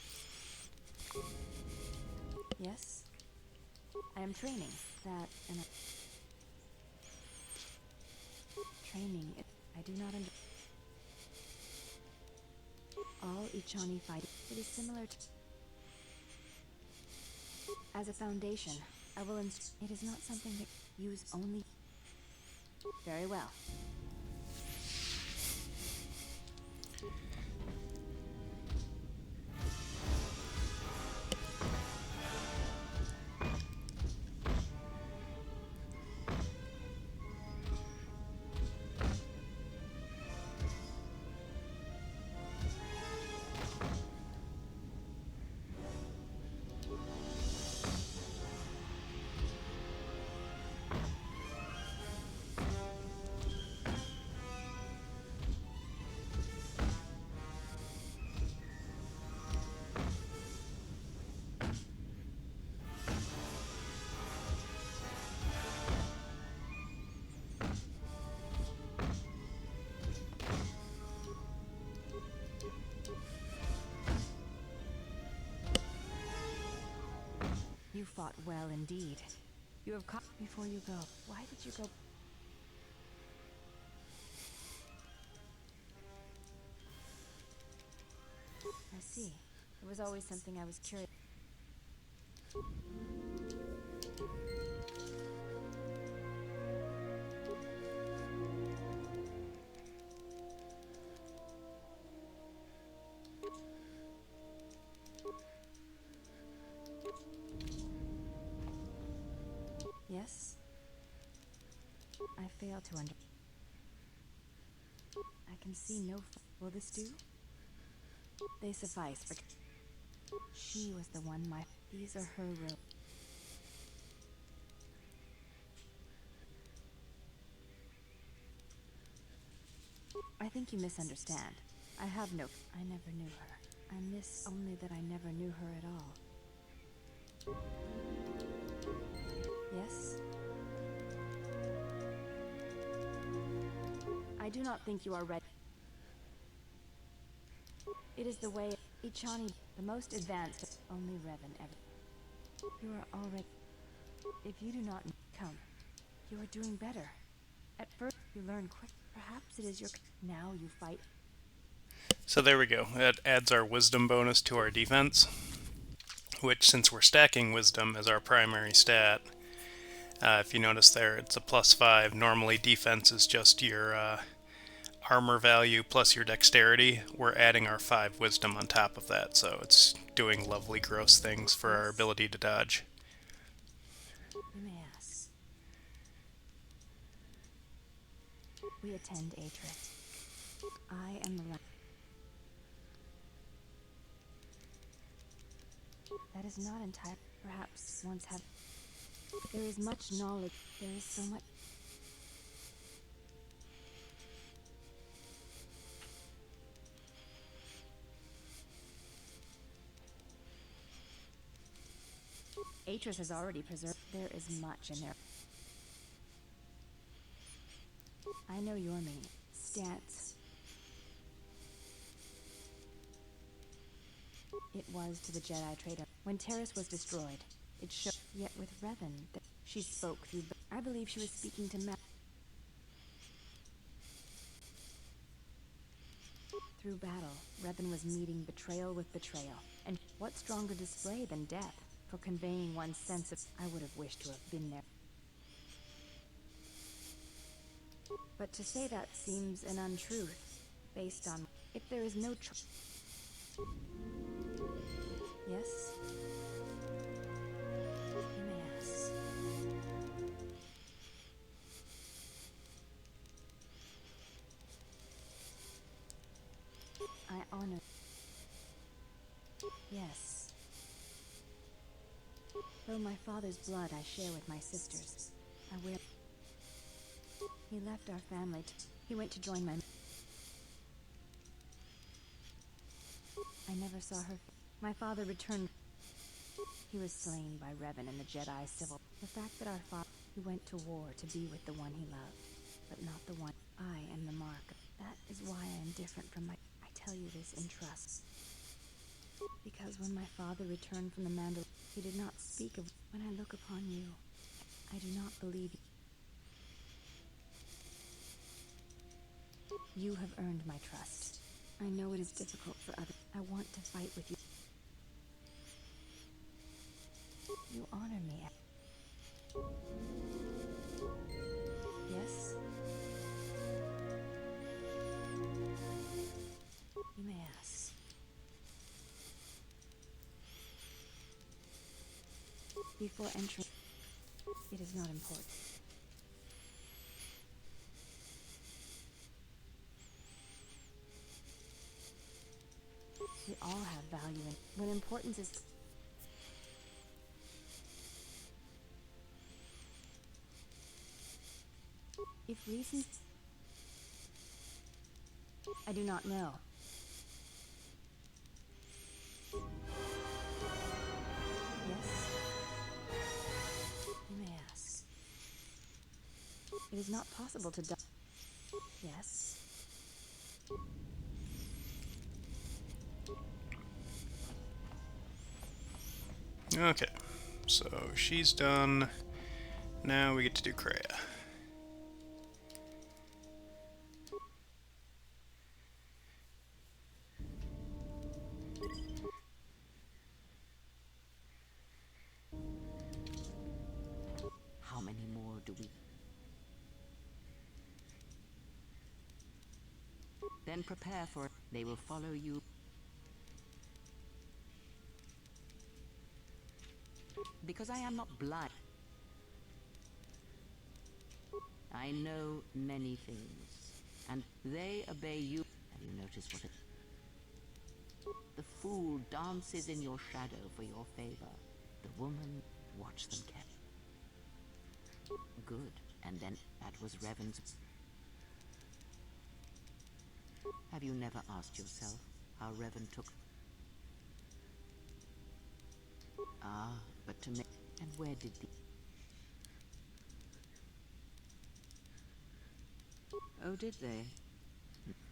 Yes? I am training. That and training. I do not understand. All Ichani fighting. It is similar to. As a foundation, I will It is not something that use only. Very well. You fought well indeed. You have caught before you go. Why did you go? I see. It was always something I was curious. Yes? I fail to under. I can see no. Will this do? They suffice for. She was the one my. These are her robes. I think you misunderstand. I have no. I never knew her. I miss only that I never knew her at all. Yes? I do not think you are ready. It is the way Ichani, the most advanced, only Revan ever. You are already. If you do not come, you are doing better. At first, you learn quick. Perhaps it is your. Now you fight. So there we go. That adds our wisdom bonus to our defense, which, since we're stacking wisdom as our primary stat, if you notice there, it's a +5. Normally defense is just your armor value plus your dexterity. We're adding our 5 wisdom on top of that, so it's doing lovely gross things for our ability to dodge. You may ask. We attend Atris. I am the. That is not entire. Perhaps once have. There is much knowledge. There is so much. Atris has already preserved. There is much in there. I know your meaning. Stance. It was to the Jedi traitor. When Terrace was destroyed, it showed. Yet with Revan, she spoke through. I believe she was speaking to Matt. Through battle, Revan was meeting betrayal with betrayal. And what stronger display than death for conveying one's sense of. I would have wished to have been there. But to say that seems an untruth, based on. If there is no choice. Yes? You may ask. Though my father's blood I share with my sisters, I will. He left our family. He went to join my. I never saw her. My father returned. He was slain by Revan in the Jedi Civil. The fact that our father he went to war to be with the one he loved, but not the one I am the mark. That is why I am different from my. I tell you this in trust. Because when my father returned from the Mandalore, he did not speak of. When I look upon you, I do not believe you. You have earned my trust. I know it is difficult for others. I want to fight with you. You honor me. Yes? You may ask. Before entering, it is not important. We all have value in what importance is. If reasons, I do not know. Yes? You may ask. It is not possible to die. Yes? Okay, so she's done. Now we get to do Kreia. How many more do we... Then prepare for it. They will follow you. Because I am not blind. I know many things. And they obey you. Have you noticed what it... The fool dances in your shadow for your favor. The woman, watch them carefully. Good. And then that was Revan's. Have you never asked yourself how Revan took... Ah, but to make... And where did the... Oh, did they?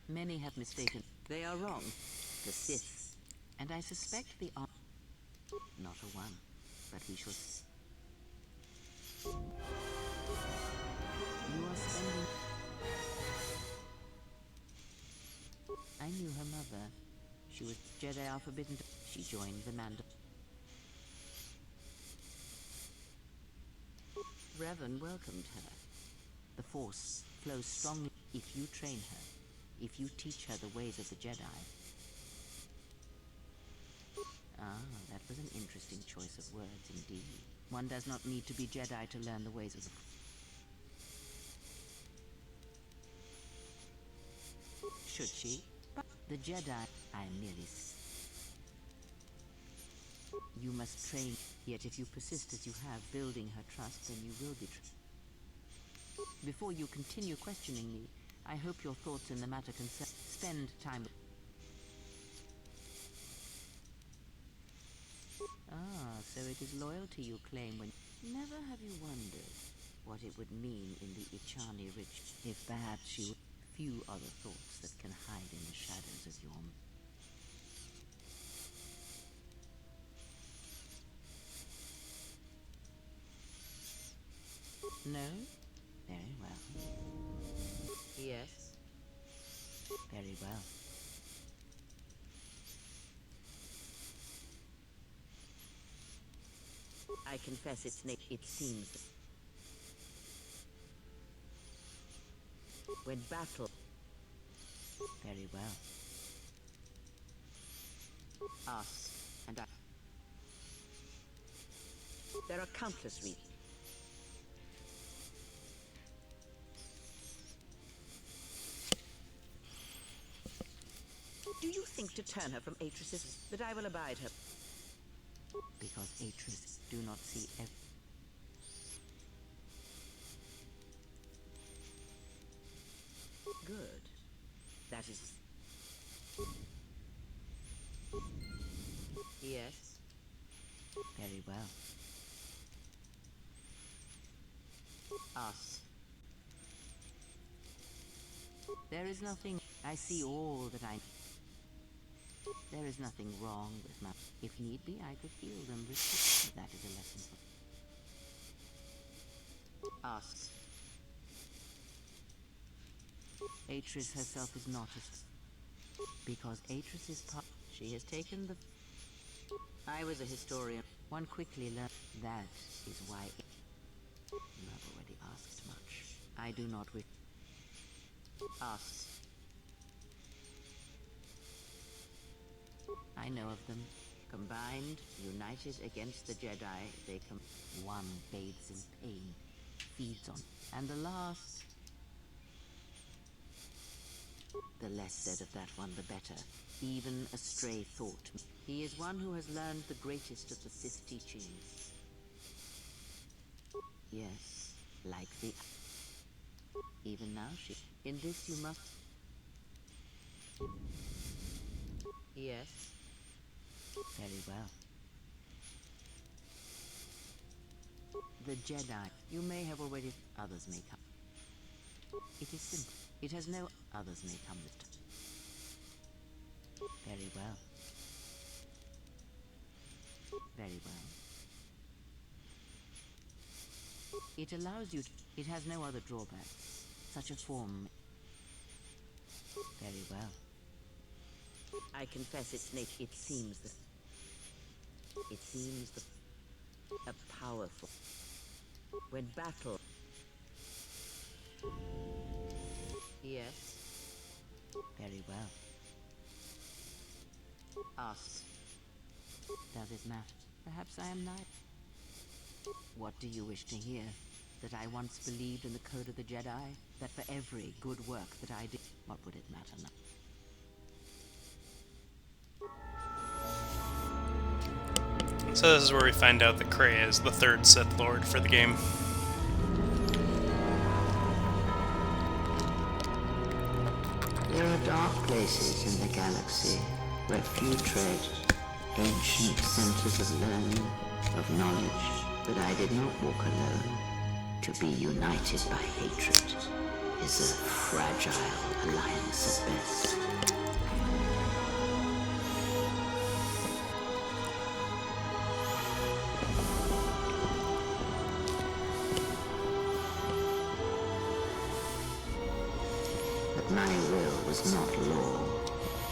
Many have mistaken. They are wrong. The Sith. And I suspect the... Not a one. But we shall... You are spending... I knew her mother. She was Jedi are forbidden to... She joined the Mandalore. Revan welcomed her. The Force flows strongly if you train her, if you teach her the ways of the Jedi. Ah, that was an interesting choice of words indeed. One does not need to be Jedi to learn the ways of the... Should she? But the Jedi, I am merely... You must train, yet if you persist as you have, building her trust, then you will be... Before you continue questioning me, I hope your thoughts in the matter concern... Spend time... Ah, so it is loyalty you claim when... Never have you wondered what it would mean in the Ichani Rich if perhaps she would... Few are the thoughts that can hide in the shadows of your... No? Very well. Yes? Very well. I confess it's it seems... When battle... Very well. Ask, and I... There are countless reasons. Do you think to turn her from Atrus's, but I will abide her? Because Atris do not see Good. That is... Yes. Very well. Us. There is nothing... I see all that I... There is nothing wrong with my... If need be, I could heal them. That is a lesson for... Us. Atris herself is not as... Because Atris is part... She has taken the... I was a historian. One quickly learned... That is why... You have already asked much. I do not wish... Us. I know of them. Combined, united against the Jedi, they come... One bathes in pain, feeds on... And the last... The less said of that one, the better. Even a stray thought. He is one who has learned the greatest of the Sith teachings. Yes, like the... Even now she... In this you must... Yes. Very well. The Jedi. You may have already... Others may come. It is simple. It has no... Others may come with... Very well. Very well. It allows you to... It has no other drawbacks. Such a form... Very well. I confess its nature. It seems that... It seems that... A powerful... When battle... Yes. Very well. Us. Does it matter? Perhaps I am not. What do you wish to hear? That I once believed in the code of the Jedi? That for every good work that I did... What would it matter now? So this is where we find out that Kreia is the third Sith Lord for the game. There are dark places in the galaxy where few tread, ancient centers of learning, of knowledge, but I did not walk alone. To be united by hatred is a fragile alliance at best. But my will was not law.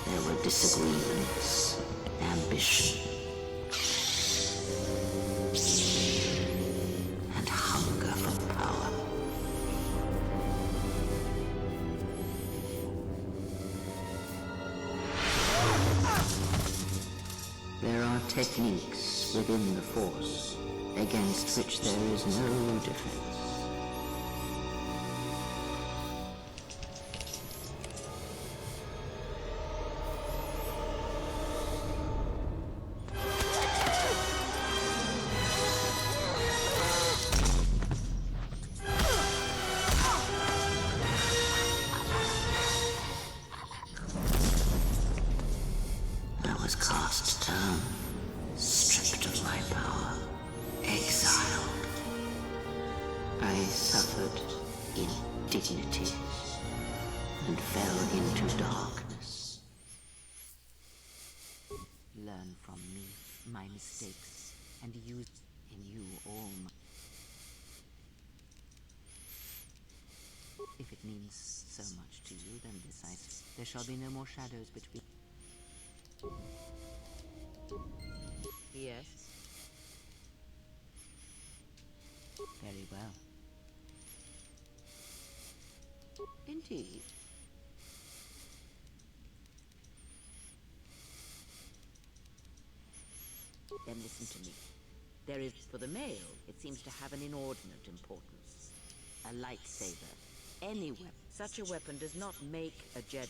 There were disagreements, ambition, and hunger for power. There are techniques within the Force against which there is no defense. I was cast down, stripped of my power, exiled. I suffered indignities and fell into darkness. Learn from me my mistakes and use in you all my... If it means so much to you, then there shall be no more shadows between... Yes. Very well. Indeed. Then listen to me. There is, for the male, it seems to have an inordinate importance. A lightsaber. Any weapon. Such a weapon does not make a Jedi.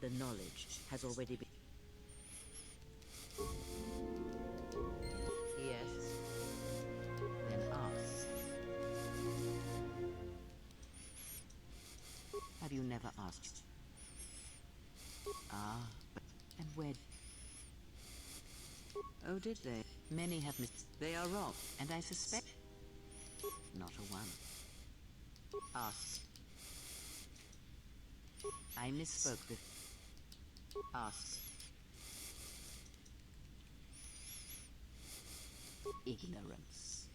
The knowledge has already been... never asked. Ah, but... And where... Oh, did they? Many have They are wrong, and I suspect... Not a one. Ask. I misspoke this. Ask. Ignorance.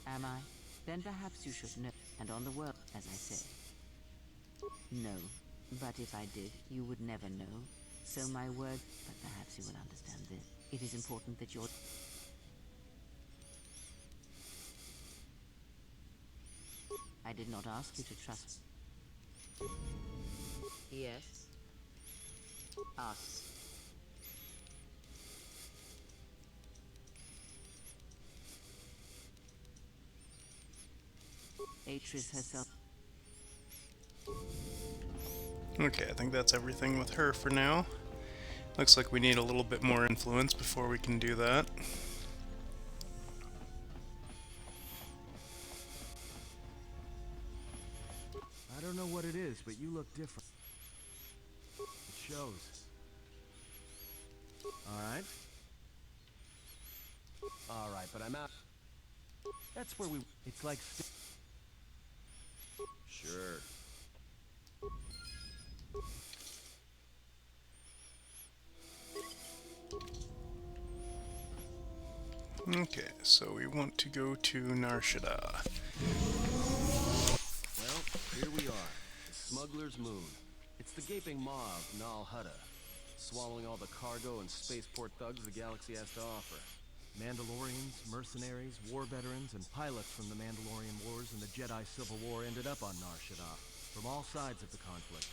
Am I? Then perhaps you should know. And on the world, as I said. No. But if I did, you would never know. So my word, but perhaps you will understand this. It is important that you're... I did not ask you to trust. Yes. Ask. Atris herself. Okay, I think that's everything with her for now. Looks like we need a little bit more influence before we can do that. I don't know what it is, but you look different. It shows. Alright. Alright, but I'm out. That's where we... It's like... Sure. Okay, so we want to go to Nar Shaddaa. Well, here we are. The Smuggler's Moon. It's the gaping maw of Nal Hutta, swallowing all the cargo and spaceport thugs the galaxy has to offer. Mandalorians, mercenaries, war veterans, and pilots from the Mandalorian Wars and the Jedi Civil War ended up on Nar Shaddaa, from all sides of the conflict.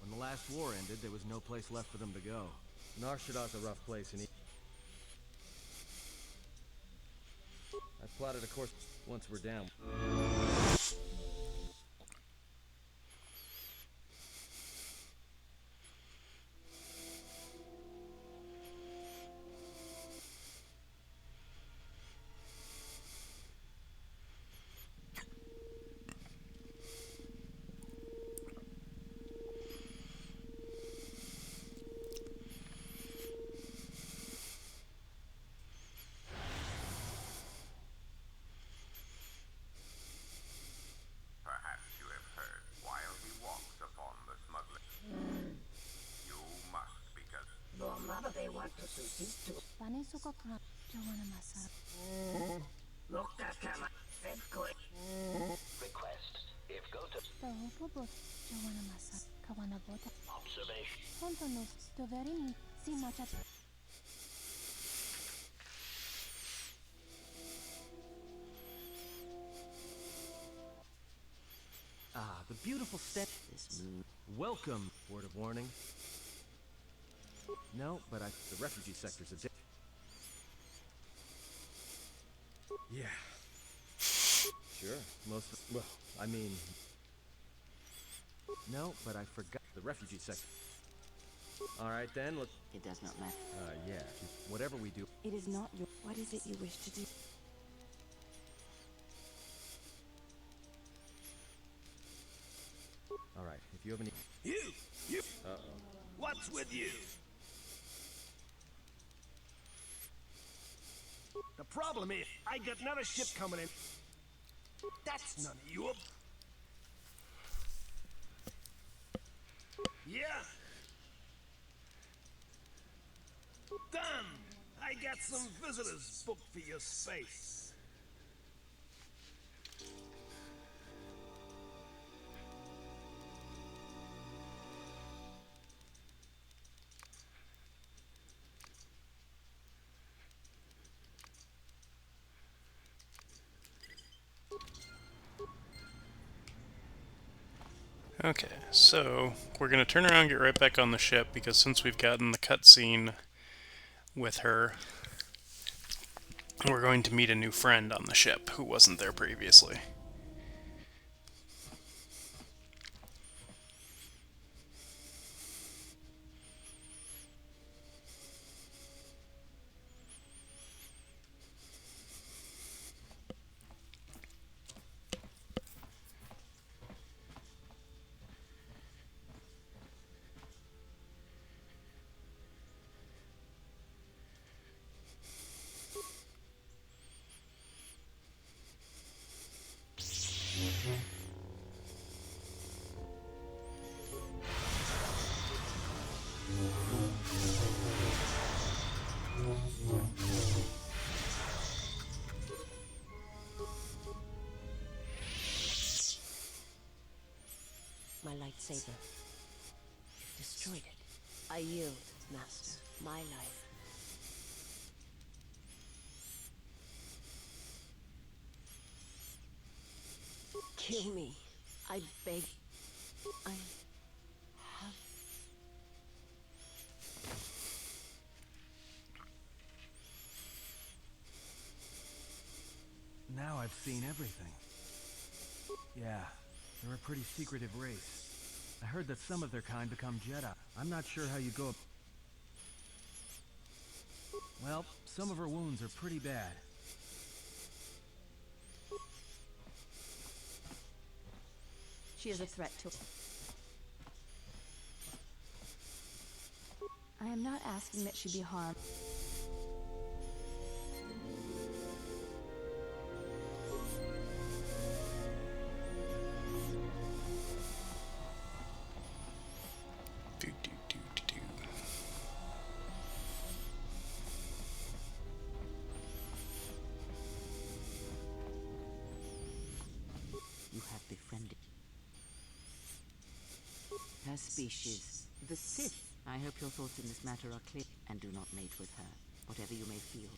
When the last war ended, there was no place left for them to go. Nar Shaddaa's a rough place, and I've plotted a course once we're down. Perhaps you have heard while he walks upon the smuggler. You must, because... Request. If go to... Observation. Ah, the beautiful step. This moon. Welcome, word of warning. No, but the refugee sector's a Yeah. Sure, well, I mean... No, but I forgot the refugee sector. Alright then, look... It does not matter. Yeah. Whatever we do... It is not your... What is it you wish to do? Alright, if you have any... You! Uh-oh. What's with you? The problem is, I got another ship coming in. That's none of your... Yeah. Done. I got some visitors booked for your space. Okay, so we're going to turn around and get right back on the ship, because since we've gotten the cutscene with her, we're going to meet a new friend on the ship who wasn't there previously. lightsaber. You've destroyed it. I yield, Master. My life. Kill me. I beg. I have. Now I've seen everything. Yeah, they're a pretty secretive race. I heard that some of their kind become Jedi. I'm not sure how you go. Well, some of her wounds are pretty bad. She is a threat to... I am not asking that she be harmed. You have befriended her species, the Sith. I hope your thoughts in this matter are clear, and do not mate with her, whatever you may feel.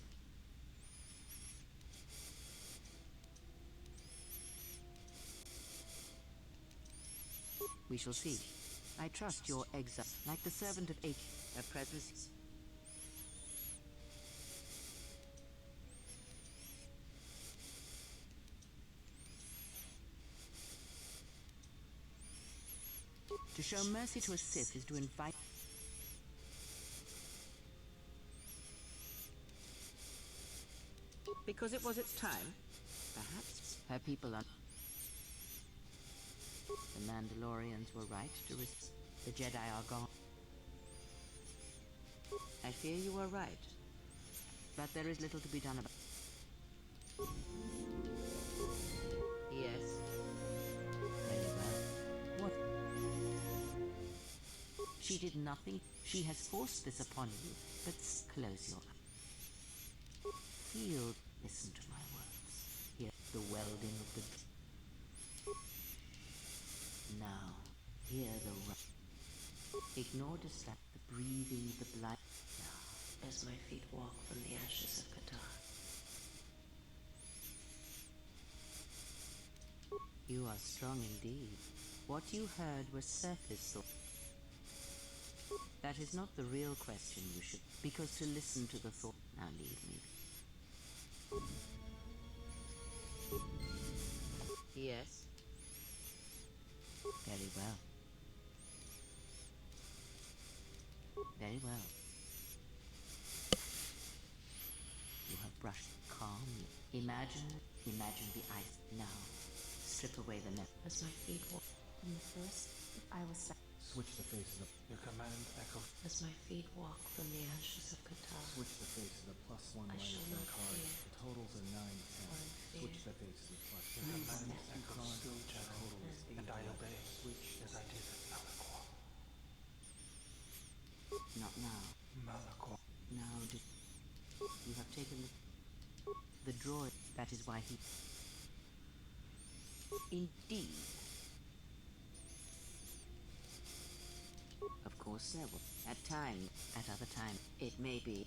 We shall see. I trust your exile, like the servant of H. Her presence. To show mercy to a Sith is to invite... Because it was its time, perhaps. Her people are... The Mandalorians were right to risk. The Jedi are gone. I fear you are right. But there is little to be done about... Yes. Very well. What? She did nothing. She has forced this upon you. But close your eyes. Feel. Listen to my words. Hear the welding of the... Now, hear the... Ignore distract, the breathing, the blind... Now, as my feet walk from the ashes of Kotor. You are strong indeed. What you heard was surface thought. That is not the real question you should... Because to listen to the thought... Now leave me. Yes. Very well. Very well. You have brushed calmly. Imagine the ice. Now, strip away the net. As my feet walk. From the first, I was... Switch the faces of... Your command echo. As my feet walk from the ashes of Kotor. Switch the faces of +1 I minus shall their not card. fear. The totals are 9 and 10. Switch the faces of +2. Your command echo Cron. still The Jedi, total is 8. and I obey, Switch as I did at Malachor. Not now. Malachor. Now, you have taken the droid. That is why he... Indeed. Of course there will. At times, at other times, it may be...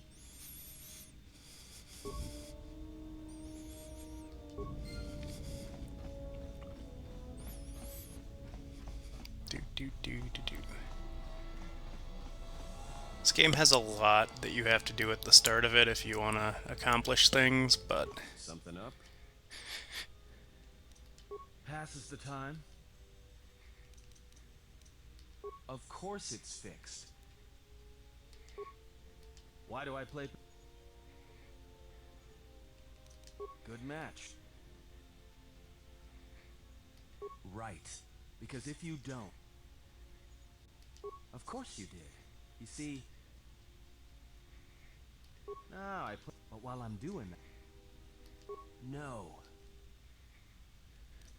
This game has a lot that you have to do at the start of it if you want to accomplish things, but... Something up? Passes the time. Of course it's fixed. Why do I play? Good match. Right. Because if you don't... Of course you did. You see... No, I play... But while I'm doing that... No.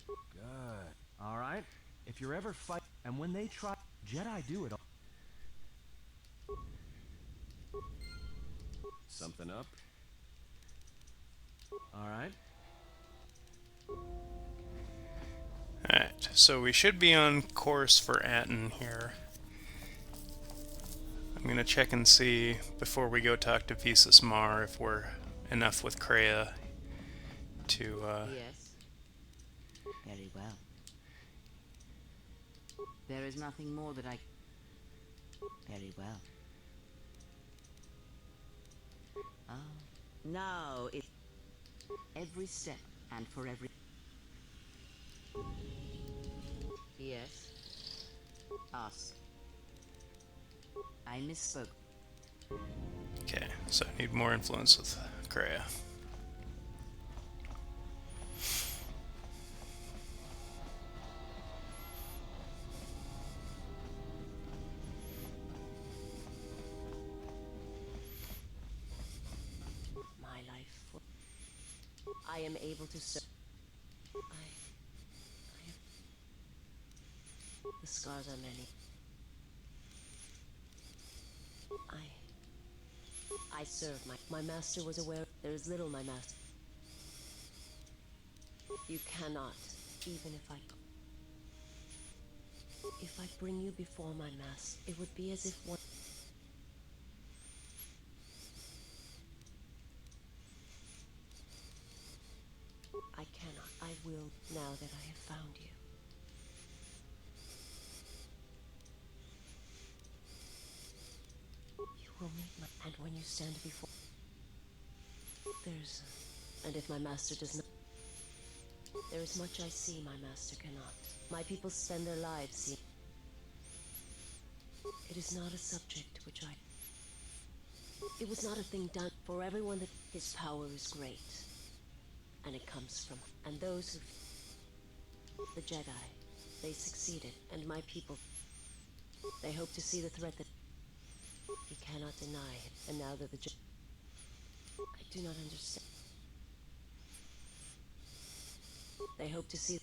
Good. Alright. If you're ever fight... And when they try... Jedi do it all. Something up? Alright. So we should be on course for Atten here. I'm gonna check and see before we go talk to Visas Mar if we're enough with Kreia to Yes. Very well. There is nothing more that I... Very well. Oh. No, it... Every step and for every... Yes. Ask. I misspoke. Okay, so I need more influence with Kreia. My life. I am able to serve. The scars are many. I serve my master was aware. There is little my master. You cannot, even if I bring you before my master, it would be as if one. I cannot. I will now that I have found you. You will meet my. And when you stand before. And if my master does not. There is much I see my master cannot. My people spend their lives seeing. It is not a subject which I. It was not a thing done for everyone that his power is great. And it comes from. And those who. The Jedi. They succeeded. And my people. They hope to see the threat that. He cannot deny it. And now that the Jedi. I do not understand. They hope to see.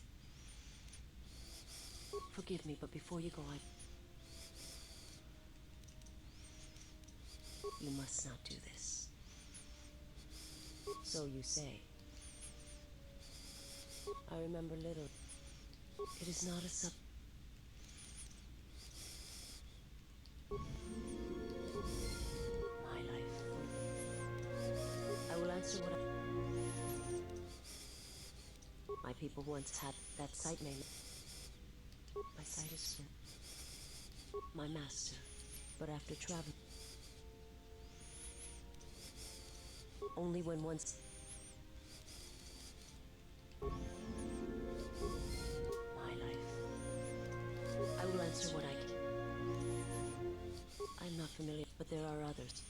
Forgive me, but before you go, You must not do this. So you say. I remember little. It is not a My life. I will answer what My people once had that sight may. My sight is split. My master. But after traveling. Only when once. My life. I will answer what I can. I'm not familiar, but there are others.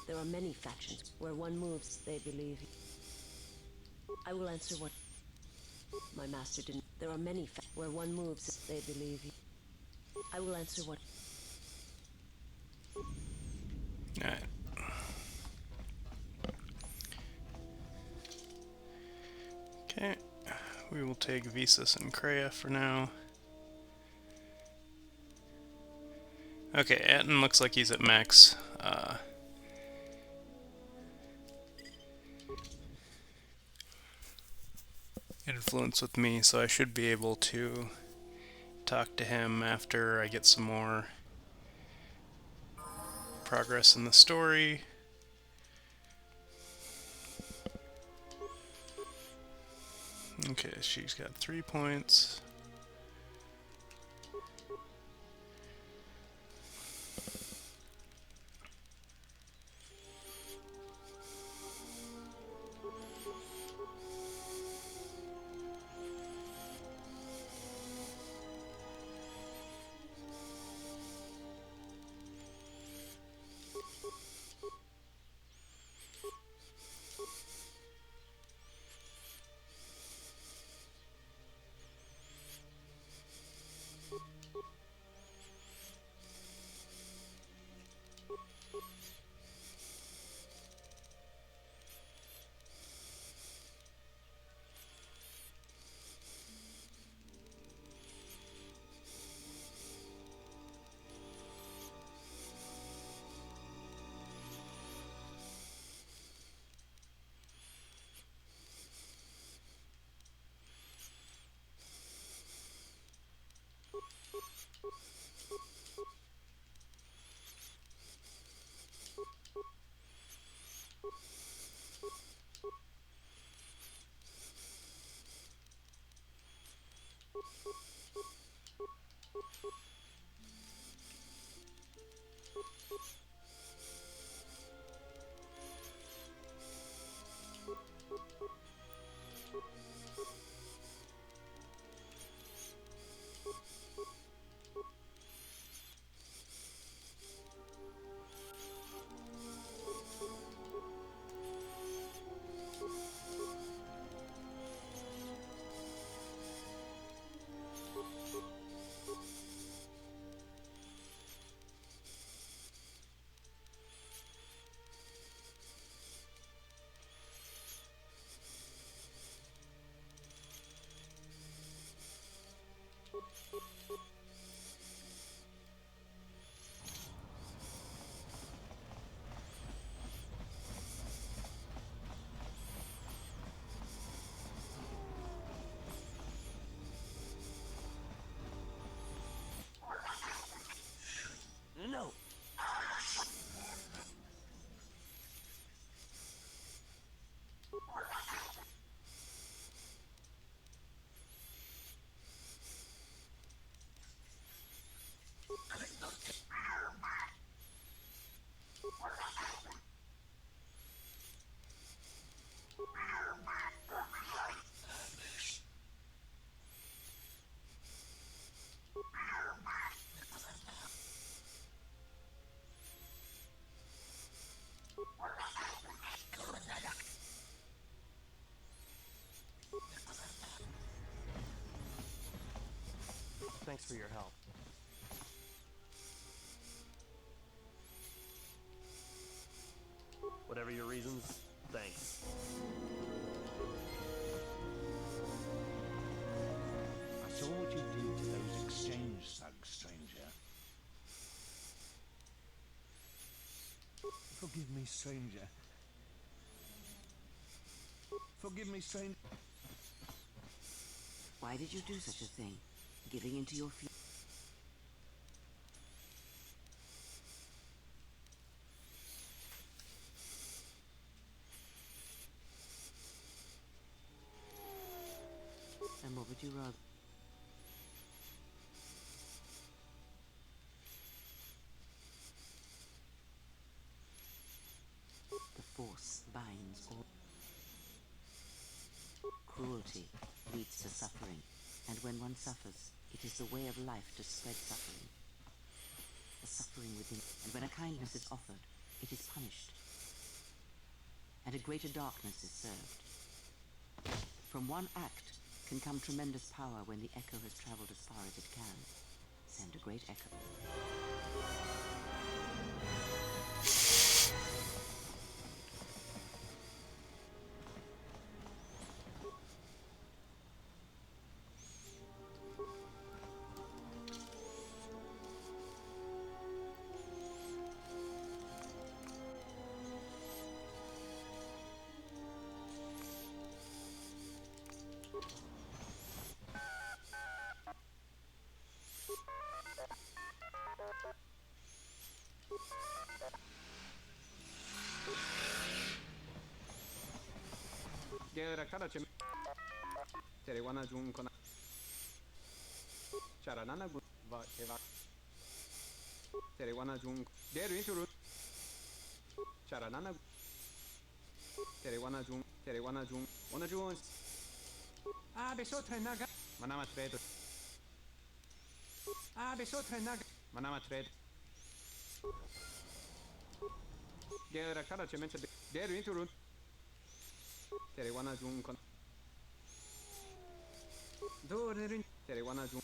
There are many factions. Where one moves, they believe. I will answer what. My master didn't. There are many where one moves, they believe. I will answer what. Alright. Okay, we will take Visas and Kreia for now. Okay, Atten looks like he's at max. Influence with me, so I should be able to talk to him after I get some more progress in the story. Okay, she's got 3 points. Thanks for your help. Whatever your reasons, thanks. I saw what you did to those exchange thugs, stranger. Forgive me, stranger. Forgive me, stranger. Why did you do such a thing? Giving into your fear? And what would you rather? The Force binds all. Cruelty leads to suffering, and when one suffers, it is the way of life to spread suffering. The suffering within, and when a kindness is offered, it is punished, and a greater darkness is served. From one act can come tremendous power when the echo has traveled as far as it can. Send a great echo. Gera kada ce tere wana jun kona chara nana gu va ke va tere wana jun deru inturu chara nana tere wana jun ona jun beso trenaga manama tredo beso trenaga manama tredo Gera kada ce menche deru inturu tere wana jun kona do deru tere wana jun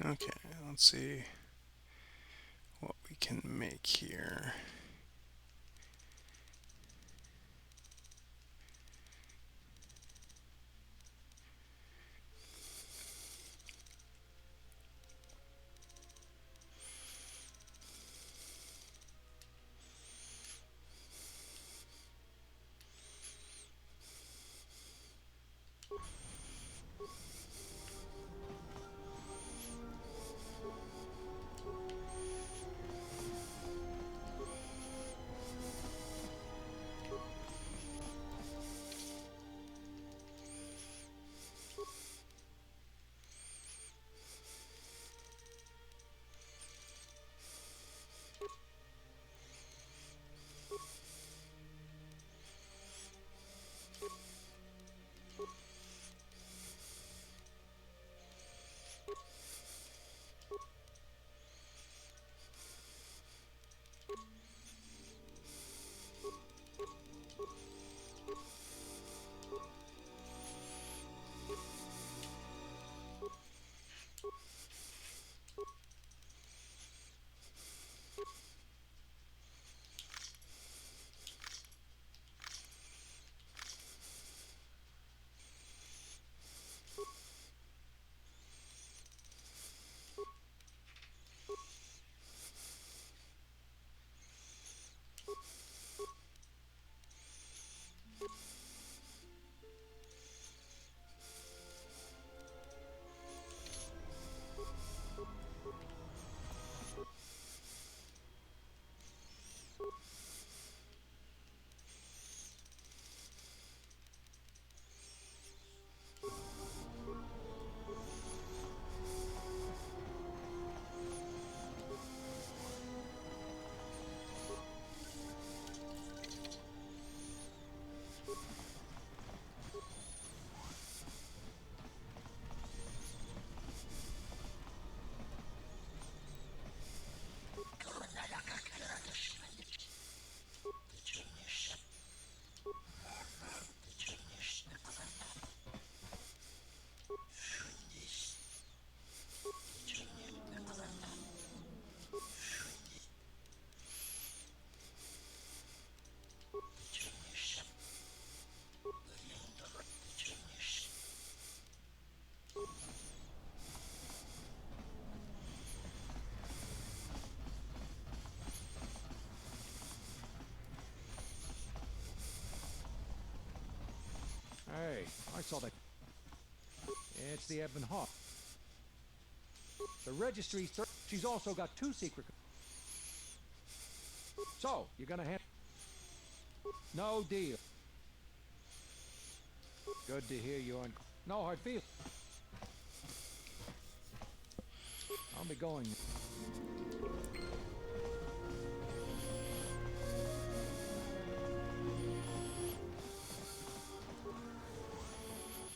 Okay, let's see what we can make here. I saw that. It's the Ebon Hawk. The registry's she's also got 2 secret. So, you're gonna hand. No deal. Good to hear you on. No hard feelings. I'll be going.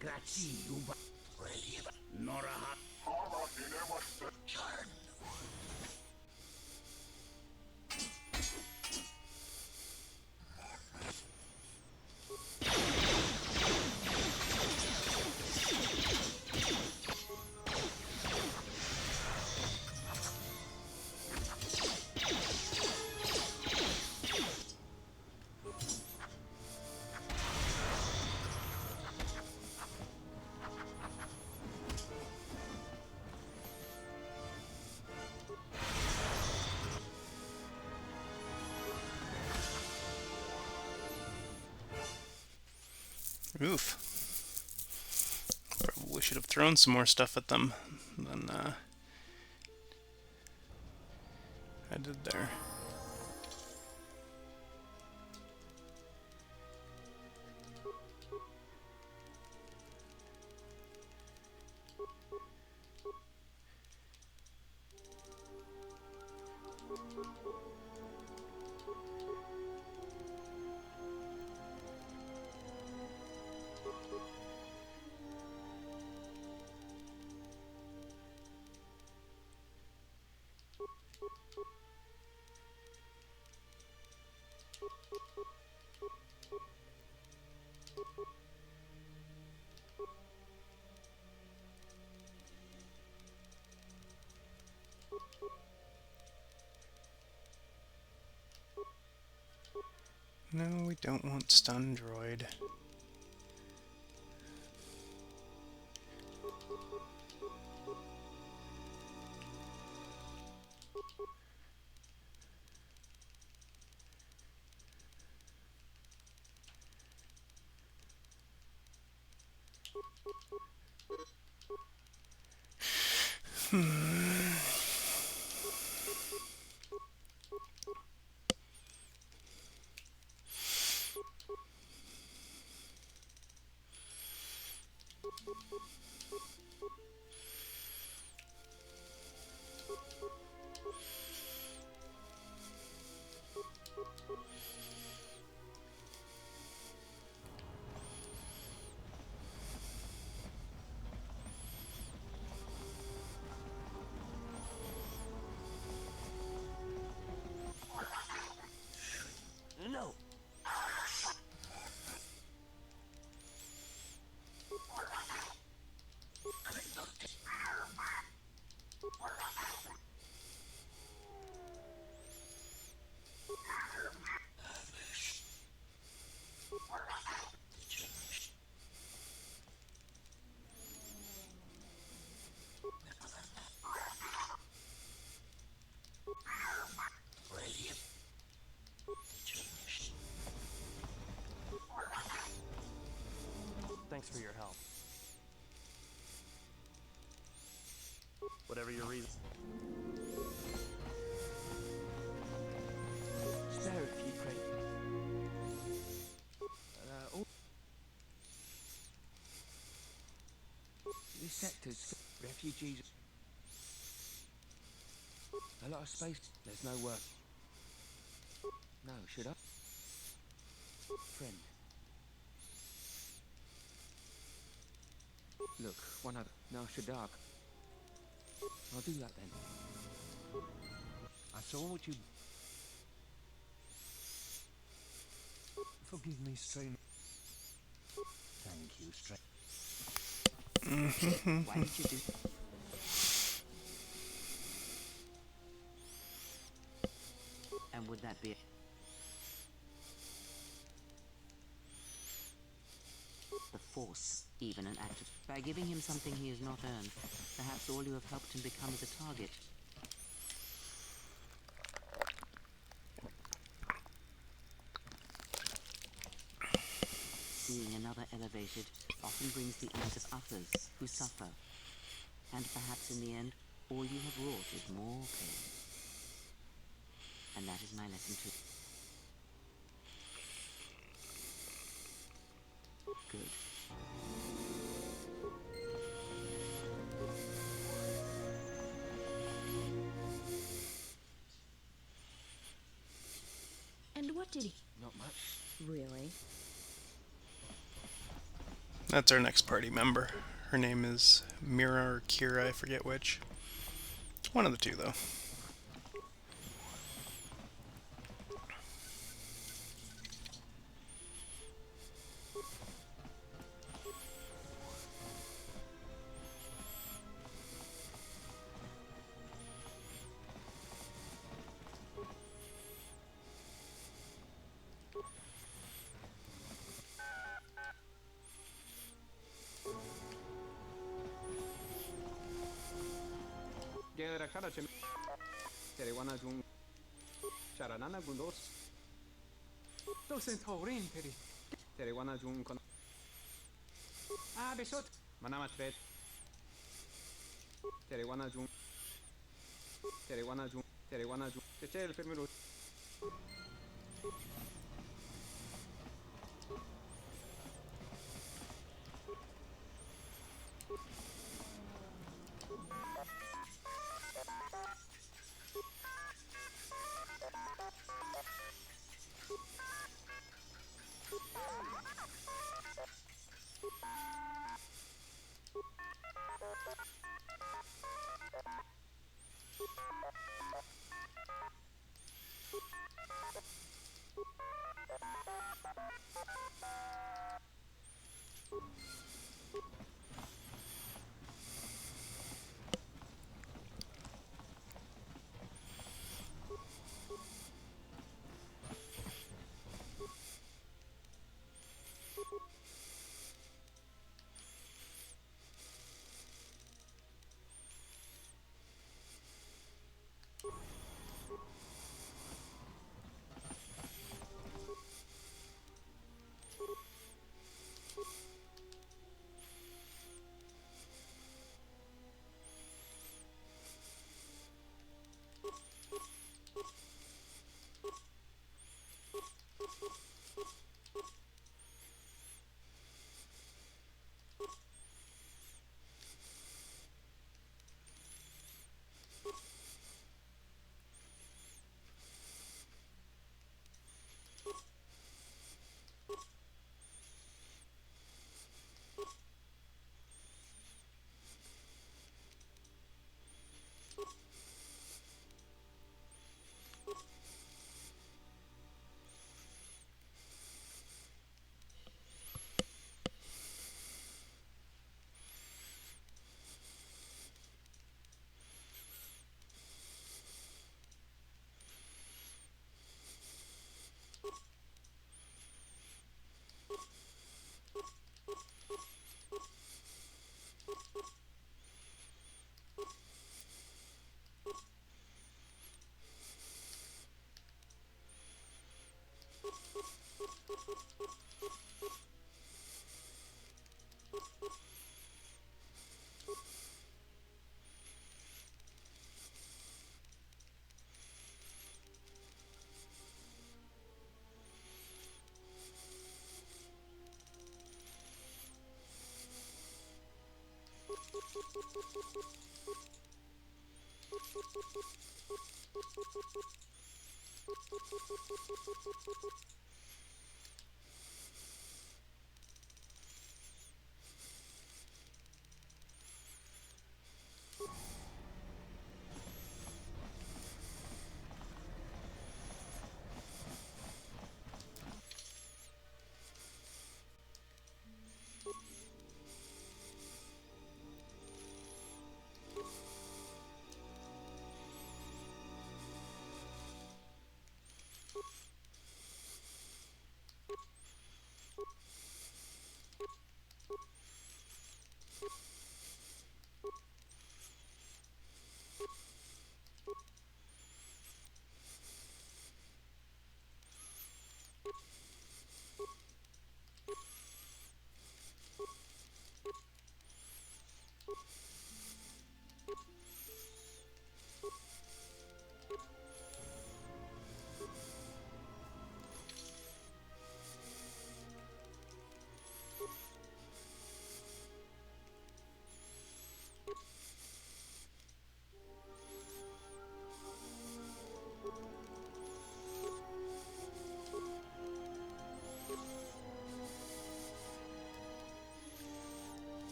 Grazie, Uba. Nora. Oof. Probably should have thrown some more stuff at them than I did there. No, we don't want stun droid. No. Thanks for your help. Whatever your reason. Spare a few crates. This sector's refugees. A lot of space. There's no work. No, should I? Friend. Look, one other. Now, Shadak. I'll do that then. I saw what you... Forgive me, stranger. Thank you, stranger. Why did you do... And would that be... The Force, even an act of... By giving him something he has not earned, perhaps all you have helped him become is a target. Seeing another elevated often brings the ears of others who suffer. And perhaps in the end, all you have wrought is more pain. And that is my lesson too. Good. And what did he? Not much. Really? That's our next party member. Her name is Mira or Kira, I forget which. One of the two, though. Gera kada cem. Terewana jung. Charanana gundos. Dosen taurin peri. Terewana jung kon. Ah, besot. Manama tret. Terewana jung. Terewana jung. Terewana jung. Techel permiro.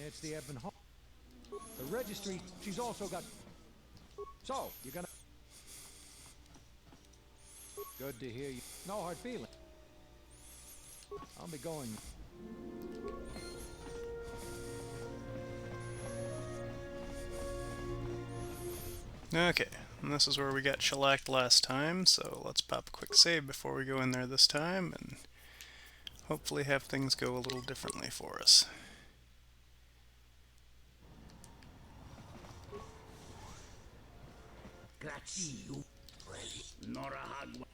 It's the ebb and flow. The registry, she's also got... So, you're gonna... Good to hear you. No hard feeling. I'll be going. Okay, and this is where we got shellacked last time, so let's pop a quick save before we go in there this time, and hopefully have things go a little differently for us. Grazie. Nora Hagwa.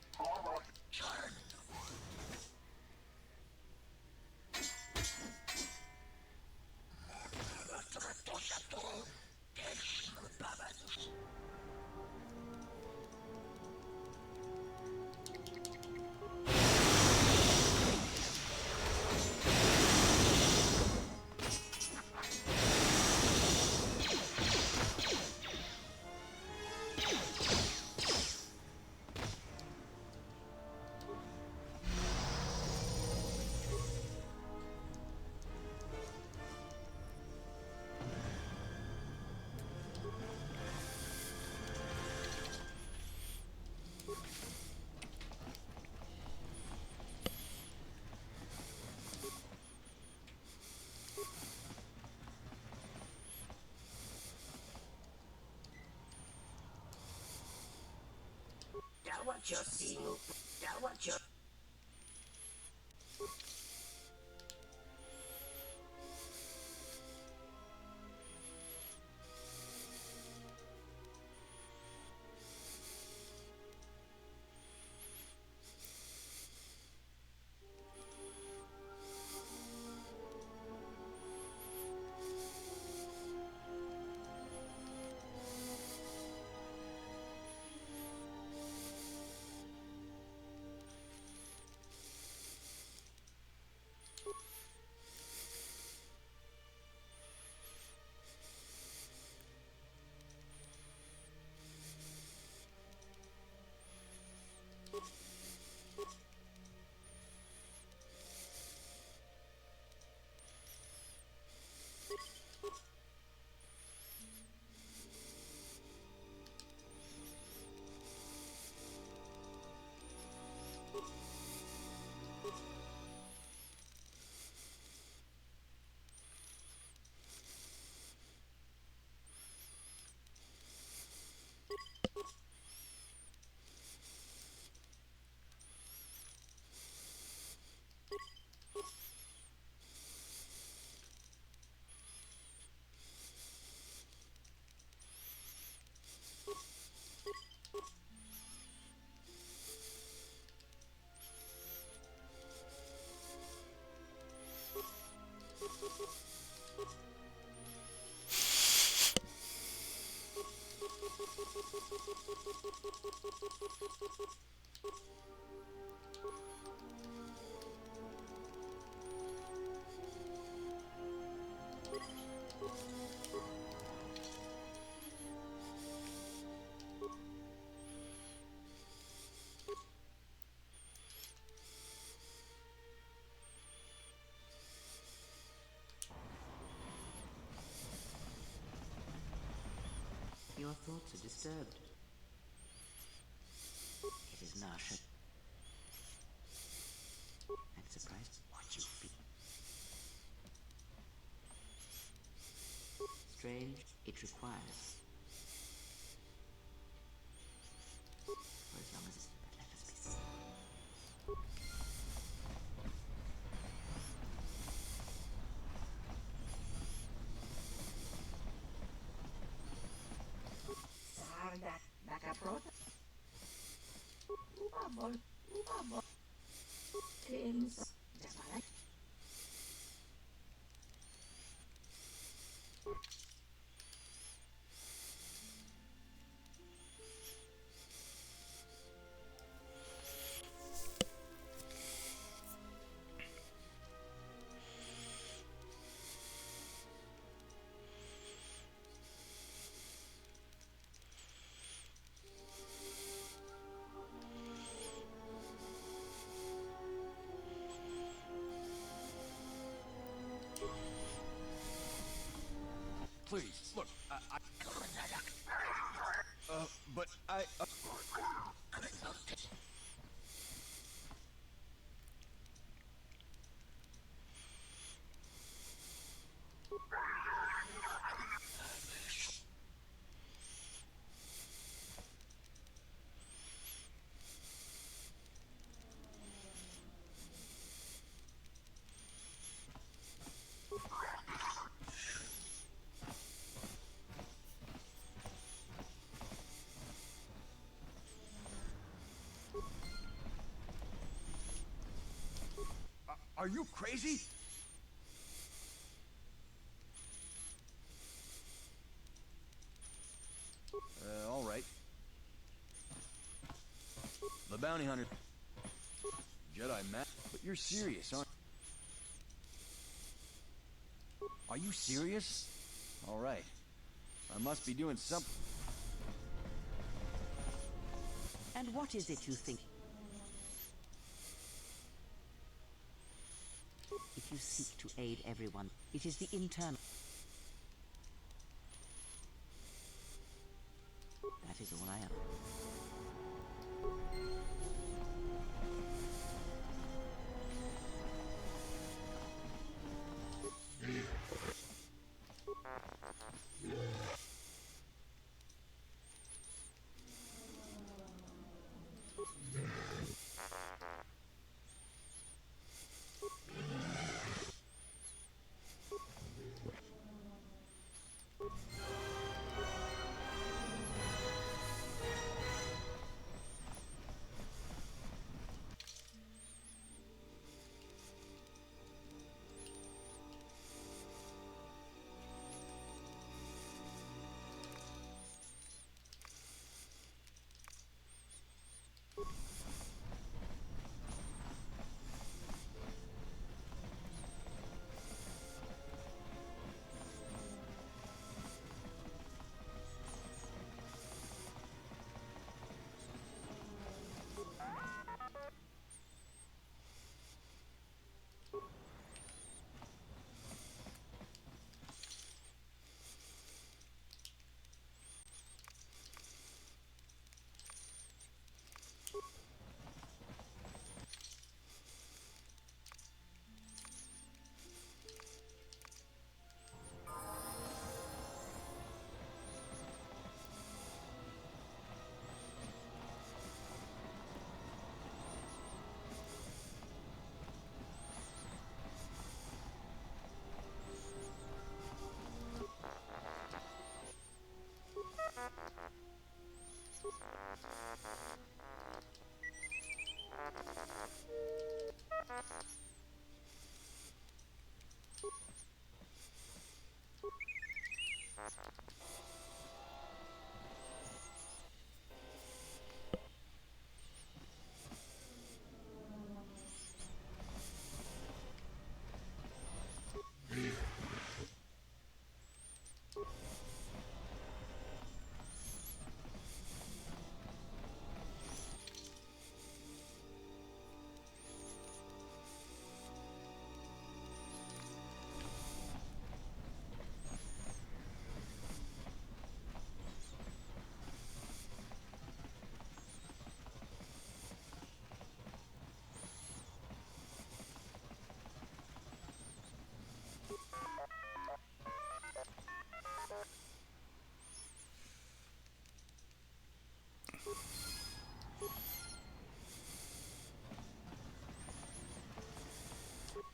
What you see, what you... Your thoughts are disturbed. It is Nasha. I'm surprised what you feel. Strange, it requires. For as long as it's... But let us be safe. Sarda, Nakaprota. Upavol, upavol. Tens, Jamalak. please, look, but I... Are you crazy? All right. The bounty hunter. Jedi Matt. But you're serious, aren't you? Are you serious? All right. I must be doing something. And what is it you think? If you seek to aid everyone, it is the internal. That is all I am.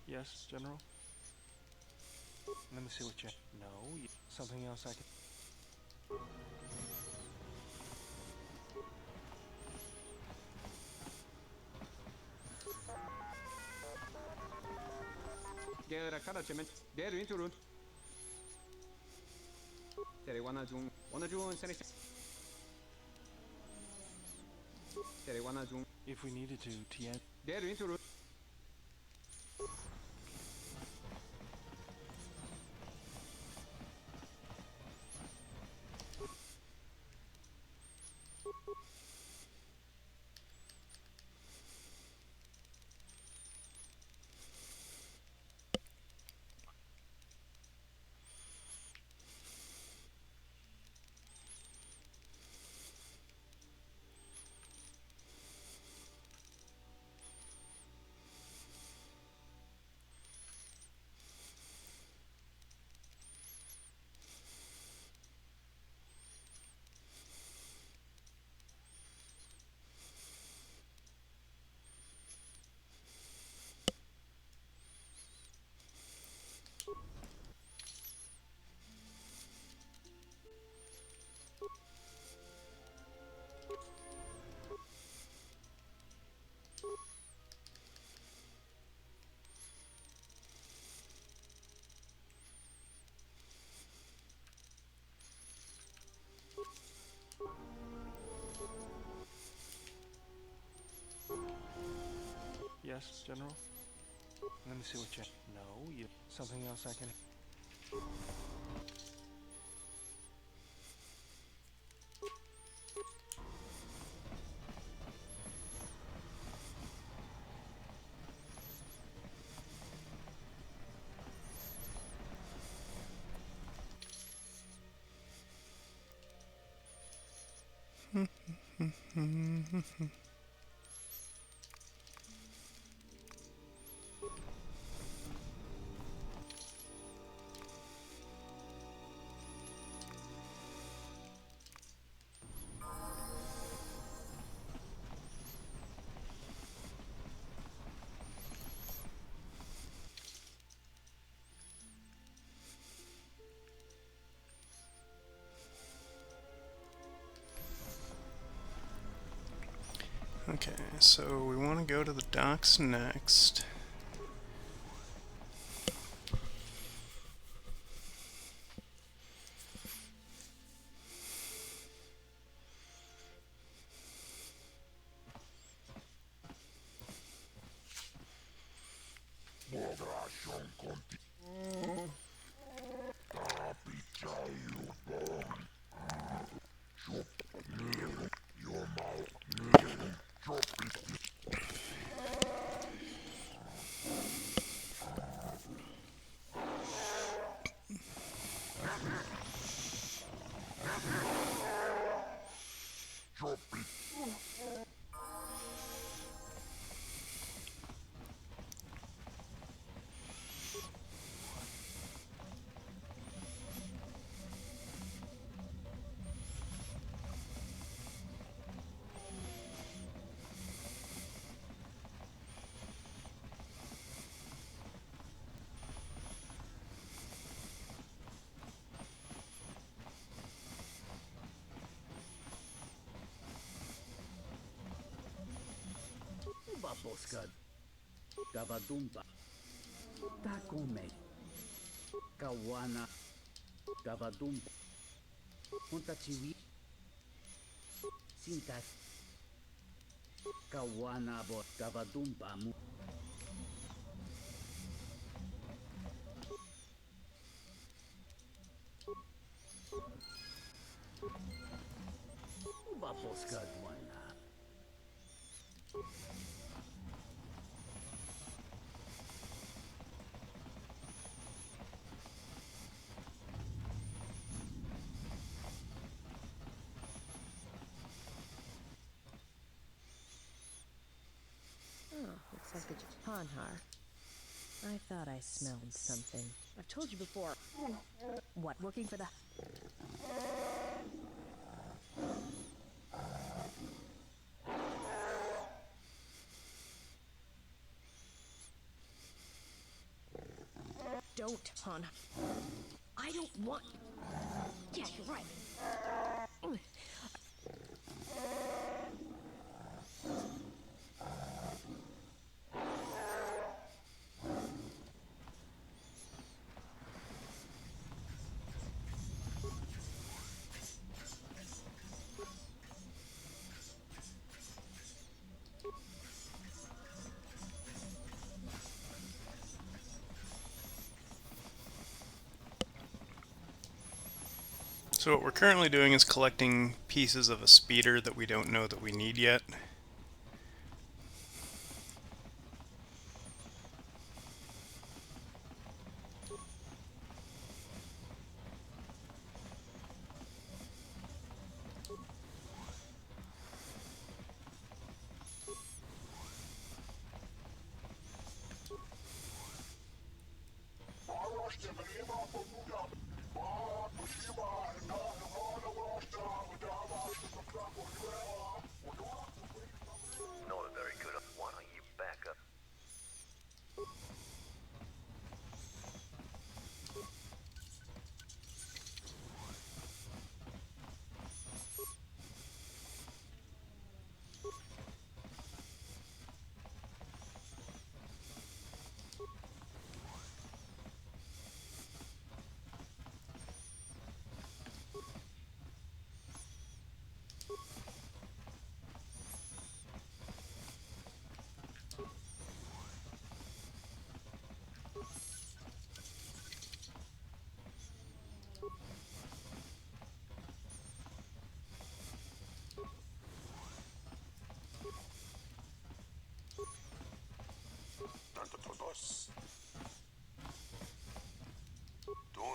Yes, General? Let me see what you... No, something else I can... Gera kada cemen. Deru inturun. Tere wana jun sene. Tere wana jun. If we needed to, Tien... Deru inturun. Yes, General? Let me see what you... No, you... Something else I can... Okay, so we want to go to the docks next. Baboskad. Gavadumba. Takome. Kawana. Gavadumba. Puntachiwi. Sintas. Kawana bo. Gavadumba mu. Baboskad wana. Oh, looks like the Panhar. I thought I smelled something. I've told you before. What, working for the... Don't, Han. I don't want... Yeah, you're right. So what we're currently doing is collecting pieces of a speeder that we don't know that we need yet. Not a very good one. You back up.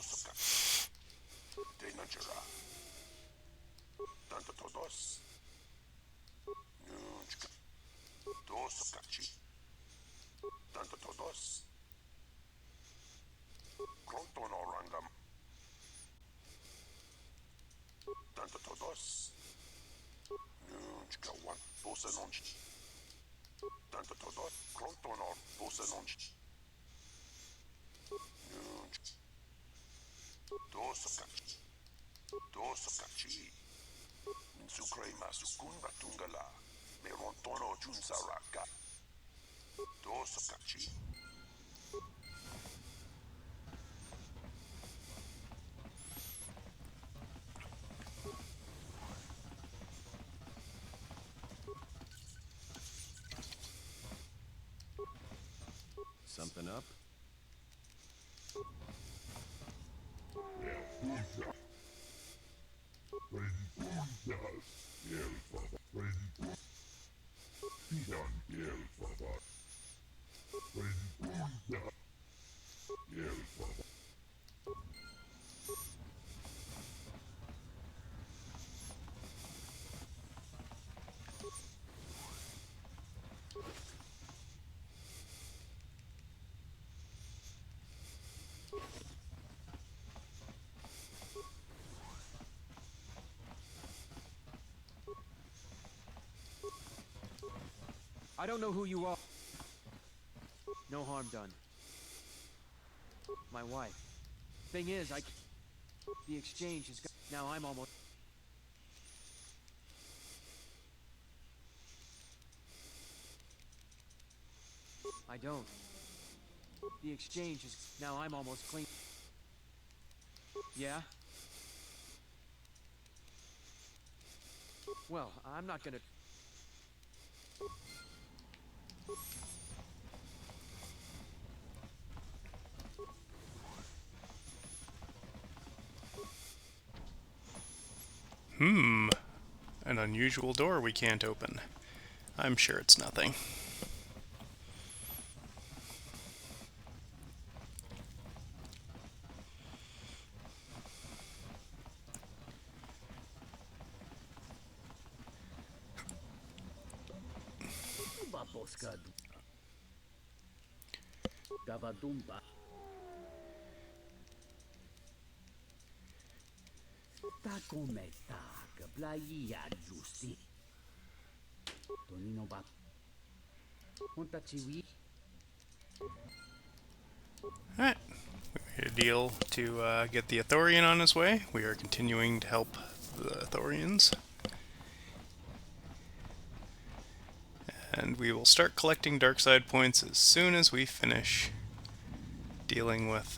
Dosuka. Denajara. Tanto todos. Nunchka. Dosukachi. Tanto todos. Kronton orangam. Tanto todos. Nunchka one. Bosanonchi. Tanto todos. Kronton or Bosanonchi. Nunchka. Dosukachi. Dosukachi. Minsukrema sukun ratungala. Merontono junsaraka. Dosukachi. Something up? I don't know who you are. No harm done. My wife. Thing is, the exchange is... Now I'm almost... I don't. The exchange is... Now I'm almost clean. Yeah? Well, I'm not gonna... An unusual door we can't open. I'm sure it's nothing. Gavadumba. Ta come tak, blaia giusti. Tonino ba. Contachiwi. Alright, we made a deal to get the Ithorian on his way. We are continuing to help the Ithorians. And we will start collecting Darkside points as soon as we finish dealing with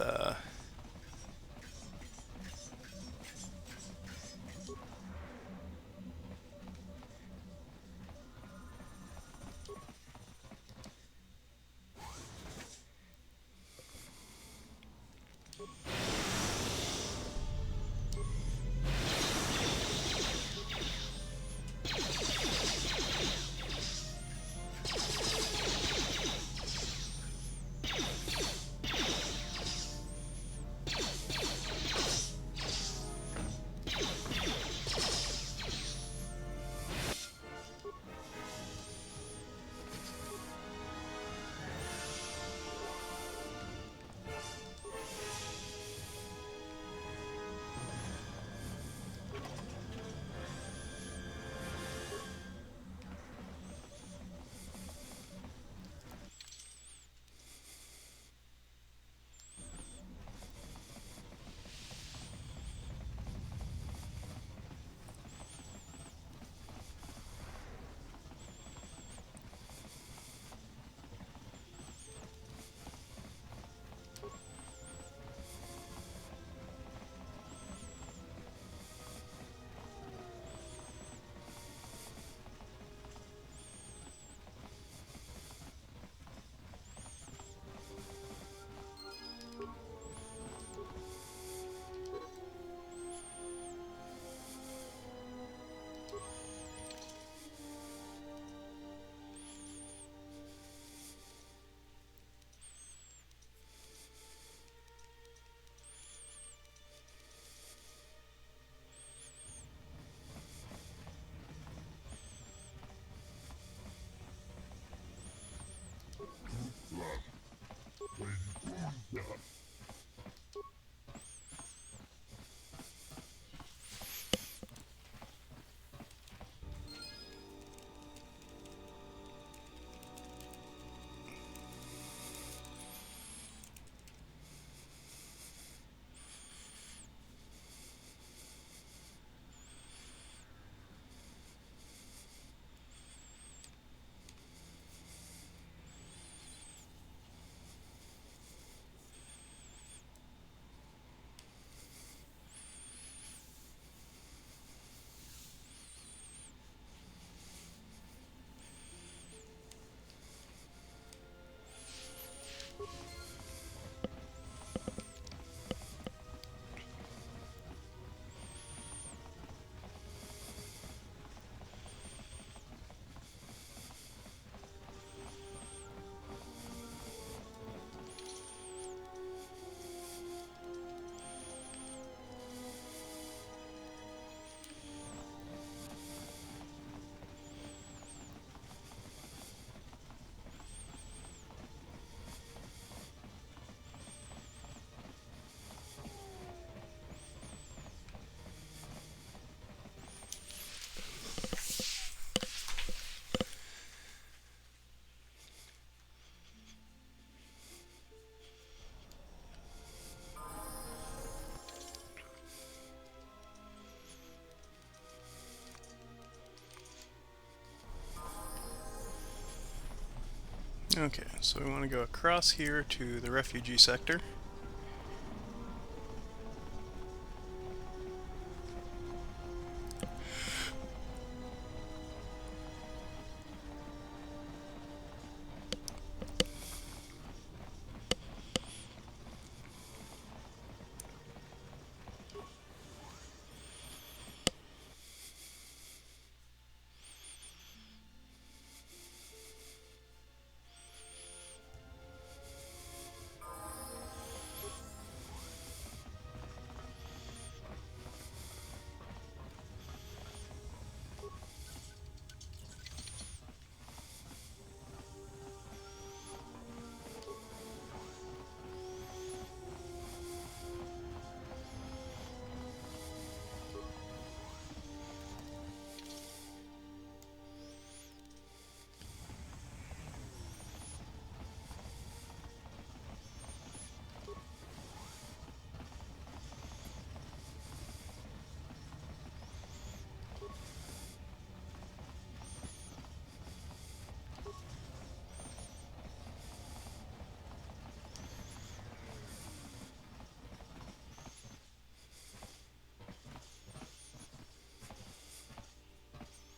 Okay, so we want to go across here to the refugee sector.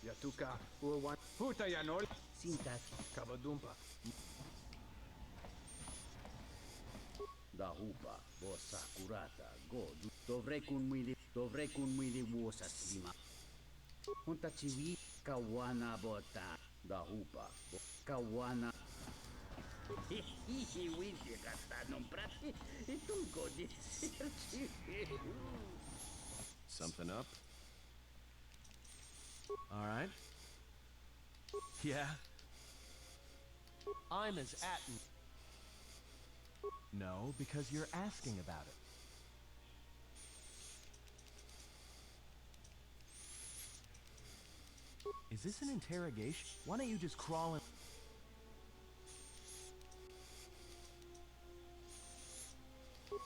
Yatuka, Uwan, Puta Yanol, Sintat, Kabadumpa. Da hupa, bossa curata, go, dovrei con muili wosa slima. Hunta chiwi, kawana bota, da hupa, kawana. Hihi, wisi gasta non prati, itunko di Something up? All right. Yeah. I'm as Atten. No, because you're asking about it. Is this an interrogation? Why don't you just crawl in?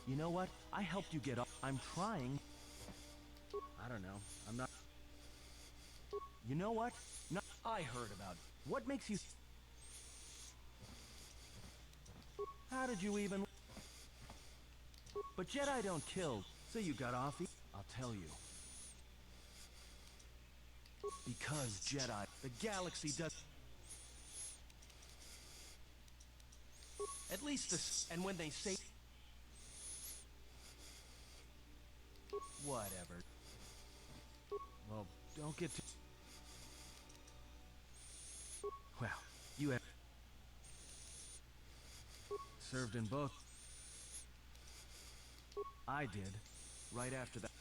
You know what? I helped you get off. I'm trying. I don't know. I'm not. You know what? No, I heard about it. What makes you... How did you even... But Jedi don't kill, so you got off. I'll tell you. Because Jedi, the galaxy does... At least this... And when they say... Whatever. Well, don't get too... Well, you have... Served in both. I did. Right after that.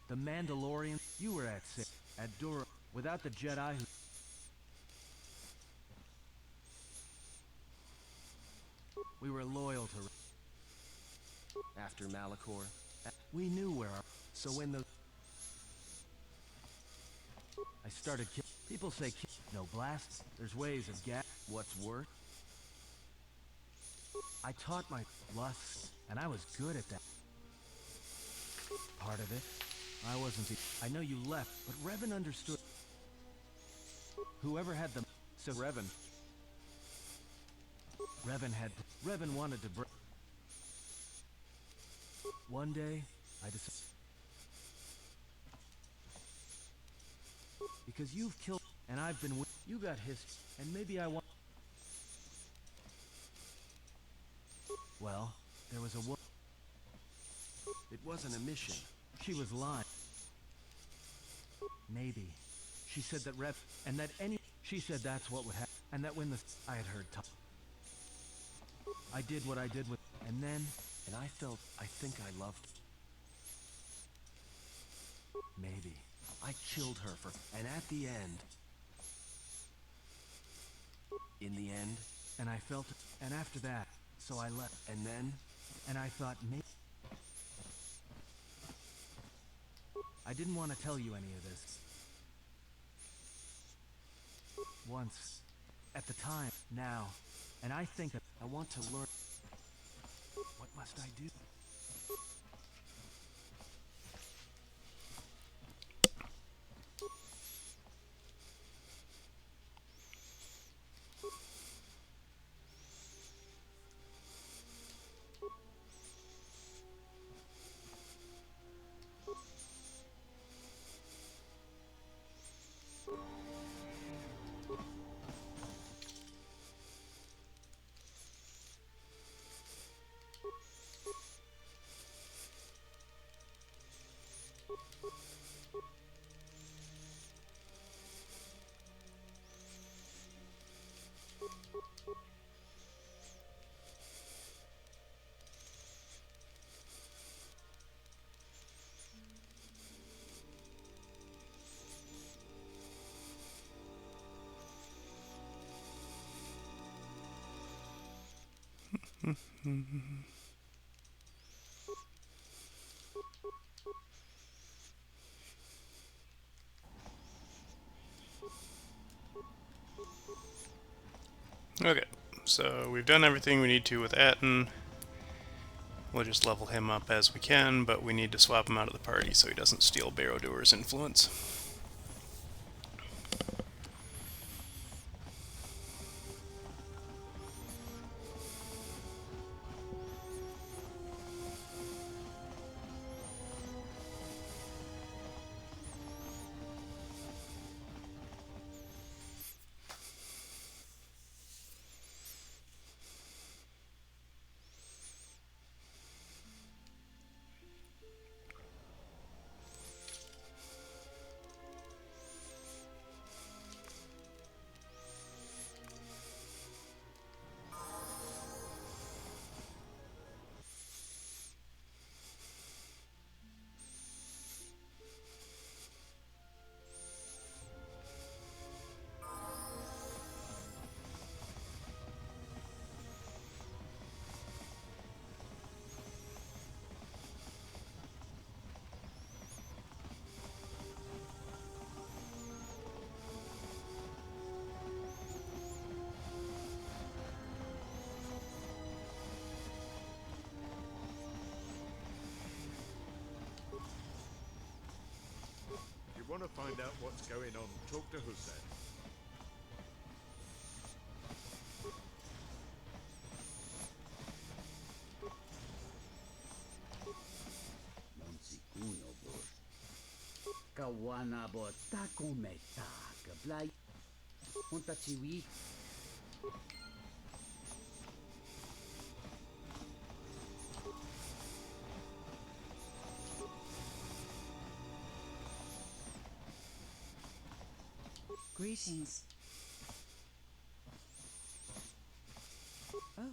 The Mandalorian, you were at Sith, at Dura, without the Jedi who... We were loyal to... After Malachor, we knew where our... So when the... I started kill... People say no blasts. There's ways of What's worse? I taught my lust, and I was good at that. Part of it. I wasn't the... I know you left, but Revan understood. Whoever had them... So Revan wanted to break. One day, I decided... Because you've killed... And I've been with... You got history, and maybe I want... Well, there was a woman... It wasn't a mission. She was lying. Maybe. She said that and that any... She said that's what would happen. And that when the... I had heard talk. I did what I did with... And then... And I felt... I think I loved... Maybe. I killed her for... And at the end... In the end... And I felt... And after that... So I left. And then... And I thought maybe... I didn't want to tell you any of this. Once. At the time. Now. And I think that I want to learn. What must I do? Okay, so we've done everything we need to with Atten. We'll just level him up as we can, but we need to swap him out of the party so he doesn't steal Barrow-Doer's influence. If you want to find out what's going on, talk to Hussein. Non sicuro, boss. Kawana bota kumeta, kablay. Punta chiwi. Greetings. Oh,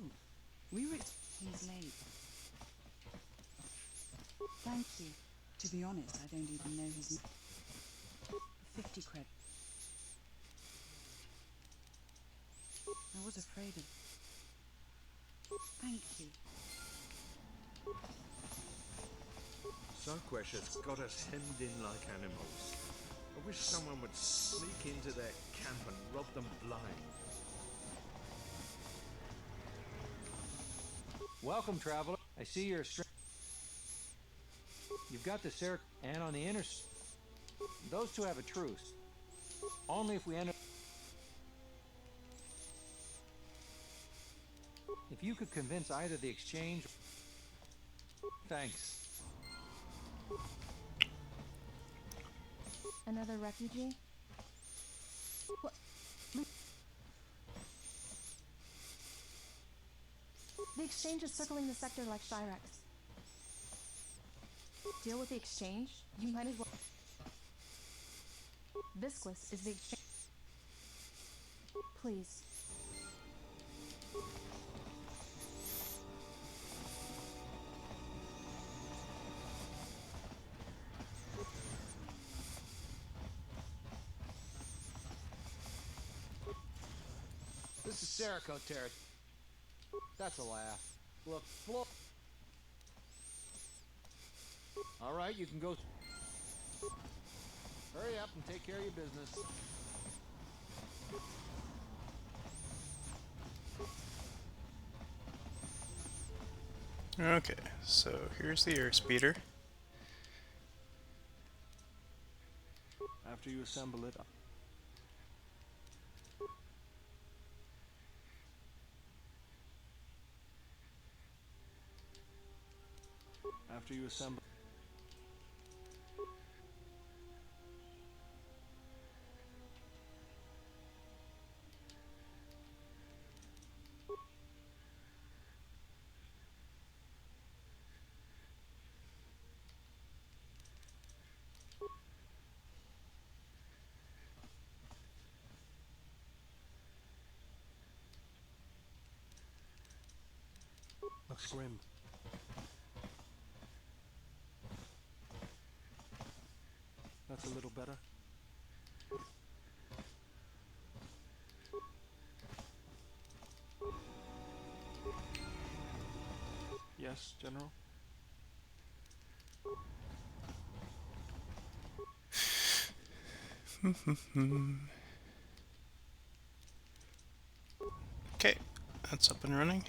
we were... He's late. Thank you. To be honest, I don't even know his name. 50 credit. I was afraid of... Thank you. Sarquesh has got us hemmed in like animals. I wish someone would sneak into their camp and rob them blind. Welcome, traveler. I see you're You've got the Sarah and on the inner. Those two have a truce. Only if we enter. If you could convince either the exchange. Thanks. Another refugee? What? The exchange is circling the sector like Shyrax. Deal with the exchange? You might as well. Visquis is the exchange. Please. This is Sarah Kotor. That's a laugh. Look, all right, you can go. Hurry up and take care of your business. Okay, so here's the airspeeder. After you assemble it, after you assemble. Looks grim. That's a little better. Yes, General? Okay, that's up and running.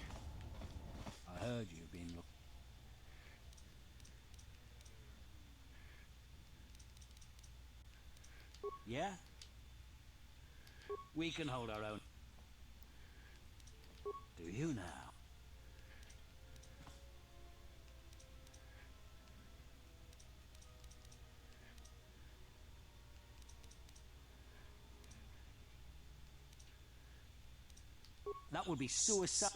I heard you've been looking. Yeah? We can hold our own. Do you now? That would be suicide.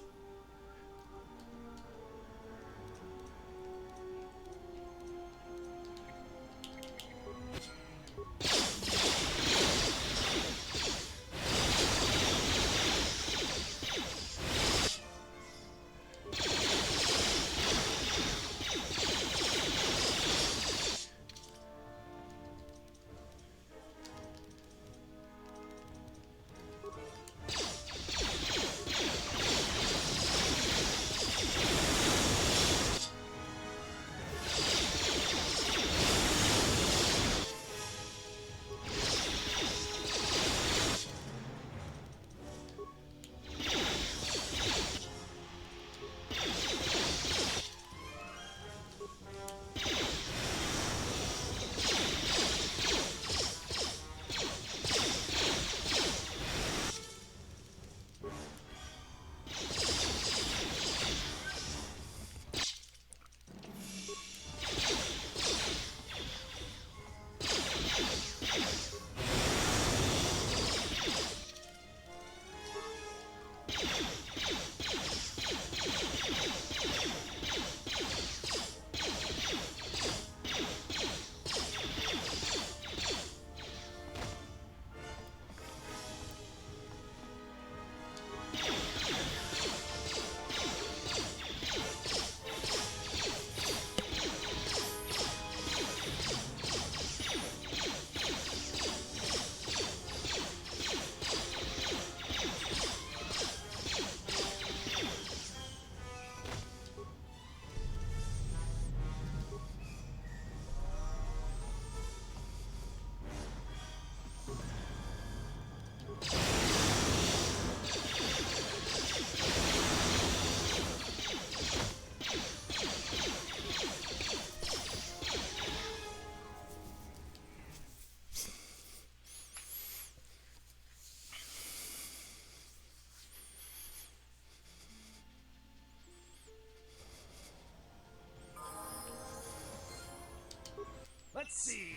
Let's see.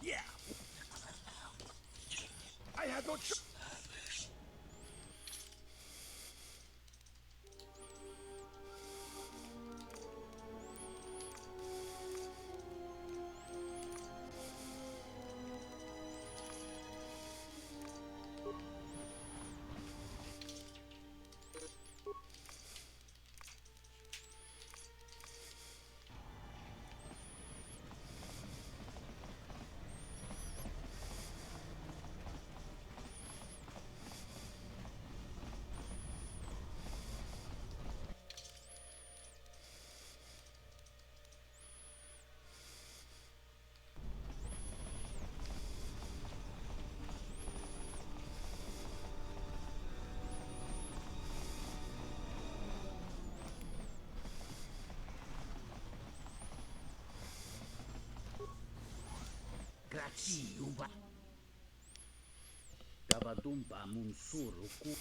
Yeah. I had no choice. Grazie, uba. Dabadumba munsuru ku.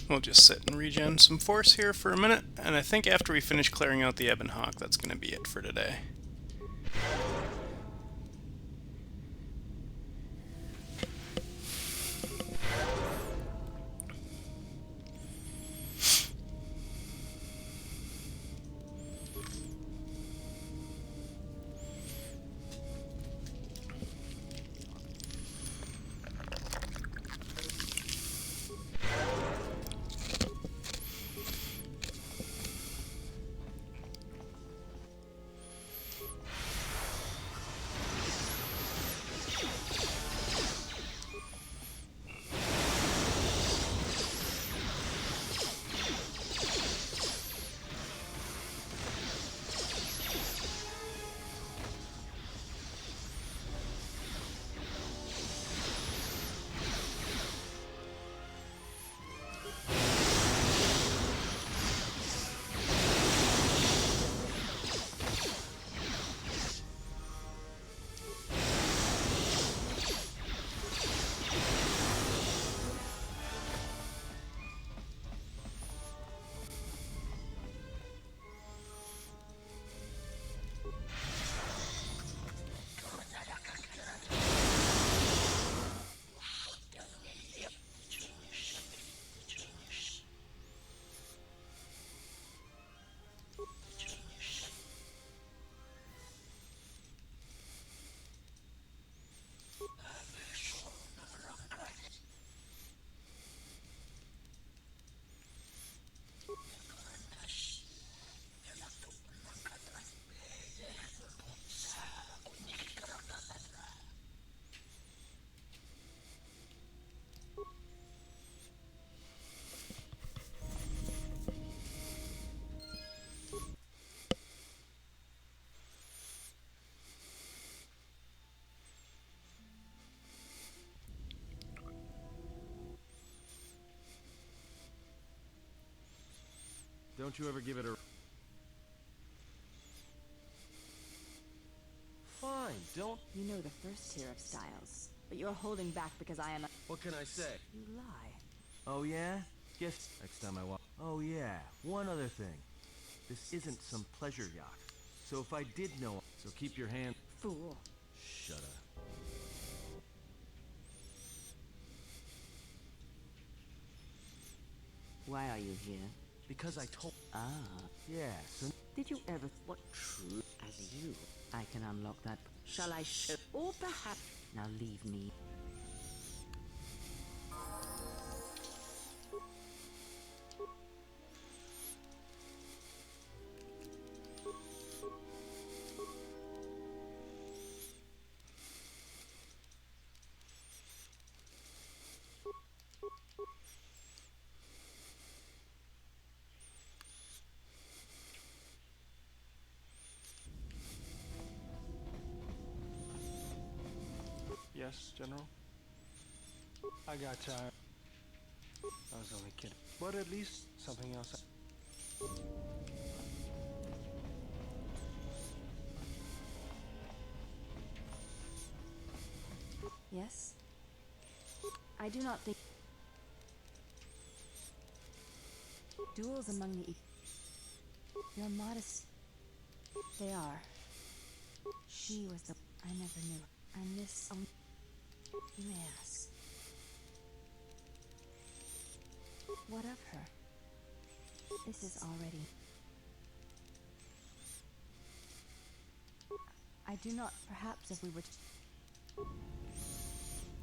We'll just sit and regen some force here for a minute, and I think after we finish clearing out the Ebon Hawk, that's going to be it for today. Don't you ever give it a... Fine, don't... You know the first tier of styles, but you're holding back because I am a... What can I say? You lie. Oh yeah? Guess next time I walk... Oh yeah, one other thing. This isn't some pleasure yacht. So if I did know... So keep your hand... Fool. Shut up. Why are you here? Because I told... Ah. Yeah, so... Did you ever... What true as you? I can unlock that. Shall I show... Or perhaps... Now leave me. Yes, General? I got tired. I was only kidding. But at least something else. Yes? I do not think... Duels among the... You're modest. They are. She was the... I never knew. I miss... You may ask. What of her? This is already... I do not... Perhaps if we were to...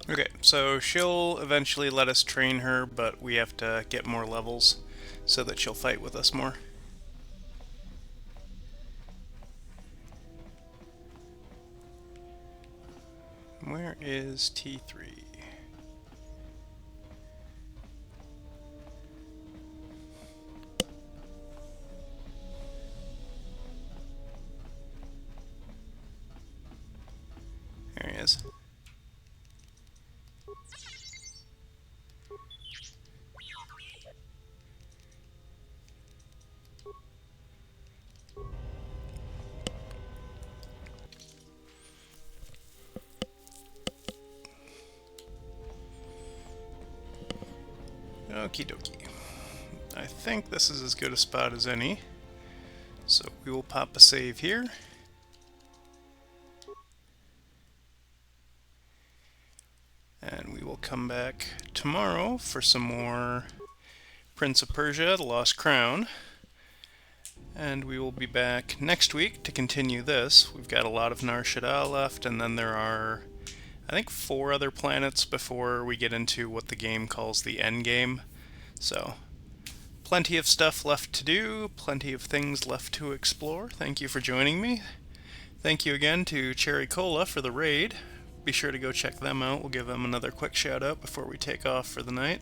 Okay, so she'll eventually let us train her, but we have to get more levels so that she'll fight with us more. Where is T3? There he is. Okie dokie. I think this is as good a spot as any. So we will pop a save here. And we will come back tomorrow for some more Prince of Persia, The Lost Crown. And we will be back next week to continue this. We've got a lot of Nar Shaddaa left, and then there are, I think, 4 other planets before we get into what the game calls the end game. So, plenty of stuff left to do, plenty of things left to explore. Thank you for joining me. Thank you again to Cherry Cola for the raid. Be sure to go check them out. We'll give them another quick shout out before we take off for the night.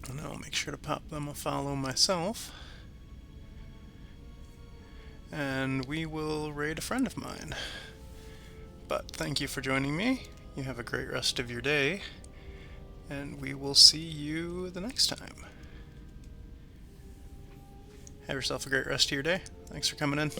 And I'll make sure to pop them a follow myself. And we will raid a friend of mine. But thank you for joining me. You have a great rest of your day. And we will see you the next time. Have yourself a great rest of your day. Thanks for coming in.